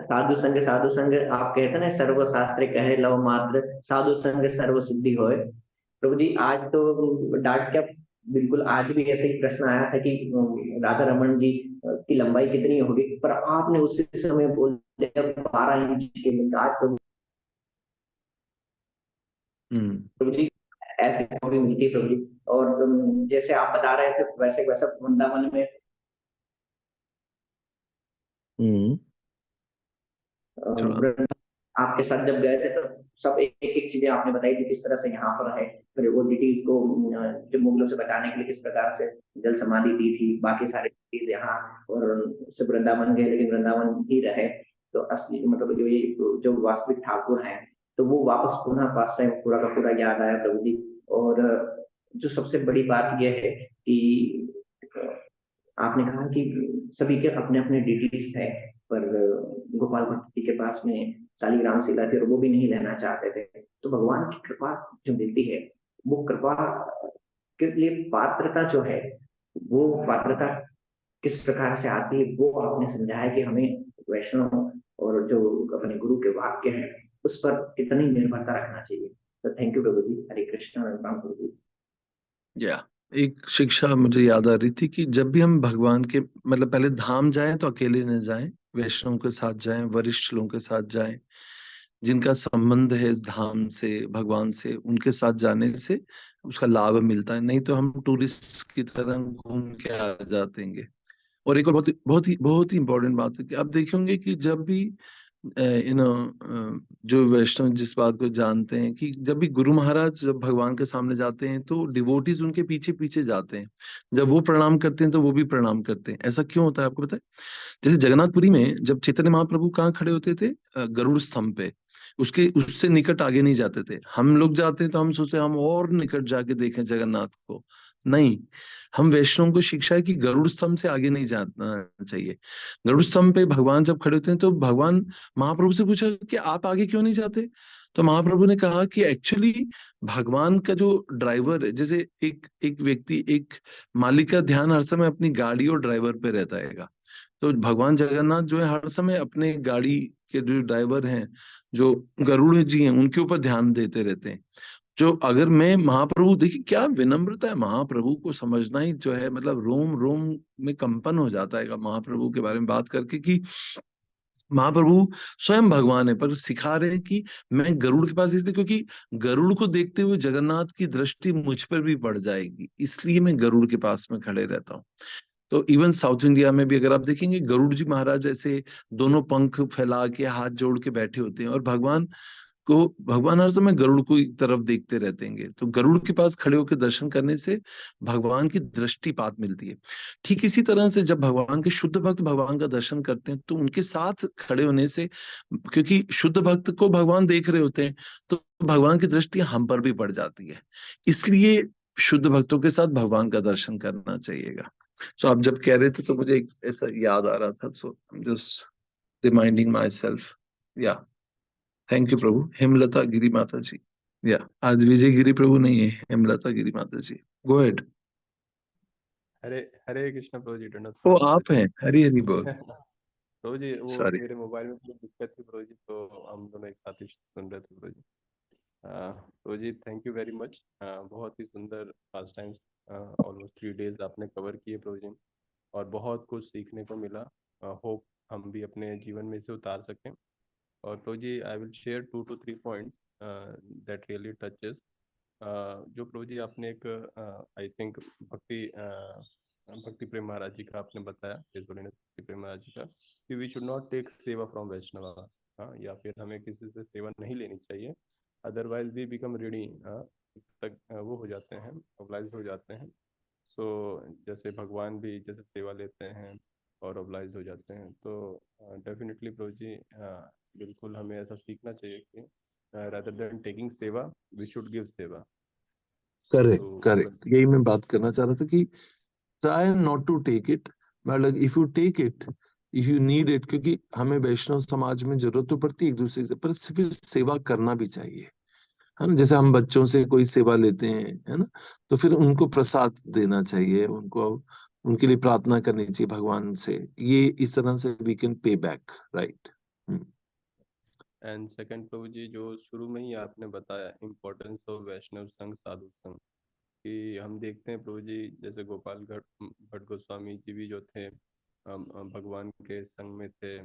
साधु संग आप कहते हैं ना, सर्व शास्त्र कहे लव मात्र, साधु संग सर्व सिद्धि होए। प्रभु जी आज तो डांट क्या, बिल्कुल आज भी ऐसे ही प्रश्न आया था कि राधा रमन जी की लंबाई कितनी होगी, पर आपने उसी समय बोल दिया 12 इंच के लिए। आज प्रभु जी ऐसी थोड़ी मिलती है प्रभु जी। और जैसे आप बता रहे थे वैसे वैसा वृंदावन में हम्म। चलो। आपके साथ जब गए थे तो सब एक एक चीजें आपने बताई थी, किस तरह से यहाँ पर है, फिर वो डिटीज को जो मुगलों से बचाने के लिए किस प्रकार से जल समाधि दी थी, बाकी सारी चीज यहाँ, और सब वृंदावन गए लेकिन वृंदावन ही रहे। तो असली मतलब जो ये जो वास्तविक ठाकुर हैं, तो वो वापस पुनः पास टाइम पूरा का पूरा याद आया प्रभु जी। और जो सबसे बड़ी बात यह है कि आपने कहा कि सभी के अपने अपने डिटीज है, पर गोपाल भट्ट जी के पास में शालिग्राम शिला थी और वो भी नहीं लेना चाहते थे। तो भगवान की कृपा जो मिलती है, वो कृपा के लिए पात्रता जो है, वो पात्रता किस प्रकार से आती है, वो आपने समझाया कि हमें वैष्णव और जो अपने गुरु के वाक्य हैं उस पर कितनी निर्भरता रखना चाहिए। तो थैंक यू प्रभु जी। हरे कृष्णा प्रभु जी। या एक शिक्षा मुझे याद आ रही थी कि जब भी हम भगवान के मतलब पहले धाम जाएं तो अकेले न जाएं, वैष्णव के साथ जाएं, वरिष्ठ लोगों के साथ जाएं, जिनका संबंध है इस धाम से भगवान से, उनके साथ जाने से उसका लाभ मिलता है। नहीं तो हम टूरिस्ट की तरह घूम के आ जातेंगे। और एक और बहुत ही इंपॉर्टेंट बात है कि आप देखेंगे कि जब भी जो वैष्णव जिस बात को जानते हैं कि जब भी गुरु महाराज जब भगवान के सामने जाते हैं तो डिवोटीज उनके पीछे पीछे जाते हैं। जब वो प्रणाम करते हैं तो वो भी प्रणाम करते हैं। ऐसा क्यों होता है आपको पता है? जैसे जगन्नाथपुरी में जब चैतन्य महाप्रभु कहाँ खड़े होते थे? गरुड़ स्तंभ पे। उसके उससे निकट आगे नहीं जाते थे। हम लोग जाते हैं तो हम सोचते हैं हम और निकट जाके देखें जगन्नाथ को। नहीं, हम वैष्णव को शिक्षा है कि गरुड़ स्तंभ से आगे नहीं जाना चाहिए। गरुड़ स्तंभ पे भगवान जब खड़े होते हैं तो भगवान महाप्रभु से पूछा कि आप आगे क्यों नहीं जाते? तो महाप्रभु ने कहा कि एक्चुअली भगवान का जो ड्राइवर है, जैसे एक एक व्यक्ति एक मालिक का ध्यान हर समय अपनी गाड़ी और ड्राइवर पे रहता है। तो भगवान जगन्नाथ जो है हर समय अपने गाड़ी के जो ड्राइवर हैं, जो गरुड़ जी हैं, उनके ऊपर ध्यान देते रहते हैं। जो अगर मैं महाप्रभु, देखिए क्या विनम्रता है, महाप्रभु को समझना ही जो है मतलब रोम रोम में कंपन हो जाता है महाप्रभु के बारे में बात करके कि महाप्रभु स्वयं भगवान है पर सिखा रहे हैं कि मैं गरुड़ के पास इसलिए क्योंकि गरुड़ को देखते हुए जगन्नाथ की दृष्टि मुझ पर भी पड़ जाएगी, इसलिए मैं गरुड़ के पास में खड़े रहता हूँ। तो इवन साउथ इंडिया में भी अगर आप देखेंगे गरुड़ जी महाराज ऐसे दोनों पंख फैला के हाथ जोड़ के बैठे होते हैं और भगवान हर समय गरुड़ को एक तरफ देखते रहते हैं। तो गरुड़ के पास खड़े होकर दर्शन करने से भगवान की दृष्टिपात मिलती है। ठीक इसी तरह से जब भगवान के शुद्ध भक्त भगवान का दर्शन करते हैं तो उनके साथ खड़े होने से, क्योंकि शुद्ध भक्त को भगवान देख रहे होते हैं, तो भगवान की दृष्टि हम पर भी पड़ जाती है। इसलिए शुद्ध भक्तों के साथ भगवान का दर्शन करना चाहिएगा। सो आप जब कह रहे थे तो मुझे एक ऐसा याद आ रहा था, so just reminding my self. या थैंक यू प्रभु। हेमलता गिरी माता जी। या आज विजय गिरी प्रभु नहीं है, हेमलता गिरी माता जी। गो अहेड। हरे हरे कृष्ण प्रभु जी। दंडवत वो प्रणाम आप हैं, हरी हरी बोल। प्रभु जी। वो सॉरी। मेरे मोबाइल में थोड़ी दिक्कत थी प्रभु जी, तो हम दोनों एक साथ ही सुन रहे थे प्रभु जी। प्रभु जी थैंक यू वेरी मच। बहुत ही सुंदर पास टाइम्स ऑलमोस्ट 3 डेज आपने कवर किए प्रभु जी, और बहुत कुछ सीखने को मिला। होप हम भी अपने जीवन में इसे उतार सकें। और प्रभु जी I will share 2 to 3 points that really touches. जो प्रभु जी आपने एक आई थिंक भक्ति प्रेम महाराज जी का आपने बताया, भक्ति प्रेम महाराज जी का, कि वी शुड नॉट टेक सेवा फ्रॉम वैष्णव, हाँ, या फिर हमें किसी से सेवा नहीं लेनी चाहिए, अदरवाइज वी बिकम रीडी, तक वो हो जाते हैं, ऑब्लाइज हो जाते हैं। सो जैसे भगवान भी जैसे सेवा लेते हैं और ऑब्लाइज हो जाते हैं, तो डेफिनेटली प्रभु जी बिल्कुल हमें ऐसा सीखना चाहिए कि rather than taking सेवा we should give सेवा। करेक्ट तो करेक्ट, यही मैं बात करना चाह रहा था कि try not to take it, मतलब if you take it, if you need it, क्योंकि हमें वैष्णव समाज में जरूरत तो पड़ती है एक दूसरे से, पर फिर सेवा करना भी चाहिए, है ना। जैसे हम बच्चों से कोई सेवा लेते हैं, है ना, तो फिर उनको प्रसाद देना चाहिए, उनको उनके लिए प्रार्थना करनी चाहिए भगवान से, ये इस तरह से we can pay back, right. And second प्रभु जी, जो शुरू में ही आपने बताया इम्पोर्टेंस ऑफ वैष्णव संघ, साधु संघ, कि हम देखते हैं प्रभु जी जैसे गोपाल भट्ट गोस्वामी जी भी जो थे भगवान के संग में थे,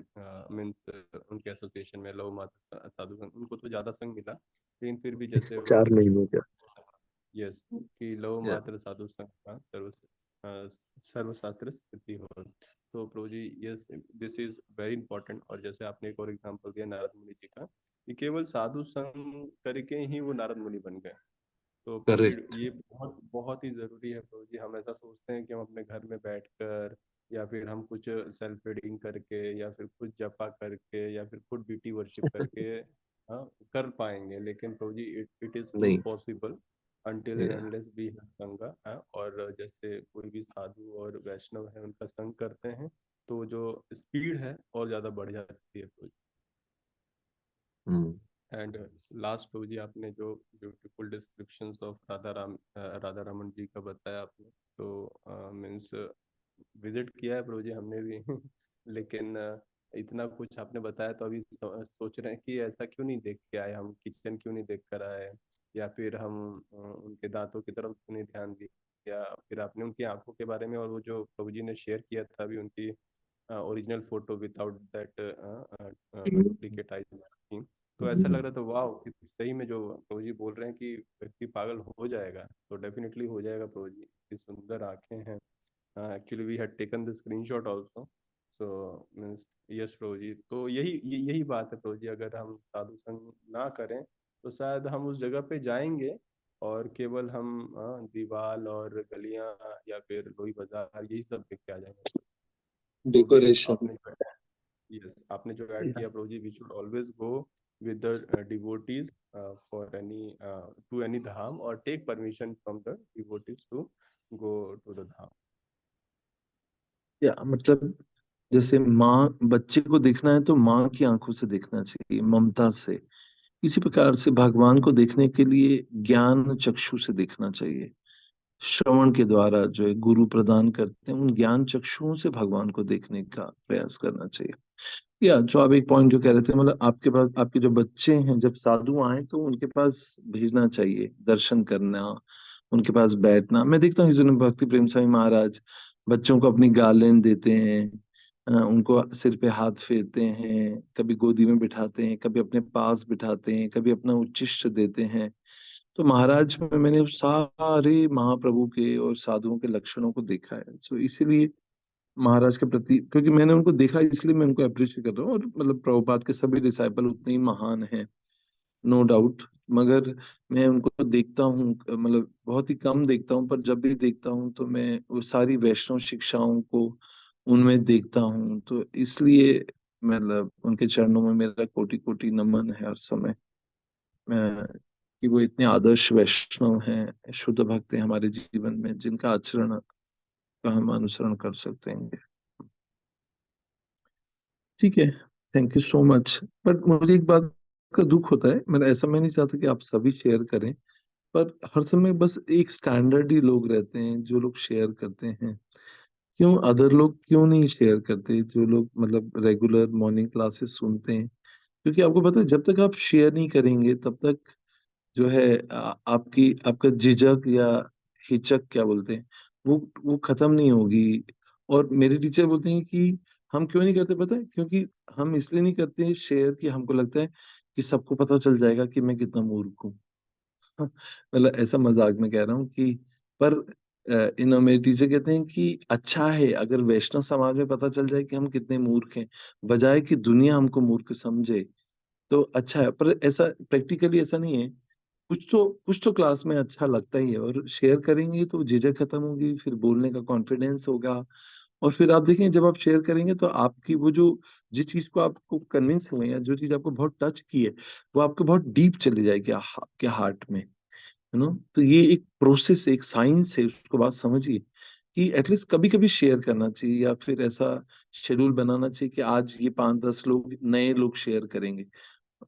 मीन्स उनके एसोसिएशन में लव माता साधु संघ, उनको तो ज्यादा संग मिला, लेकिन फिर भी जैसे 4 महीने का। यस, कि लव Yeah. मात्र साधु संघ का सर्वशास्त्र सिद्धि हो। तो प्रभु जी yes, this is very important. और जैसे आपने एक और एग्जांपल दिया नारद मुनि जी का, कि केवल साधु संग करके ही वो नारद मुनि बन गए। तो प्रभु जी करेक्ट। ये बहुत बहुत ही जरूरी है प्रभु जी। हम ऐसा सोचते हैं कि हम अपने घर में बैठकर या फिर हम कुछ सेल्फ रीडिंग करके या फिर खुद जपा करके या फिर खुद बीटी वर्शिप करके हाँ कर पाएंगे, लेकिन प्रभु जी इट इज नहीं। Impossible until and Yeah. Unless we have sanga, और जैसे कोई भी साधु और वैष्णव है उनका संग करते हैं तो जो स्पीड है और ज्यादा बढ़ जाती है प्रभु जी। हम्म। एंड लास्ट प्रभु जी आपने जो beautiful descriptions of Radha Raman ji का बताया आपने, तो मीन्स विजिट किया है प्रभु जी हमने भी लेकिन इतना कुछ आपने बताया तो अभी सोच रहे हैं कि ऐसा क्यों नहीं देख के आए, हम किचन क्यों नहीं देख कर आए, या फिर हम उनके दांतों की तरफ क्यों नहीं ध्यान दिया। फिर आपने उनकी आंखों के बारे में, और वो जो प्रभु जी ने शेयर किया था अभी उनकी original photo without that duplicate I, तो ऐसा लग रहा था वाह कि सही में जो प्रभु जी बोल रहे हैं कि व्यक्ति पागल हो जाएगा, तो डेफिनेटली हो जाएगा प्रभु जी, इतनी सुंदर आंखें हैं। Actually we had taken the screenshot also, so means yes प्रभु जी। तो यही बात है प्रभु जी, अगर हम साधु संग ना करें तो शायद हम उस जगह पे जाएंगे और केवल हम दीवार और गलियां या फिर लोई बाजार यही सब देख के आ जाएंगे। तो वी डेकोरेशन। यस आपने जो ऐड किया प्रभु जी, we should always go with the devotees for any to any dham, or take permission from the devotees to go to the dham। या मतलब जैसे माँ बच्चे को देखना है तो माँ की आंखों से देखना चाहिए, ममता से। इसी प्रकार से भगवान को देखने के लिए ज्ञान चक्षु से देखना चाहिए। श्रवण के द्वारा जो है गुरु प्रदान करते हैं, उन ज्ञान चक्षुओं से भगवान को देखने का प्रयास करना चाहिए। या जो आप एक पॉइंट जो कह रहे थे, मतलब आपके पास आपके जो बच्चे हैं जब साधु आए तो उनके पास भेजना चाहिए, दर्शन करना, उनके पास बैठना। मैं देखता हूँ इसमें भक्ति प्रेम स्वामी महाराज बच्चों को अपनी गार्लेंड देते हैं, उनको सिर पे हाथ फेरते हैं, कभी गोदी में बिठाते हैं, कभी अपने पास बिठाते हैं, कभी अपना उच्चिष्ट देते हैं। तो महाराज में मैंने सारे महाप्रभु के और साधुओं के लक्षणों को देखा है। सो इसीलिए महाराज के प्रति, क्योंकि मैंने उनको देखा इसलिए मैं उनको अप्रिशिएट कर रहा हूँ। और मतलब प्रभुपाद के सभी डिसाइपल उतने ही महान हैं, नो डाउट, मगर मैं उनको देखता हूँ, मतलब बहुत ही कम देखता हूँ, पर जब भी देखता हूँ तो मैं वो सारी वैष्णव शिक्षाओं को उनमें देखता हूँ। तो इसलिए मतलब उनके चरणों में मेरा कोटि कोटि नमन है हर समय। मैं कि वो इतने आदर्श वैष्णव हैं, शुद्ध भक्त हैं हमारे जीवन में, जिनका आचरण का हम अनुसरण कर सकते हैं। ठीक है, thank you so much. But मुझे एक बात का दुख होता है, मैं ऐसा मैं नहीं चाहता कि आप सभी शेयर करें, पर हर समय बस एक स्टैंडर्ड ही लोग रहते हैं जो लोग शेयर करते हैं। क्यों अदर लोग क्यों नहीं शेयर करते, जो लोग मतलब रेगुलर मॉर्निंग क्लासेस सुनते हैं? क्योंकि आपको पता है जब तक आप शेयर नहीं करेंगे तब तक जो है आपकी आपका झिझक या हिचक क्या बोलते हैं, वो खत्म नहीं होगी। और मेरे टीचर बोलते हैं कि हम क्यों नहीं करते पता है? क्योंकि हम इसलिए नहीं करते शेयर कि हमको लगता है कि सबको पता चल जाएगा कि मैं कितना मूर्ख हूँ। मतलब ऐसा मजाक में कह रहा हूँ कि पर मेरे टीचर कहते हैं कि अच्छा है अगर वैष्णव समाज में पता चल जाए कि हम कितने मूर्ख हैं, बजाय कि दुनिया हमको मूर्ख समझे, तो अच्छा है। पर ऐसा प्रैक्टिकली ऐसा नहीं है। कुछ तो क्लास में अच्छा लगता ही है, और शेयर करेंगे तो झिझक खत्म होगी, फिर बोलने का कॉन्फिडेंस होगा। और फिर आप देखेंगे जब आप शेयर करेंगे तो आपकी वो जो जिस चीज को आपको कन्विंस हुए या जो चीज आपको बहुत टच की है, वो आपको बहुत डीप चली जाएगी आपके हार्ट में, यू नो। तो ये एक प्रोसेस, एक साइंस है, उसको बात समझिए कि एटलीस्ट कभी कभी शेयर करना चाहिए, या फिर ऐसा शेड्यूल बनाना चाहिए कि आज ये 5-10 लोग नए लोग शेयर करेंगे।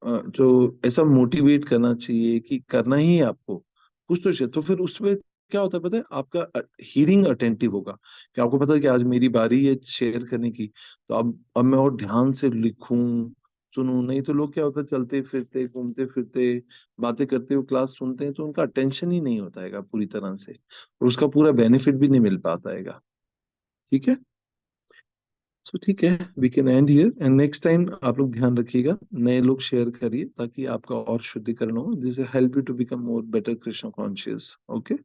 जो ऐसा मोटिवेट करना चाहिए कि करना ही है आपको कुछ तो शेयर। तो फिर उसमें क्या होता है पता है, आपका हीरिंग अटेंटिव होगा कि आपको पता है कि आज मेरी बारी है शेयर करने की, तो अब मैं और ध्यान से लिखूं, सुनूं। नहीं तो लोग क्या होता है, चलते फिरते घूमते फिरते बातें करते हुए क्लास सुनते हैं, तो उनका अटेंशन ही नहीं होता है पूरी तरह से, और उसका पूरा बेनिफिट भी नहीं मिल पाता है। ठीक है। सो ठीक है, we can end here, and next time आप लोग ध्यान रखिएगा, नए लोग शेयर करिए ताकि आपका और शुद्धिकरण हो। This help you to become more better Krishna conscious. Okay,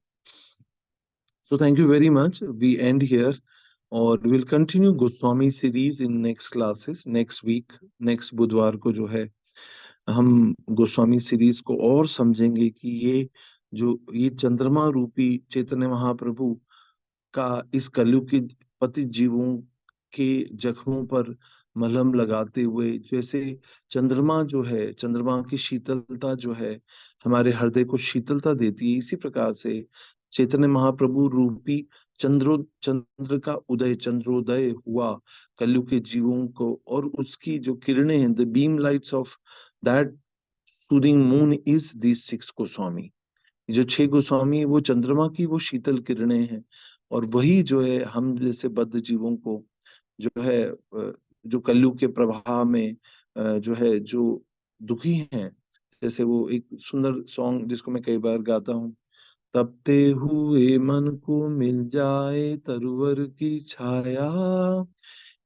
so thank you very much, we end here, और will continue Goswami series in next classes next week. Next बुधवार को जो है हम गोस्वामी सीरीज को और समझेंगे कि ये चंद्रमा रूपी चैतन्य महाप्रभु का इस कलयुग के पतित जीवों के जख्मों पर मलहम लगाते हुए, जैसे चंद्रमा जो है, चंद्रमा की शीतलता जो है हमारे हृदय को शीतलता देती है, इसी प्रकार से चैतन्य महाप्रभु रूपी चंद्र का उदय, चंद्रोदय हुआ कलयुग के जीवों को, और उसकी जो किरणें हैं, the beam lights off that soothing moon is this 6 Goswami. जो 6 गोस्वामी, वो चंद्रमा की वो शीतल किरणें हैं, और वही जो है हम जैसे बद्ध जीवों को जो है जो कलयुग के प्रवाह में जो है जो दुखी हैं। जैसे वो एक सुंदर सॉन्ग जिसको मैं कई बार गाता हूँ, तपते हुए मन को मिल जाए तरुवर की छाया,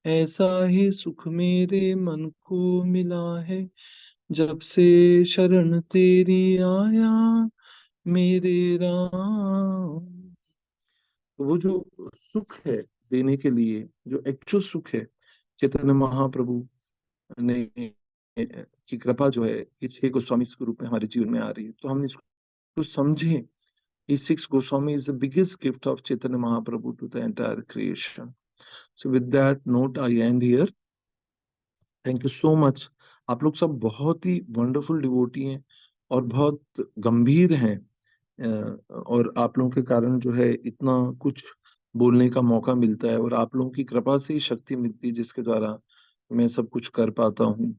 ऐसा ही सुख मेरे मन को मिला है, जब से शरण तेरी आया मेरे राम। तो वो जो सुख है देने के लिए, जो एक्चुअल सुख है, चैतन्य महाप्रभु ने की कृपा जो है ये 6 गोस्वामी के रूप में हमारे जीवन में आ रही है, तो हम इसको समझें। ये 6 Goswami is the biggest gift of Chaitanya Mahaprabhu to the entire creation. So with that note I end here. Thank you so much. आप लोग सब बहुत ही वंडरफुल डिवोटी हैं और बहुत गंभीर हैं, और आप लोगों के कारण जो है इतना कुछ बोलने का मौका मिलता है, और आप लोगों की कृपा से ही शक्ति मिलती है जिसके द्वारा मैं सब कुछ कर पाता हूँ।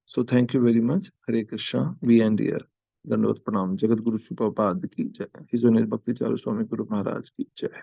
So thank you very much. Hare Krishna, we end here. दंडवत प्रणाम। जगत गुरु श्री प्रभुपाद की जय। हिज भक्ति चारू स्वामी गुरु महाराज की जय।